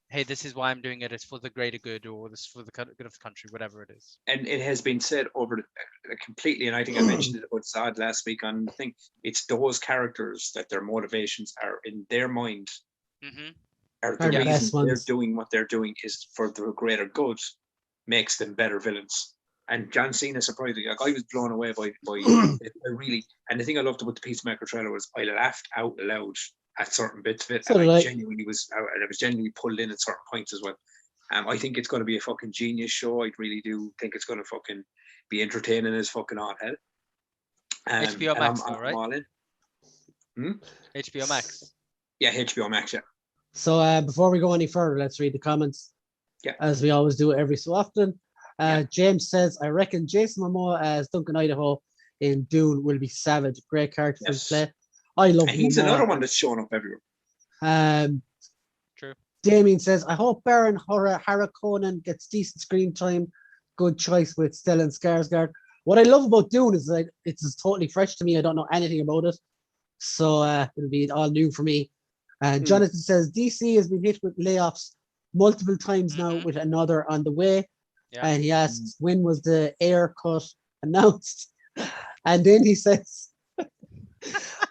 hey, this is why I'm doing it. It's for the greater good, or this is for the good of the country, whatever it is. And it has been said over completely, and I think I mentioned it about Zod last week on the thing. It's those characters that their motivations are in their mind. or Are the the reason best they're ones. doing what they're doing is for the greater good, makes them better villains. And John Cena, surprisingly, like I was blown away by it. I really, and the thing I loved about the Peacemaker trailer was I laughed out loud at certain bits of it, So and did I. I was genuinely pulled in at certain points as well. I think it's going to be a fucking genius show. I really do think it's going to fucking be entertaining as fucking all hell. HBO and Max, I'm though, right? all in. HBO Max. Yeah, HBO Max. Yeah, So before we go any further, let's read the comments. Yeah. As we always do every so often. Yeah. James says, I reckon Jason Momoa as Duncan Idaho in Dune will be savage. Great character Yes. to play. I love and he's Momoa. another one that's showing up everywhere. True. Damien says, I hope Baron Harkonnen gets decent screen time. Good choice with Stellan Skarsgård. What I love about Dune is that it's totally fresh to me. I don't know anything about it. So it'll be all new for me. Jonathan says, DC has been hit with layoffs multiple times now with another on the way. Yeah. And he asks, when was the air cut announced? And then he says,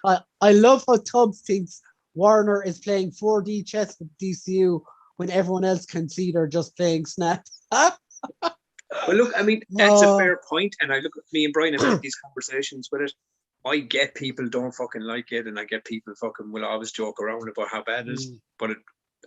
I love how Tubbs thinks Warner is playing 4D chess with DCU when everyone else can see they're just playing Snap. Well, look, I mean, that's a fair point, and I look at me and Brian have had these conversations with it. I get people don't fucking like it, and I get people fucking will always joke around about how bad it is. But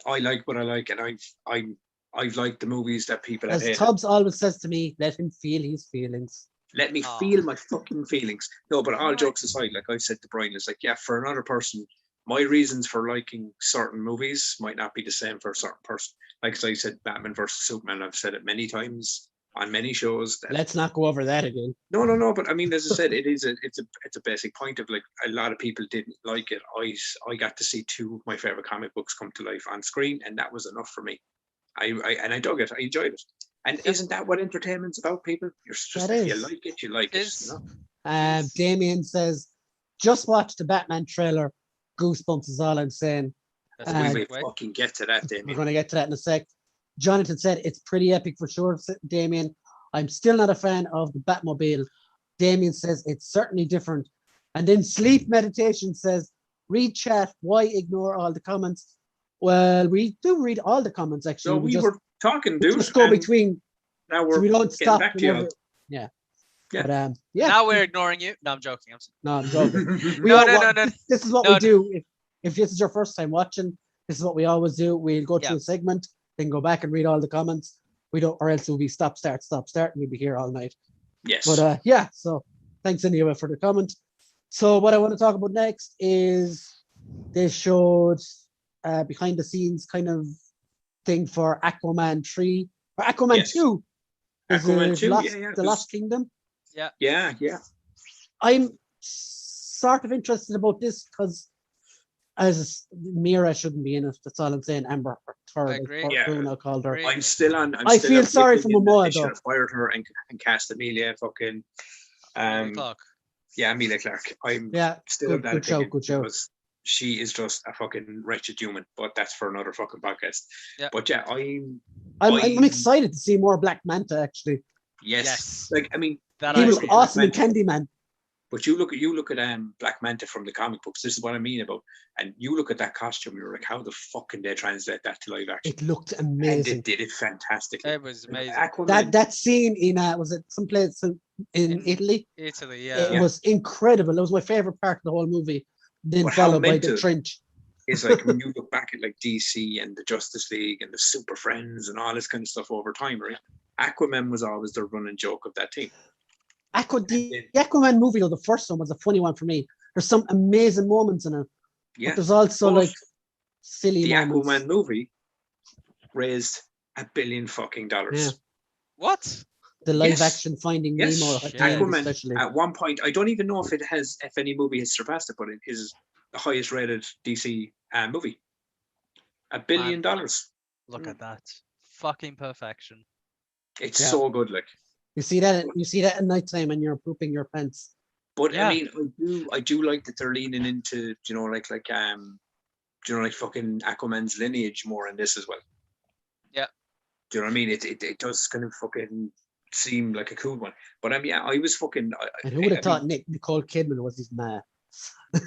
I like what I like, and I've liked the movies that people have As hated. Tubbs always says to me, let him feel his feelings. Let me feel my fucking feelings. No, but all jokes aside, like I said to Brian, it's like, yeah, for another person, my reasons for liking certain movies might not be the same for a certain person. Like as I said, Batman versus Superman, I've said it many times on many shows. Let's not go over that again. No. But I mean, as I said, it's a basic point of like a lot of people didn't like it. I got to see two of my favorite comic books come to life on screen, and that was enough for me. I dug it. I enjoyed it. And isn't that what entertainment's about, people? You're just if you like it, you like it. You know? Damien says, just watch the Batman trailer. Goosebumps is all I'm saying. We will fucking get to that, Damien. We're going to get to that in a sec. Jonathan said, it's pretty epic for sure, Damien. I'm still not a fan of the Batmobile. Damien says, it's certainly different. And then Sleep Meditation says, read chat. Why ignore all the comments? Well, we do read all the comments, actually. No, we were talking, dude. Just go between. Now we're so we don't stop. back to you. Yeah. Yeah. But, yeah. Now we're ignoring you. No, I'm joking. I'm joking. No. This is what we do. If this is your first time watching, this is what we always do. We'll go through a segment, then go back and read all the comments. We don't, or else we'll be stop, start, and we'll be here all night. Yes. But yeah, so thanks anyway for the comment. So what I want to talk about next is they showed behind the scenes kind of thing for Aquaman 3 or Aquaman 2. Aquaman 2, The Lost Kingdom. Yeah. I'm sort of interested about this because as Mira shouldn't be in it. That's all I'm saying. Amber Heard. I agree. I called her. I'm still on. I feel sorry for Momoa, though. Should have fired her and cast Amelia fucking. Yeah, Amelia Clark. I'm still of that opinion. Good show. Because she is just a fucking wretched human, but that's for another fucking podcast. Yeah. But yeah, I'm excited to see more Black Manta actually. Yes. Like I mean, he was awesome in Candyman. But you look at Black Manta from the comic books. This is what I mean about. And you look at that costume, you're like, how the fuck can they translate that to live action? It looked amazing. And they did it fantastically. It was amazing. That scene in was it someplace in Italy? Italy, yeah. It was incredible. It was my favorite part of the whole movie. Then followed by the trench. It's like when you look back at like DC and the Justice League and the Super Friends and all this kind of stuff over time, right? Aquaman was always the running joke of that team. The Aquaman movie, though, the first one was a funny one for me. There's some amazing moments in it. Yeah. But there's also like silly moments. The Aquaman movie raised $1 billion fucking dollars. Yeah. What? The live action Finding Nemo. Aquaman, especially. at one point, I don't even know if any movie has surpassed it, but it is the highest rated DC movie. $1 billion. Look at that. Fucking perfection. It's so good, like. You see that at night time when you're pooping your pants. But I mean, I do like that they're leaning into, like fucking Aquaman's lineage more in this as well. Yeah. Do you know what I mean? It does kind of fucking seem like a cool one. But I was fucking. And who would have thought Nicole Kidman was his man? Do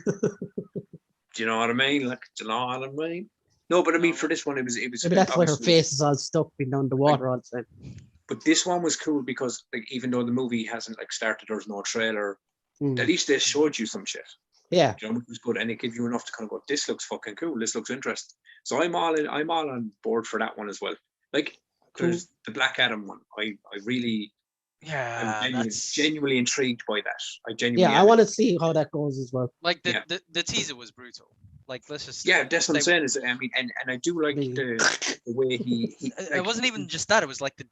you know what I mean? Like, do you know what I mean? No, but I mean, No. for this one, it was Maybe that's why her obviously- face is all stuck being down the water all the time. But this one was cool because, like, even though the movie hasn't like started, there's no trailer. Mm. At least they showed you some shit. Yeah. You know, it was good, and it gave you enough to kind of go, "This looks fucking cool. This looks interesting." So I'm all on board for that one as well. Like, there's the Black Adam one. I really, Yeah, I'm that's genuinely intrigued by that. I genuinely. Yeah, I am. want to see how that goes as well. like Yeah. the teaser was brutal. Like, let's just Yeah, that's what I'm say- saying. Is I mean, and I do like the way he It like, wasn't even just that. It was like the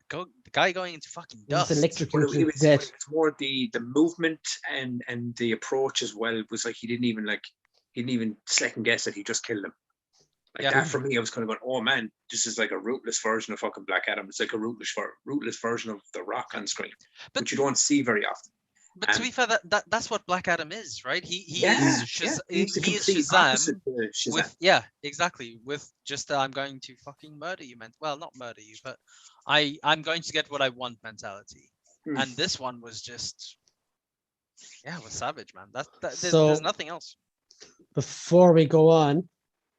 guy going into fucking Just dust. But electrocuted it to was death. it's more the movement and the approach as well was like he didn't even second guess it. He just killed him. Like Yeah. that for me, I was kind of going, oh man, this is like a rootless version of fucking Black Adam. It's like a rootless version of The Rock on screen, But- which you don't see very often. But to be fair, that's what Black Adam is, right? He Yeah, is yeah. he He's the is complete opposite Shazam to Shazam. with exactly, with just I'm going to fucking murder you, well, not murder you, but I'm going to get what I want mentality. Hmm. And this one was just it was savage, man. There's So- nothing else. Before we go on,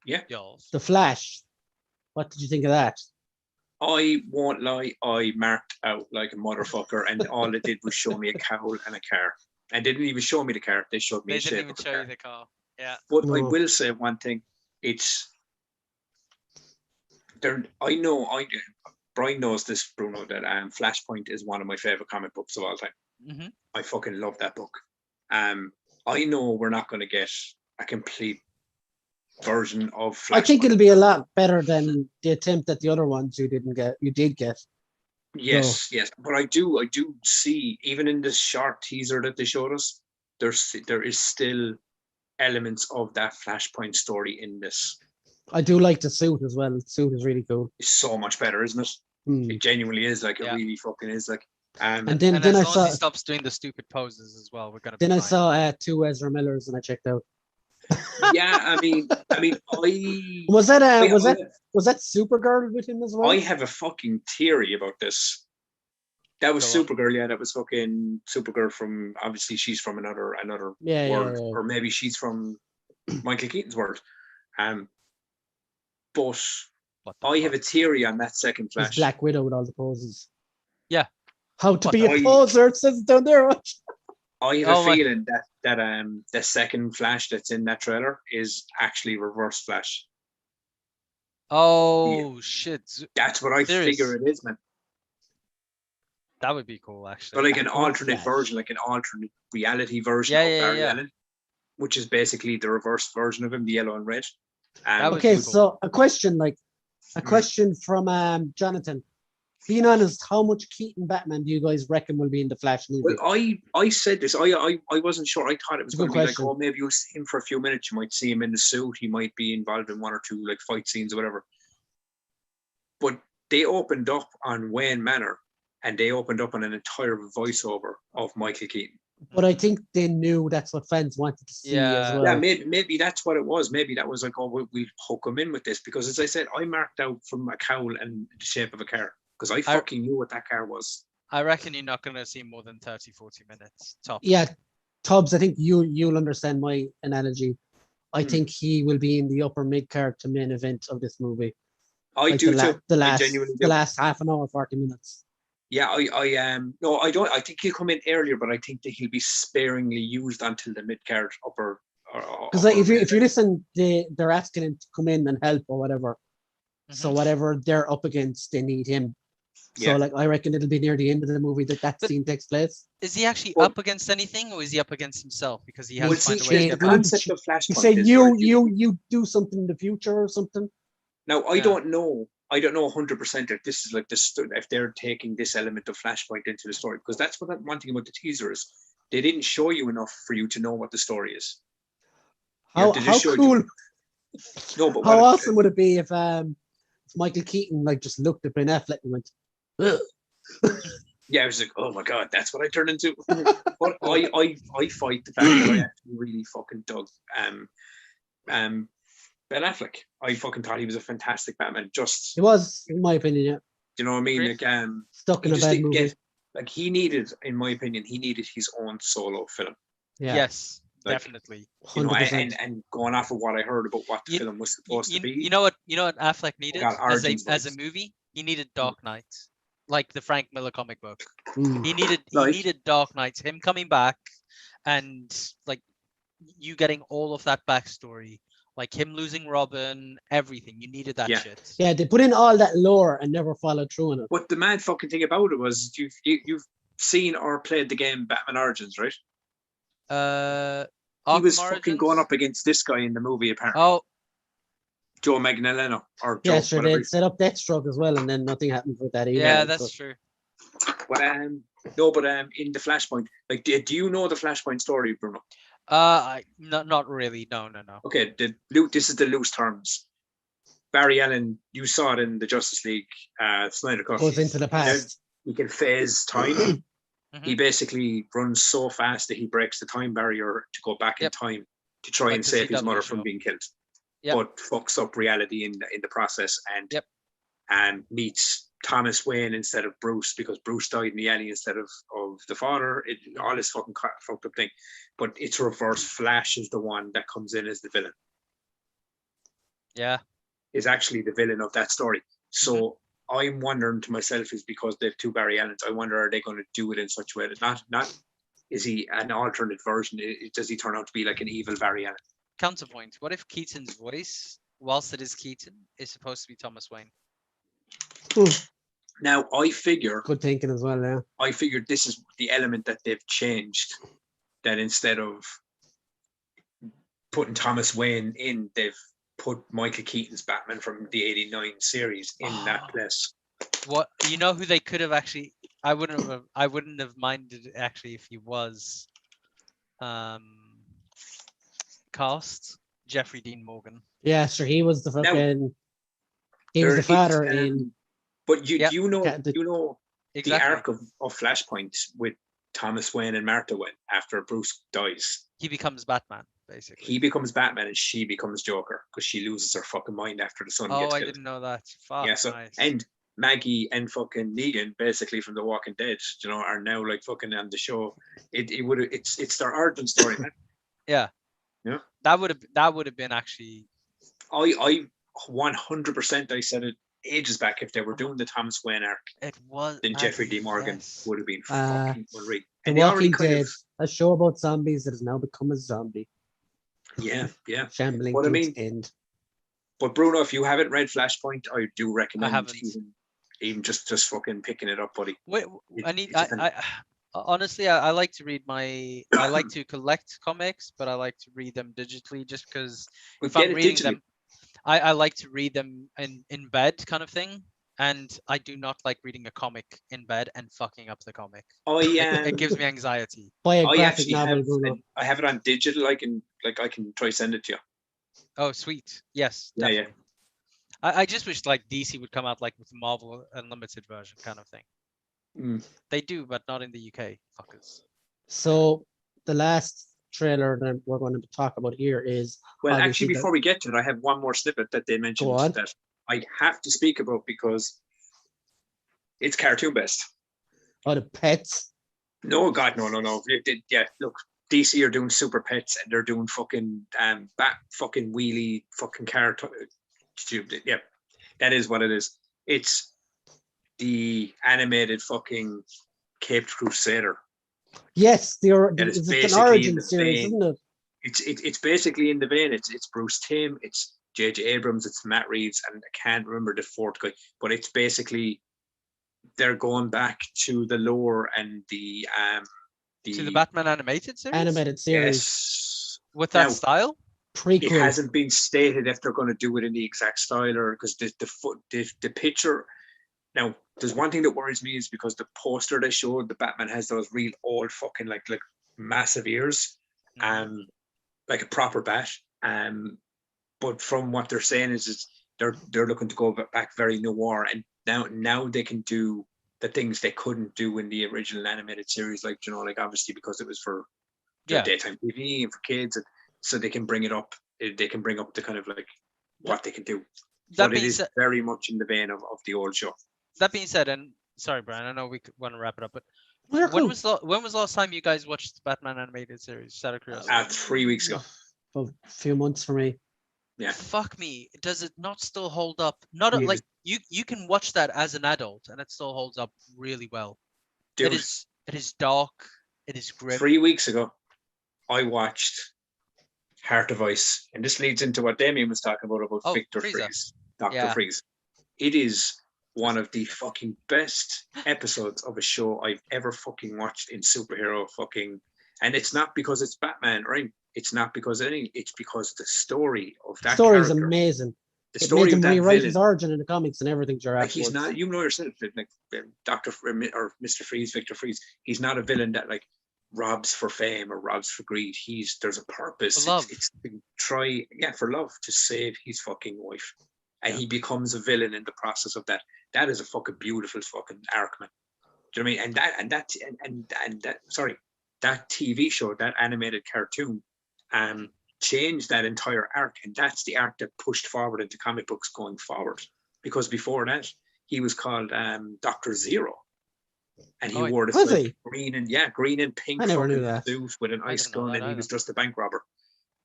Y'all. The Flash. What did you think of that? I won't lie, I marked out like a motherfucker, and all it did was show me a cowl and a car. And they didn't even show me the car; they showed me They a shape didn't even of the show car. you the car. Yeah. But I No. will say one thing: it's there. I know. Brian knows this, Bruno. That Flashpoint is one of my favorite comic books of all time. Hmm. I fucking love that book. I know we're not going to get a complete version of Flashpoint. I think it'll be a lot better than the attempt at the other ones you did get. Yes, yes, but I do see, even in this short teaser that they showed us, there is still elements of that Flashpoint story in this. I do like the suit as well. The suit is really cool. It's so much better, isn't it? Hmm. It genuinely is. Like, it Yeah. really fucking is. Like, And And then as I long saw as he stops doing the stupid poses as well, we're gonna. then be I fine. saw 2 Ezra Millers and I checked out. yeah, I mean, Was that I, was that Supergirl with him as well? I have a fucking theory about this. That was Go on. Supergirl, yeah. That was fucking Supergirl from, obviously she's from another Yeah, world, yeah. or maybe she's from Michael Keaton's world. But What the I have a fuck? theory on that second It's Flash. Black Widow with all the poses. Yeah. How to What be the- a poser, it says it down there. I have Oh a my- feeling that the second Flash that's in that trailer is actually Reverse Flash. Oh shit! That's what I Serious? figure it is, man. That would be cool, actually. But like an Back alternate Flash. version, like an alternate reality version Yeah, of yeah, Barry yeah. Allen, which is basically the reverse version of him, the yellow and red. That would Okay, be cool. so a question Mm. from Jonathan. Being honest, how much Keaton Batman do you guys reckon will be in the Flash movie? Well, I said this. I wasn't sure. I thought it was It's a going good to be like, question. oh, maybe you'll see him for a few minutes. You might see him in the suit. He might be involved in one or two like fight scenes or whatever. But they opened up on Wayne Manor, and they opened up on an entire voiceover of Michael Keaton. But I think they knew that's what fans wanted to see as Yeah. well. Yeah, maybe that's what it was. Maybe that was like, oh, we'll hook him in with this, because as I said, I marked out from a cowl and the shape of a car because I fucking knew what that car was. I reckon you're not gonna see more than 30-40 minutes top. Yeah, Tubbs, I think you'll understand my analogy. I Hmm. think he will be in the upper mid card to main event of this movie. I Like do the, too. the I last genuinely the do. last half an hour, 40 minutes. Yeah, no, I don't. I think he'll come in earlier, but I think that he'll be sparingly used until the mid card upper. Because like, if you listen, they're asking him to come in and help or whatever. So Mhm. whatever they're up against, they need him. So Yeah. like I reckon it'll be near the end of the movie that But- scene takes place. Is he actually Well- up against anything, or is he up against himself because he has Well, to find a see, way to the get the back? concept of He Flashpoint. said is you where you do something in the future or something. Now I Yeah. don't know. I don't know 100% if this is like if they're taking this element of Flashpoint into the story, because that's what one thing about the teaser is. They didn't show you enough for you to know what the story is. You How have to just show you- cool, No, but how what awesome would it be if Michael Keaton like just looked at Ben Affleck and went, "Ugh." Yeah, I was like, oh my god, that's what I turned into. But I fight the fact that I actually really fucking dug Ben Affleck. I fucking thought he was a fantastic Batman. Just, It was, in my opinion, yeah, you know what I mean? Agreed. Like stuck he in a just bad didn't movie. get, like, he needed, in my opinion, he needed his own solo film. Yeah. Yes, definitely. You know, 100%. and going off of what I heard about what the film was supposed to be. You know what Affleck needed got as origins a movie? He needed Dark Knight, like the Frank Miller comic book. Mm. He needed Dark Knight, him coming back, and like you getting all of that backstory, like him losing Robin, everything. You needed that shit. Yeah, they put in all that lore and never followed through on it. But the mad fucking thing about it was you've seen or played the game Batman Origins, right? He was fucking going up against this guy in the movie, apparently. Oh, Joe Magdaleno or Yeah, Joe, sure. whatever. They set up Deathstroke as well, and then nothing happened with that either. yeah, that's true. But no, but in the Flashpoint, like, do you know the Flashpoint story, Bruno? Not really. No. Okay, this is the loose terms. Barry Allen, you saw it in the Justice League Snyder Cut. Goes into the past. He can phase time. He basically runs so fast that he breaks the time barrier to go back in time to try and save his mother from being killed. But fucks up reality in the process and meets Thomas Wayne instead of Bruce because Bruce died in the alley instead of the father. All this fucking fucked up thing. But it's reverse. Flash is the one that comes in as the villain. Yeah. Is actually the villain of that story. So I'm wondering to myself, is because they have two Barry Allens, I wonder, are they going to do it in such a way that not is he an alternate version? Does he turn out to be like an evil Barry Allen? Counterpoint, what if Keaton's voice, whilst it is Keaton, is supposed to be Thomas Wayne? Now, I figure... Good thinking as well, yeah. I figured this is the element that they've changed, that instead of putting Thomas Wayne in, they've put Michael Keaton's Batman from the 89 series in that place. What, you know who they could have actually... I wouldn't have minded actually if he was cast Jeffrey Dean Morgan. Yeah, sure. He was the fucking. He was the father in. But you know exactly. the arc of Flashpoint with Thomas Wayne and Martha Wayne after Bruce dies. He becomes Batman, basically. He becomes Batman and she becomes Joker because she loses her fucking mind after the son gets killed. Oh, I didn't know that. Fuck, yeah, so nice. And Maggie and fucking Negan, basically from The Walking Dead, you know, are now like fucking on the show. It's their origin story, man. Yeah. Yeah. That would have been actually. I 100%. I said it ages back. If they were doing the Thomas Wayne arc, then Jeffrey D. Morgan would have been fucking unreal. The Walking Dead, a show about zombies that has now become a zombie. Yeah. Shambling to its end. But Bruno, if you haven't read Flashpoint, I do recommend I even just fucking picking it up, buddy. Wait, honestly, I like to read I like to collect comics, but I like to read them digitally just because if I'm reading them, I like to read them in bed kind of thing. And I do not like reading a comic in bed and fucking up the comic. It gives me anxiety. Buy a graphic novel, Bruno. I have it on digital. I can try send it to you. Oh, sweet. Yes. Definitely. Yeah. I just wish like DC would come out like with Marvel Unlimited version kind of thing. They do, but not in the UK, fuckers. So the last trailer that we're going to talk about here is... Well, actually, before we get to it, I have one more snippet that they mentioned that I have to speak about because it's cartoon based. Oh, the pets? No, God, no. Yeah, look, DC are doing super pets and they're doing fucking bat fucking wheelie fucking car. Yeah, that is what it is. It's the animated fucking Caped Crusader. Yes, it's an origin series, isn't it? It's basically in the vein. It's Bruce Timm, it's J.J. Abrams, it's Matt Reeves, and I can't remember the fourth guy, but it's basically they're going back to the lore and the Batman animated series. Yes. With that style. Prequel. It hasn't been stated if they're going to do it in the exact style or because the picture. Now, there's one thing that worries me is because the poster they showed, the Batman has those real old fucking like massive ears, like a proper bat. But from what they're saying is they're looking to go back very noir, and now they can do the things they couldn't do in the original animated series, like like obviously because it was for daytime TV and for kids, and so they can bring it up. They can bring up the kind of like what they can do. But it is very much in the vein of the old show. That being said, and sorry, Brian, I know we want to wrap it up, but They're When cool. was the last time you guys watched the Batman animated series? Just out of curiosity. 3 weeks ago. About a few months for me. Yeah. Fuck me. Does it not still hold up? Not Yeah. like you can watch that as an adult and it still holds up really well. Dude, It is dark. It is grim. 3 weeks ago, I watched Heart of Ice, and this leads into what Damien was talking about Victor Frieza. Freeze, Doctor Yeah. Freeze. It is one of the fucking best episodes of a show I've ever fucking watched in superhero fucking, and it's not because it's Batman, right? It's not because of anything. It's because the story of that Story is character, amazing. the It story made of him that rewrite villain. his origin in the comics and everything. Like he's not, you know yourself, like Doctor or Mr. Freeze, Victor Freeze. He's not a villain that like robs for fame or robs for greed. There's a purpose. For love. It's to try, for love, to save his fucking wife, and he becomes a villain in the process of that. That is a fucking beautiful fucking arc, man. Do you know what I mean? And that sorry, that TV show, that animated cartoon, changed that entire arc, and that's the arc that pushed forward into comic books going forward. Because before that, he was called Dr. Zero, and he wore this green and pink fucking suit with an ice gun, and he was just a bank robber.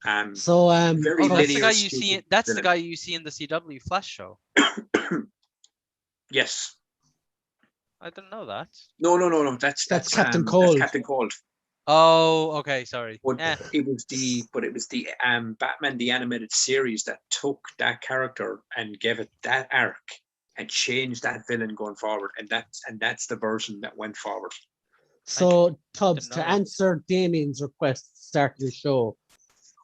That's the guy you see. That's the guy you see in the CW Flash show. Yes. I didn't know that. No. That's Captain Cold. That's Captain Cold. Oh, okay, sorry. It was the Batman the animated series that took that character and gave it that arc and changed that villain going forward, and that's the version that went forward. So Tubbs, to answer Damien's request to start the show,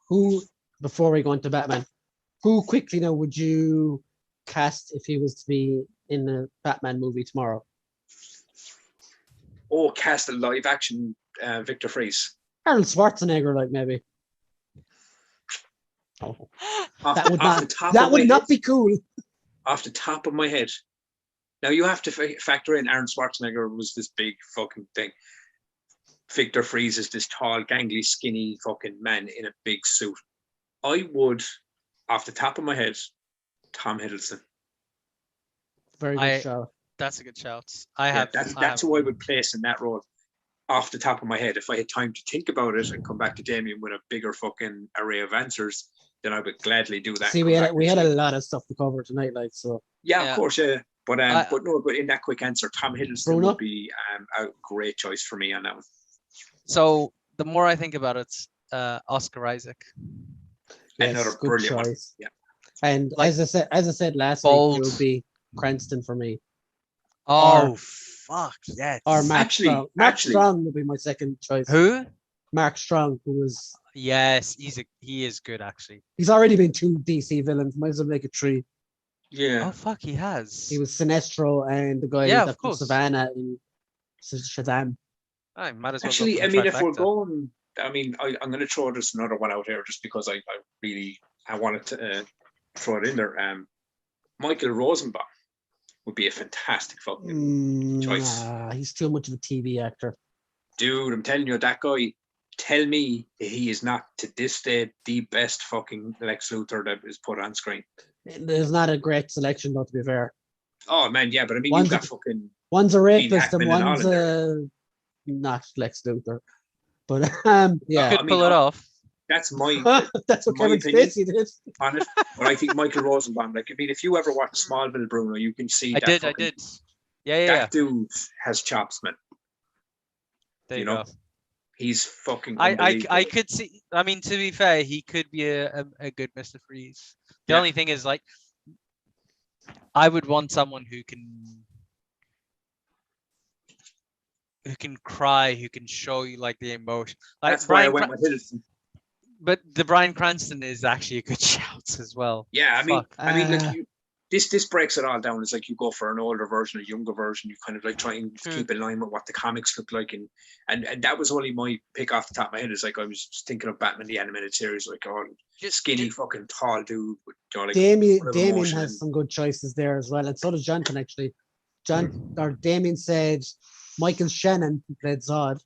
who, before we go into Batman, who quickly now would you cast if he was to be in the Batman movie tomorrow? Oh, cast a live action Victor Freeze. Arnold Schwarzenegger, like maybe. Oh. That would not be cool. Off the top of my head. Now you have to factor in Arnold Schwarzenegger was this big fucking thing. Victor Freeze is this tall, gangly, skinny fucking man in a big suit. I would, off the top of my head, Tom Hiddleston. Very good shout. That's a good shout. That's who I would place in that role. Off the top of my head, if I had time to think about it and come back to Damien with a bigger fucking array of answers, then I would gladly do that. See, we had a lot of stuff to cover tonight, like so. Yeah, of course, yeah. But in that quick answer, Tom Hiddleston would be a great choice for me on that one. So the more I think about it, Oscar Isaac. Yes, another good brilliant choice. one. Yeah. And as I said last week, it would be Cranston for me. Oh, fuck yes. Or Mark Strong. Mark Strong would be my second choice. Who? Mark Strong, who was. Yes, he is good actually. He's already been 2 DC villains. Might as well make it 3. Yeah. Oh fuck, he has. He was Sinestro and the guy that was Savannah in Shazam. I might as well. Actually, I mean, if we're going, I mean, I'm going to throw this another one out here just because I wanted to throw it in there. Michael Rosenbaum would be a fantastic fucking choice. He's too much of a TV actor. Dude, I'm telling you, that guy, tell me he is not to this day the best fucking Lex Luthor that is put on screen. There's not a great selection, though, to be fair. Oh, man, yeah, but I mean, you've got fucking... One's a rapist and one's not Lex Luthor. But, yeah. You could pull it off. That's my... That's what Kevin Spacey did. On it. But I think Michael Rosenbaum, like, I mean, if you ever watch Smallville, Bruno, you can see I did. Yeah. That dude has chops, man. There you know? He's fucking I could see, I mean, to be fair, he could be a good Mr. Freeze. The only thing is, like, I would want someone who can cry, who can show you like the emotion. Like, that's why I went with Hiddleston. But the Bryan Cranston is actually a good shout as well. Yeah, I mean, like this breaks it all down. It's like you go for an older version, a younger version. You kind of like try and keep in line with what the comics look like, and that was only my pick off the top of my head. It's like I was just thinking of Batman the animated series, like skinny fucking tall dude. With, like Damien has some good choices there as well, and so does Jonathan actually. Damien said Michael Shannon, who played Zod.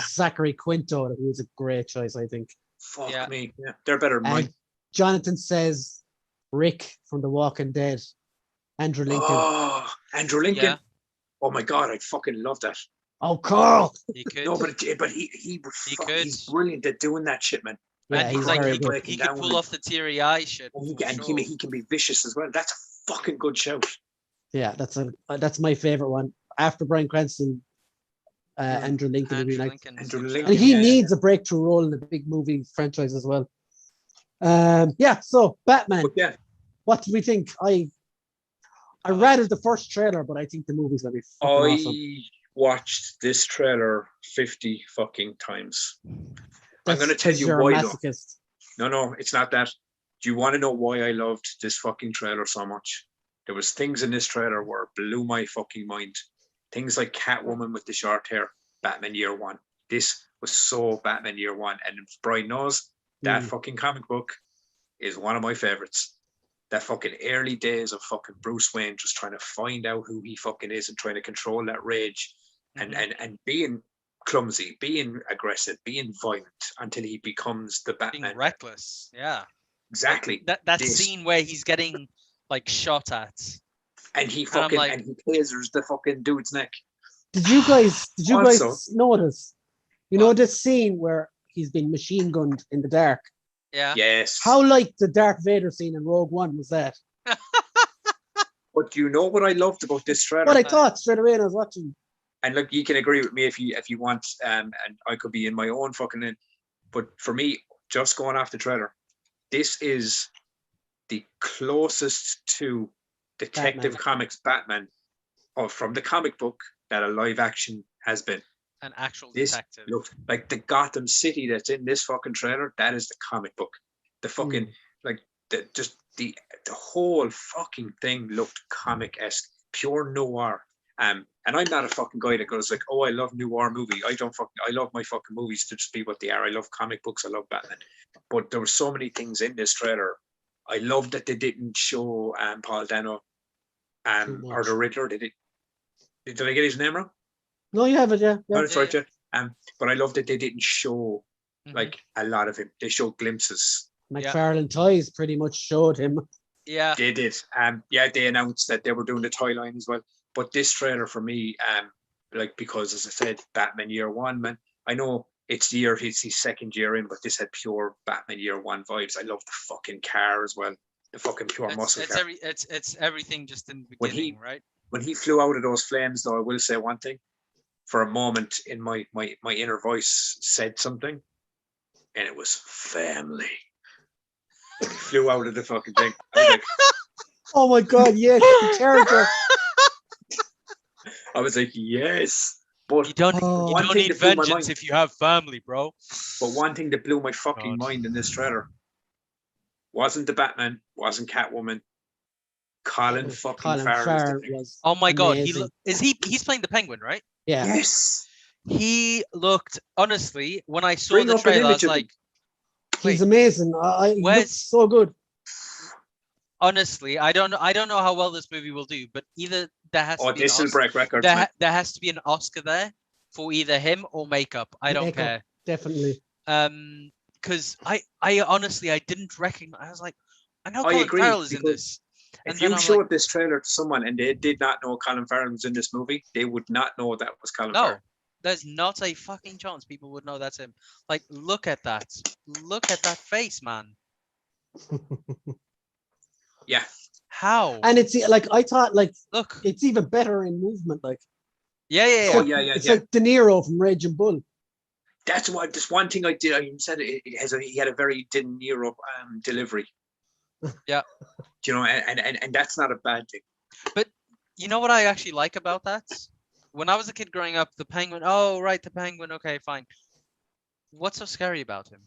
Zachary Quinto, who was a great choice, I think. Fuck me. Yeah, they're better than mine. Jonathan says Rick from The Walking Dead. Andrew Lincoln. Oh, Andrew Lincoln. Yeah. Oh my God, I fucking love that. Oh, Carl. He could. No, but he was He he's could. brilliant at doing that shit, man. Yeah, And he's like very he good. could, breaking he could down pull and- off the teary eye shit. And for sure. he can be vicious as well. That's a fucking good shout. Yeah, that's my favorite one. After Bryan Cranston, Andrew Lincoln would be Andrew like, Lincoln. Andrew Good Lincoln, and shout. he yeah. needs a breakthrough role in a big movie franchise as well. Yeah, so Batman. But yeah, What do we think? I rather the first trailer, but I think the movie's gonna be fucking awesome. I watched this trailer 50 fucking times. I'm going to tell 'cause you you're a why, though. masochist. No, it's not that. Do you want to know why I loved this fucking trailer so much? There was things in this trailer where it blew my fucking mind. Things like Catwoman with the short hair, Batman Year One. This was so Batman Year One. And if Brian knows, that fucking comic book is one of my favorites. That fucking early days of fucking Bruce Wayne just trying to find out who he fucking is and trying to control that rage and being clumsy, being aggressive, being violent until he becomes the Batman. Being reckless. Yeah. Exactly. Like, that This. scene where he's getting like shot at. And he I'm fucking like- and he tasers the fucking dude's neck. Did you guys Also- notice? You What? know this scene where he's been machine gunned in the dark? Yeah. Yes. How like the Darth Vader scene in Rogue One was that? But you know what I loved about this trailer? What I thought straight away when I was watching. And look, you can agree with me if you want, and I could be in my own fucking in. But for me, just going off the trailer, this is the closest to Detective Batman. Comics Batman from the comic book that a live action has been. An actual This detective. looked like the Gotham City that's in this fucking trailer. That is the comic book. The fucking like the whole fucking thing looked comic-esque, pure noir. And I'm not a fucking guy that goes like, oh, I love noir movie. I love my fucking movies to just be what they are. I love comic books. I love Batman. But there were so many things in this trailer. I love that they didn't show Paul Dano Too or much. the Riddler. Did I get his name wrong? No, you have it, yeah. Oh, yeah. that's right, yeah. But I love that they didn't show Mhm. like a lot of him. They showed glimpses. McFarlane Toys pretty much showed him. Yeah. They did. Yeah, they announced that they were doing the toy line as well. But this trailer for me, like because as I said, Batman Year One, man. I know it's his second year in, but this had pure Batman Year One vibes. I love the fucking car as well. The fucking pure muscle car. It's everything just in the When beginning, right? When he flew out of those flames, though, I will say one thing. For a moment in my inner voice said something, and it was family. He flew out of the fucking thing. I was like, Oh my god, yes, the character. yes. But You don't Oh. One you don't thing need that blew my vengeance mind- if you have family, bro. But one thing that blew my fucking God. mind in this trailer wasn't the Batman, wasn't Catwoman. Colin fucking Colin Farrell. Farrell is the thing. was Oh my god, amazing. he's playing the Penguin, right? Yeah. Yes. He looked honestly when I saw Bring the up an trailer, I image was of him. like, He's wait, amazing. He Where's- looks so good. honestly, I don't know how well this movie will do, but either there has to be This an will Oscar, break records, man. there has to be an Oscar there for either him or makeup. I don't Makeup. care. Definitely. Because I honestly I didn't recognize. I was like, I know I Colin agree, Farrell is in because this. And If then you I'm showed like, this trailer to someone and they did not know Colin Farrell was in this movie, they would not know that was Colin no, Farrell. there's not a fucking chance people would know that's him. Like, look at that. Look at that face, man. Yeah. How? And it's like I thought, like Look. it's even better in movement. Like Yeah. Oh, yeah. it's like De Niro from Raging Bull. That's what. Just one thing I did. I said he had a very De Niro delivery. Yeah. Do you know, and that's not a bad thing. But you know what I actually like about that? When I was a kid growing up, the Penguin. Oh, right, the Penguin. Okay, fine. What's so scary about him?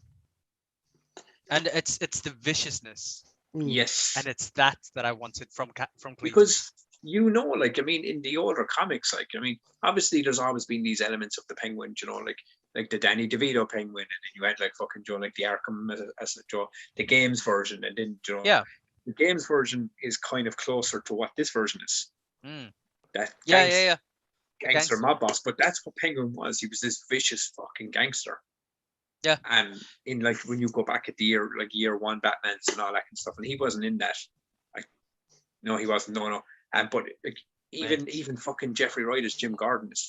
And it's the viciousness, Yes. and it's that I wanted from Cleveland. Because like, I mean, in the older comics, like, I mean, obviously there's always been these elements of the Penguin, you know, like the Danny DeVito Penguin, and then you had like fucking Joe, like the Arkham as Joe, the games version, and then Joe. Yeah. The games version is kind of closer to what this version is. Mm. That Yeah. gangster mob boss, but that's what Penguin was. He was this vicious fucking gangster. Yeah. And in like when you go back at the year one Batman's and all that kind of stuff, and he wasn't in that. No, he wasn't. No. And but like even fucking Jeffrey Wright as Jim Gordon is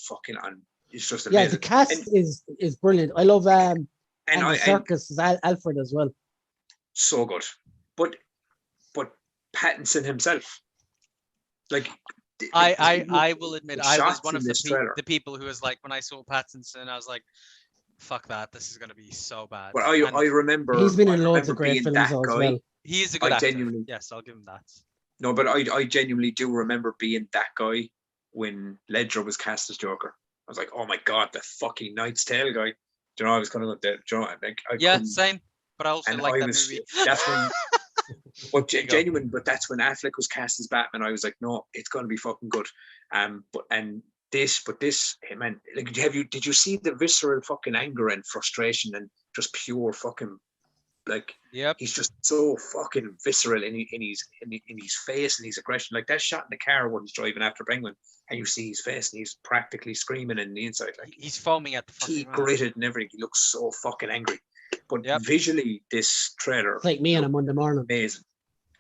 It's just Yeah, amazing. the cast is brilliant. I love and Andy Serkis as Alfred as well. So good, but Pattinson himself, like I will admit, the I was shots one in of this trailer. the people who was like, when I saw Pattinson, I was like, fuck that, this is gonna be so bad. But I remember He's been in I loads remember of great being films that as guy. well. He is a good I actor. genuinely- Yes, I'll give him that. No, but I genuinely do remember being that guy when Ledger was cast as Joker. I was like, oh my god, the fucking Knight's Tale guy. Do you know, I was kind of like that. Do you know, like, Yeah, same. But I also and like I that was, movie. That's when, but There you go. genuine. But that's when Affleck was cast as Batman. I was like, no, it's gonna be fucking good. This, hey man, like, did you see the visceral fucking anger and frustration and just pure fucking, like, Yep. he's just so fucking visceral in his face and his aggression. Like that shot in the car when he's driving after Penguin, and you see his face and he's practically screaming in the inside, like He's foaming at the teeth fucking mouth. gritted and everything. He looks so fucking angry. But Yep. visually, this trailer It's like me on a Monday morning. amazing.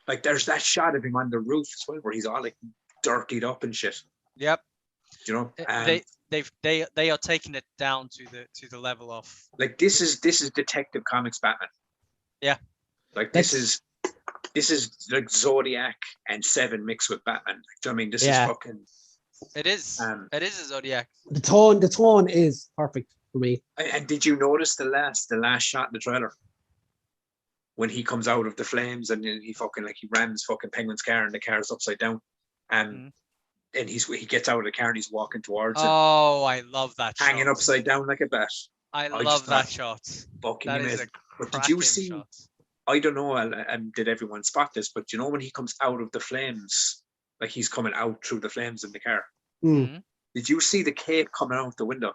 Like there's that shot of him on the roof as well, where he's all like dirtied up and shit. Yep. You know, They are taking it down to the level of, like this is Detective Comics Batman. Yeah. Like this is like Zodiac and Seven mixed with Batman. Like, do you know what I mean? This is fucking. it is a Zodiac. The tone is perfect for me. And did you notice the last shot in the trailer when he comes out of the flames and he fucking, like, he rams fucking Penguin's car and the car's upside down, and he gets out of the car and he's walking towards it, Oh, I love that hanging shot. upside down like a bat. I just love that thought, shot. Fucking That is amazing. a But did you cracking see? shot. I don't know, and did everyone spot this? But you know when he comes out of the flames, like he's coming out through the flames in the car. Mhm. Did you see the cape coming out the window?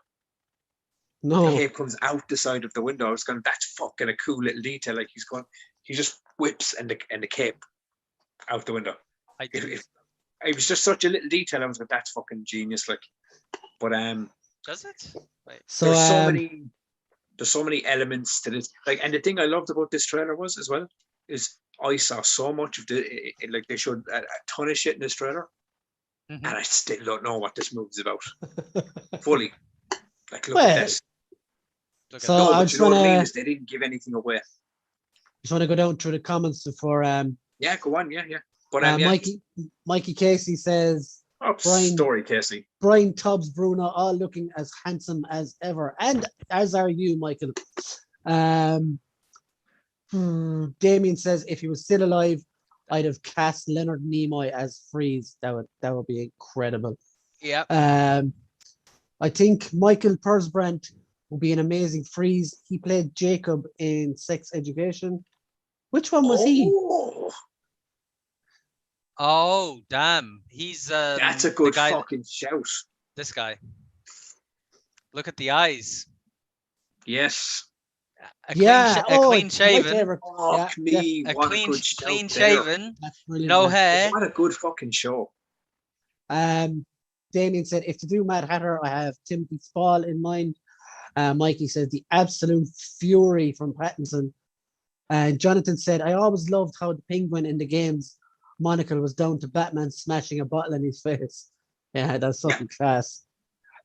No. The cape comes out the side of the window. I was going, that's fucking a cool little detail. Like he just whips and the cape out the window. I did. It was just such a little detail. I was like, that's fucking genius. Like, but Does it? Wait. So there's so many elements to this. Like, and the thing I loved about this trailer is I saw so much of like they showed a ton of shit in this trailer, Mhm. and I still don't know what this movie's about fully. Like, look Well, at this. Look so at No, that. I but just you know what I mean? wanna Is they didn't give anything away. go down through the comments before Yeah, go on. Yeah. But yeah. Mikey Casey says Oh, Brian- story, Casey. Brian, Tubbs, Bruno, all looking as handsome as ever, and as are you, Michael. Damien says if he was still alive, I'd have cast Leonard Nimoy as Freeze. That would be incredible. Yep. I think Michael Persbrandt would be an amazing Freeze. He played Jacob in Sex Education. Which one was he? Oh, damn. He's That's a the good guy, fucking shout. this guy. Look at the eyes. Yes. A Yeah, clean my shaven. favorite. Oh, Yeah, me, A what clean, a good shout clean there. shaven. That's brilliant. No man. hair. What a good fucking show. Damien said, if to do Mad Hatter, I have Timothy Spall in mind. Mikey said, the absolute fury from Pattinson. And Jonathan said, I always loved how the Penguin in the games, Monocle was down to Batman smashing a bottle in his face. Yeah, that's fucking class.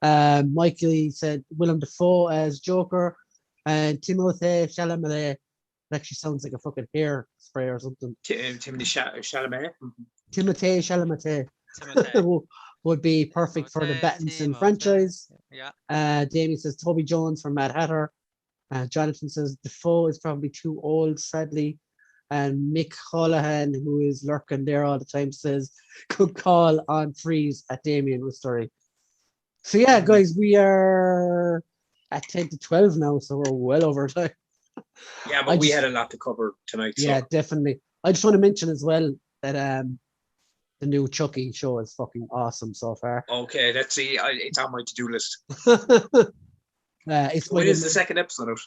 Mikey said, Willem Dafoe as Joker. And Timothée Chalamet. It actually sounds like a fucking hair spray or something. Timothy Chalamet. Timothée Chalamet Timothy. would be perfect for the Pattinson franchise. Yeah. Damien says Toby Jones from Mad Hatter. Jonathan says Defoe is probably too old, sadly. And Mick Holohan, who is lurking there all the time, says good call on Freeze at Damien with story. So yeah, guys, we are at 10 to 12 now, so we're well over time. Yeah, but we had a lot to cover tonight. Yeah, So. definitely. I just want to mention as well that the new Chucky show is fucking awesome so far. Okay, let's see. It's on my to-do list. It's When is the second episode out?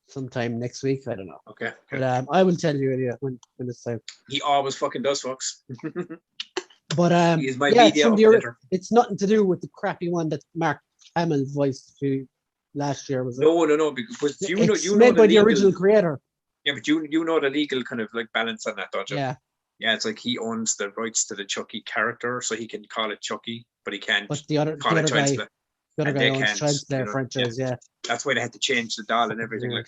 sometime next week. I don't know. Okay. But I will tell you when it's time. He always fucking does, folks. But He is my yeah, media it's, updater. it's nothing to do with the crappy one that Mark Hamill voiced last year, was it? No, because It's made by the original creator. Yeah, but you know the legal kind of like balance on that, don't you? Yeah. Yeah, it's like he owns the rights to the Chucky character, so he can call it Chucky, but he can't But the other call it guy, Child's Play. The other And guy they owns can't, Child's Play you know, franchise, yeah. That's why they had to change the doll and everything. Yeah. Like,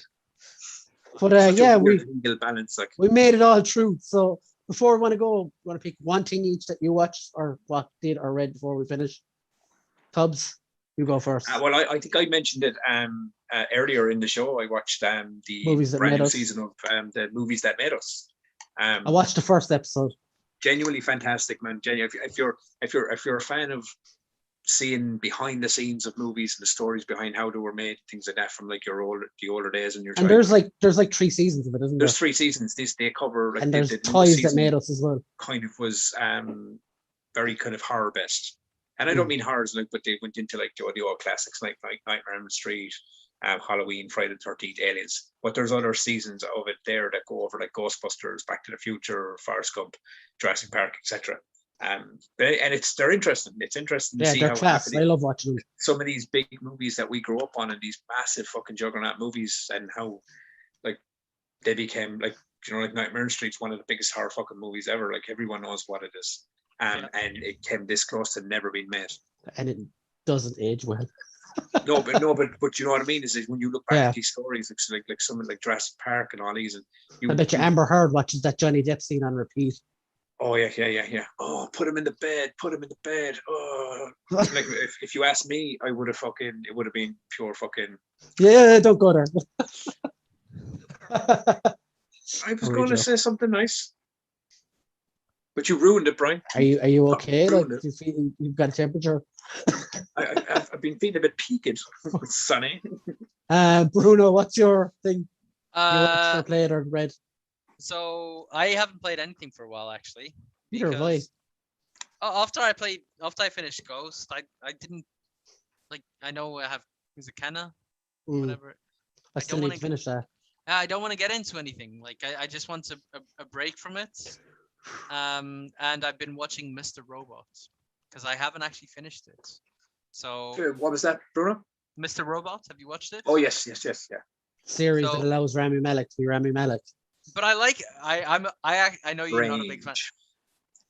But such yeah, a weird legal balance. Like, we made it all through. So before we want to go, we want to pick one thing each that you watched or what did or read before we finish. Tubbs, you go first. well, I think I mentioned it earlier in the show. I watched the Movies that brand made new us. season of the movies that made us. I watched the first episode. Genuinely fantastic, man. Genuinely, if you're a fan of seeing behind the scenes of movies and the stories behind how they were made, things like that from like the older days and your And childhood. there's like 3 seasons of it, isn't there? There's 3 seasons. They cover like And the there's newest Toys That season Made Us as well. kind of was very kind of horror based. And I don't mean horrors like, but they went into like the old classics like Nightmare on Elm Street, Halloween, Friday the 13th, Aliens. But there's other seasons of it there that go over like Ghostbusters, Back to the Future, Forrest Gump, Jurassic Park, etc. And they're interesting. It's interesting to Yeah, see they're how class. I love watching them. some of these big movies that we grew up on and these massive fucking juggernaut movies and how like they became like, you know, like Nightmare on Elm Street's one of the biggest horror fucking movies ever. Like everyone knows what it is. And it came this close to never being made. And it doesn't age well. No, but you know what I mean is when you look back at these stories, it's like something like Jurassic Park and all these, and I bet you Amber Heard watches that Johnny Depp scene on repeat. Oh yeah. Oh, put him in the bed. Oh, like if you ask me, I would have it would have been pure fucking. Yeah, don't go there. I was going to say something nice, but you ruined it, Brian. Are you okay? Like Ruined it. you feel you've got a temperature? I've been feeling a bit peaked. It's sunny. Bruno, what's your thing? You watched or Uh, played or read? so I haven't played anything for a while actually. Neither have I. After I finished Ghost, I didn't like. I know I have. Is it Kenna? Whatever. I still need to finish that. I don't want to get into anything. Like I just want a break from it. And I've been watching Mr. Robot because I haven't actually finished it. So What was that, Bruno? Mr. Robot, have you watched it? Oh yes, yeah. Series So- that allows Rami Malek to be Rami Malek. But I like. I know you're not a big fan.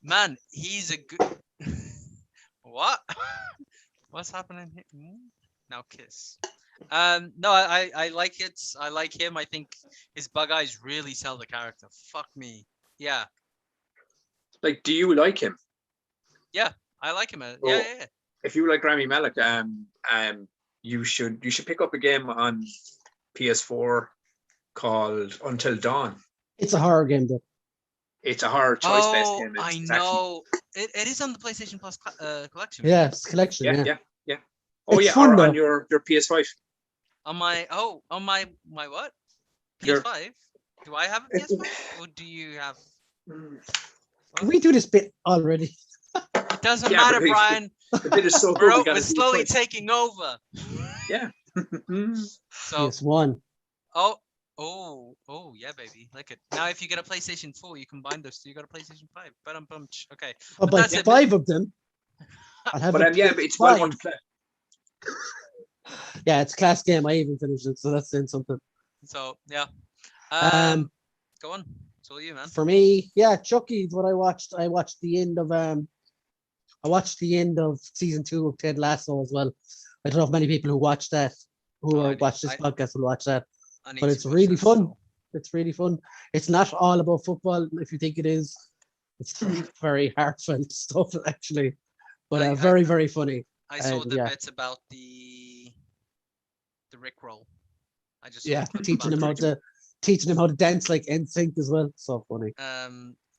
Man, he's a good. What? What's happening here? Now kiss. No, I like it. I like him. I think his bug eyes really sell the character. Fuck me. Yeah, Like, do you like him? I like him. Oh. Yeah. If you like Rami Malek, you should pick up a game on PS4 called Until Dawn. It's a horror game though. It's a horror choice-based Oh, game. I It's know. It is on the PlayStation Plus collection. Yeah, it's a collection. Actually, Yeah. Oh It's yeah, fun, or though. on your PS5. On my what? Your- PS5. Do I have a PS5 or do you have? Can we do this bit already? It doesn't Yeah, matter, but Brian. The bit is so good. Bro, we gotta it's do it slowly twice. taking over. Yeah. So PS1. Oh yeah, baby. Like it. Now if you get a PlayStation 4, you combine those two, you got a PlayStation 5. But I'm bummed. Okay. I'll buy that's it. 5 of them. I'll have But a yeah, but it's well PS5. worth play. Yeah, it's a class game. I even finished it, so that's saying something. So yeah. Um, Go on. It's all you, man. For me, yeah, Chucky's what I watched. I watched the end of season 2 of Ted Lasso as well. I don't know if many people who watch that, watch this podcast will watch that. I need But to it's watch really that, fun. so- It's really fun. It's not all about football. If you think it is, it's very heartfelt stuff actually, but I- very very funny. I saw the yeah. bits about the Rickroll. I just saw Yeah, the clip teaching about him how to dance like NSYNC as well. So funny.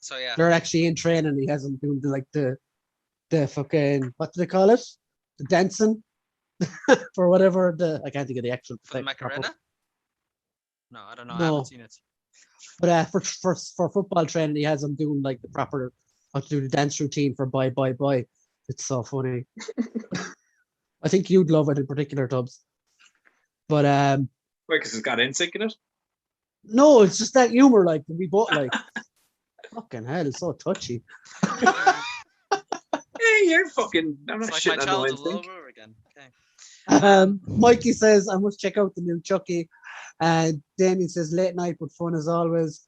So yeah. They're actually in training. He has them doing the fucking, what do they call it? The dancing for whatever I can't think of the actual. For the like, proper- Macarena? No, I don't know. I No. haven't seen it. But for football training, he has them doing like the proper how to do the dance routine for bye bye bye. It's so funny. I think you'd love it in particular, Tubbs. But Wait, because it's got NSYNC in it. no, it's just that humor. Like we both like. Fucking hell, it's so touchy. Hey, you're fucking. I'm not It's like my shitting on no childhood all NSYNC. over again. Okay. Mikey says I must check out the new Chucky. And Damien says late night but fun as always.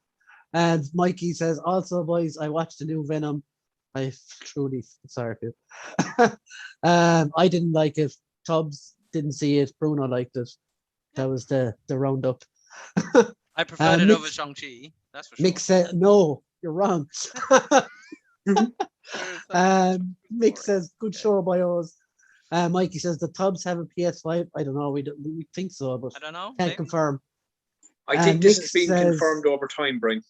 And Mikey says also, boys, I watched the new Venom. I truly sorry for you. I didn't like it. Tubbs didn't see it. Bruno liked it. That was the roundup. I preferred it Mick- over Shang-Chi. That's for sure. Mick said, "No, you're wrong." Mick says, "Good show, boys." Mikey says the Tubbs have a PS5. I don't know. We think so, but I don't know. can't Maybe. confirm. I think this Mick has been says- confirmed over time, Brian.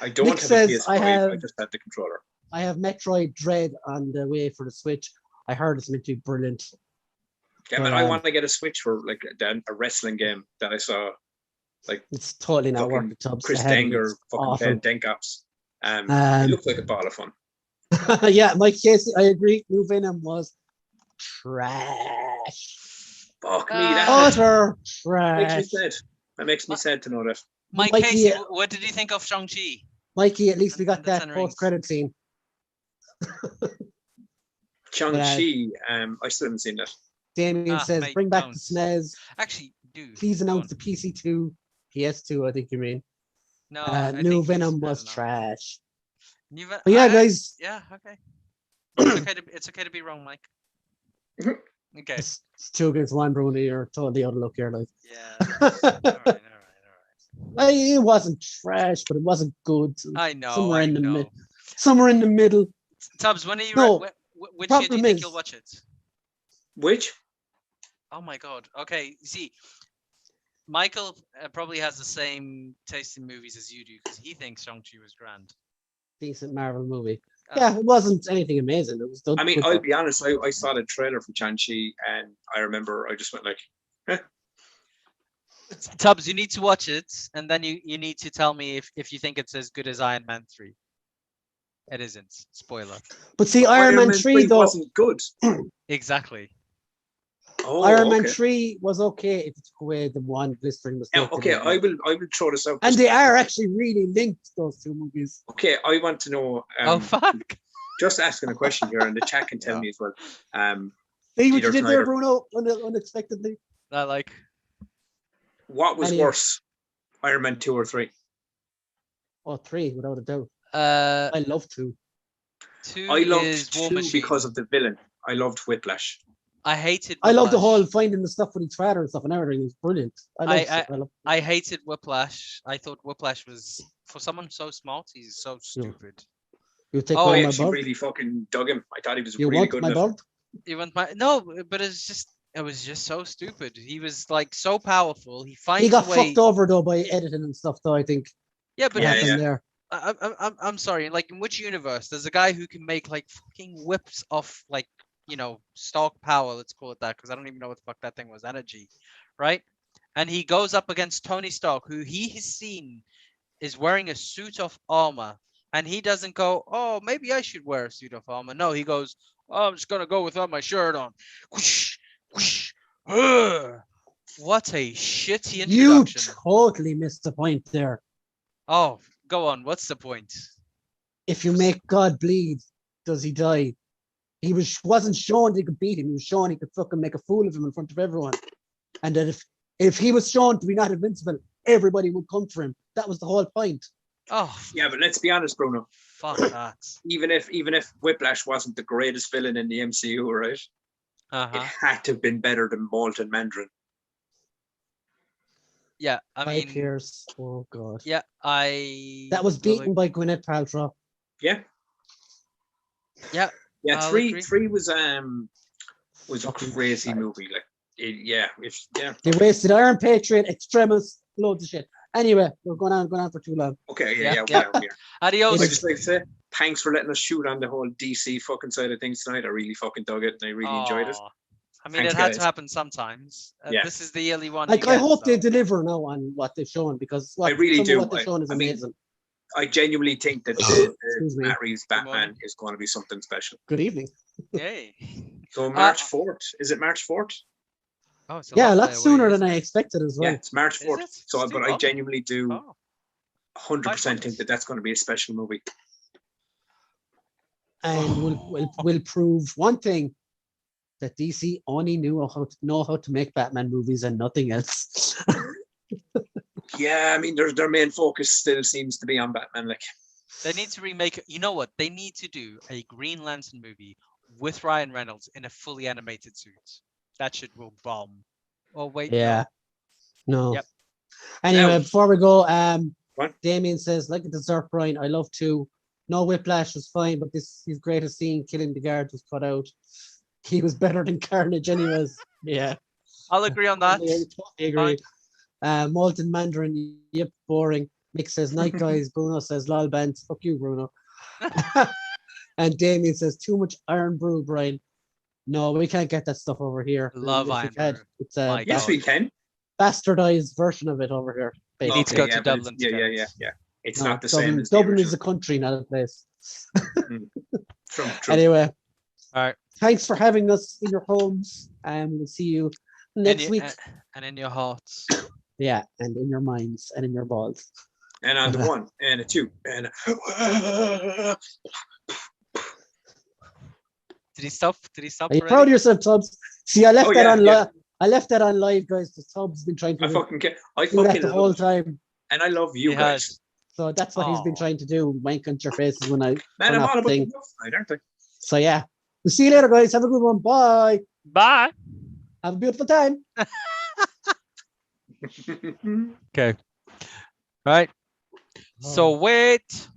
I don't Mick have says, a PS5. I I just have the controller. I have Metroid Dread on the way for the Switch. I heard it's meant to be brilliant. Yeah, but I want to get a Switch for like a wrestling game that I saw. Like It's totally not fucking worth the Tubbs. Chris Ahead of it. Denger It's fucking awful. playing Denkaps. It looked like a ball of fun. Yeah, Mike Casey, I agree. New Venom was trash. Fuck me, Utter makes me trash. sad. That makes me sad to know that. Mike Mikey, Casey, what did you think of Shang-Chi? Mikey, at least we got And the that Ten Rings. post-credit scene. Shang-Chi, I still haven't seen that. Damien says, mate, bring back don't. the SNES. Actually, dude. Please go announce on. the PC2, PS2, I think you mean. No, I New think Venom I was don't know. trash. New Ven- But yeah, I- guys, Yeah, okay. It's okay to be wrong, Mike. Mhm. Okay. it's 2 against 1, Bruni. You're totally out of luck here. Like. Yeah. all right. Like, it wasn't trash, but it wasn't good. I know. Somewhere I in the know. somewhere in the middle. Tubbs, when are you? No, Which year do you problem think is- you'll watch it? Which? Oh my god. Okay. See, Michael probably has the same taste in movies as you do because he thinks Shang-Chi was grand. Decent Marvel movie. Oh. Yeah, it wasn't anything amazing. It was done. I mean, good I'll though. be honest. I saw the trailer for Shang-Chi, and I remember I just went like, Tubbs, you need to watch it, and then you need to tell me if you think it's as good as Iron Man 3. It isn't. Spoiler. But see, Iron Man 3 though, wasn't good. Exactly. Oh, Iron Man okay. 3 was okay if you took away the one blistering mistake. Yeah, okay, I will throw this out. And they are actually really linked, those 2 movies. Okay, I want to know. Oh fuck. Just asking a question here, and the chat can tell me as well. See what Either you did there, tonight or- Bruno, unexpectedly. I like. What was Anyway. worse, Iron Man 2 or 3? Oh, 3, without a doubt. Uh, I love 2. 2 I loved is War 2 Machine. because of the villain. I loved Whiplash. I hated. I love the Whiplash. whole finding the stuff with his father and stuff and everything. It was brilliant. I hated Whiplash. I thought Whiplash was for someone so smart. He's so stupid. You take Oh, all I my actually bird. really fucking dug him. I thought he was You really want good my in it. bird? Even but it was just so stupid. He was like so powerful. He finds He got a way. fucked over though by editing and stuff though, I think. Yeah, but Yeah, happened yeah. there. I'm sorry. Like, in which universe there's a guy who can make like fucking whips off like stock power? Let's call it that, because I don't even know what the fuck that thing was. Energy, right? And he goes up against Tony Stark, who he has seen is wearing a suit of armor, and he doesn't go, "Oh, maybe I should wear a suit of armor." No, he goes, "Oh, I'm just gonna go without my shirt on." Whoosh, whoosh, what a shitty You introduction. totally missed the point there. Oh, go on. What's the point? If you make God bleed, does he die? He wasn't shown that he could beat him. He was shown he could fucking make a fool of him in front of everyone. And that if he was shown to be not invincible, everybody would come for him. That was the whole point. Oh, Yeah, but let's be honest, Bruno. fuck that. Even if Whiplash wasn't the greatest villain in the MCU, right? It Uh-huh. had to have been better than Molten Mandarin. Yeah, I Guy mean, Pearce. Oh god. yeah, That was will beaten by Gwyneth Paltrow. Yeah. Yeah. Yeah, I'll three agree. was a Fucking crazy shite. movie. Like yeah. They wasted Iron Patriot, Extremis, loads of shit. Anyway, we're going on for too long. Okay, Yeah, yeah. Adios. I just like to say thanks for letting us shoot on the whole DC fucking side of things tonight. I really fucking dug it and I really enjoyed it. Aw. I mean, Thanks, it had guys. to happen sometimes. Yeah. This is the yearly one. Like, you I get, hope they so- deliver now on what they've shown, because I really some do. of what they've shown is I mean, amazing. I genuinely think that Excuse me. Matt Reeves' morning. Batman is going to be something special. Good evening. Yay. So March 4th. Is it March 4th? Oh, it's a Yeah, a long lot way away, sooner isn't than I it? expected as well. Yeah, it's March Is 4th. it? So, It's but too I long. genuinely do Oh. 100% 5 think months. that that's going to be a special movie. And we'll prove one thing, that DC only know how to make Batman movies and nothing else. Yeah, I mean, their main focus still seems to be on Batman. Like, They need to remake it. You know what? They need to do a Green Lantern movie with Ryan Reynolds in a fully animated suit. That shit will bomb. Oh wait, Yeah. No. Yep. Anyway, Now- before we go, What? Damien says, like a dessert, Brian, I love to. No Whiplash was fine, but his greatest scene, killing the guard, was cut out. He was better than Carnage, anyways. Yeah. I'll agree on that. Totally agree. Molten Mandarin, yep, boring. Nick says, night guys. Bruno says, lol bands. Fuck you, Bruno. And Damien says, too much Iron Brew, Brian. No, we can't get that stuff over here. Love If we Iron can, Brew. it's a My Yes, God. we can. bastardized version of it over here. You need to basically. go to but Dublin to get it. yeah. It's No, not the Dublin, same as the Dublin is original. a country, not a place. True. Anyway, All right. thanks for having us in your homes, and we'll see you next week. And in your hearts. Yeah, and in your minds and in your balls. And on the 1 and a 2 and a... Did he stop? Did he stop Are you already? proud of yourself, Tubbs? See, I left Oh, that yeah, on yeah. I left that on live, guys. Because Tubbs has been trying to I fucking do that fucking the love whole it. time. And I love you He guys. has. So that's what he's been Aw. trying to do, wank on your faces when I Man, turn I'm off all the about thing. the love tonight, aren't I? So yeah, we'll see you later, guys. Have a good one. Bye. Bye. Have a beautiful time. Okay. Right. So wait.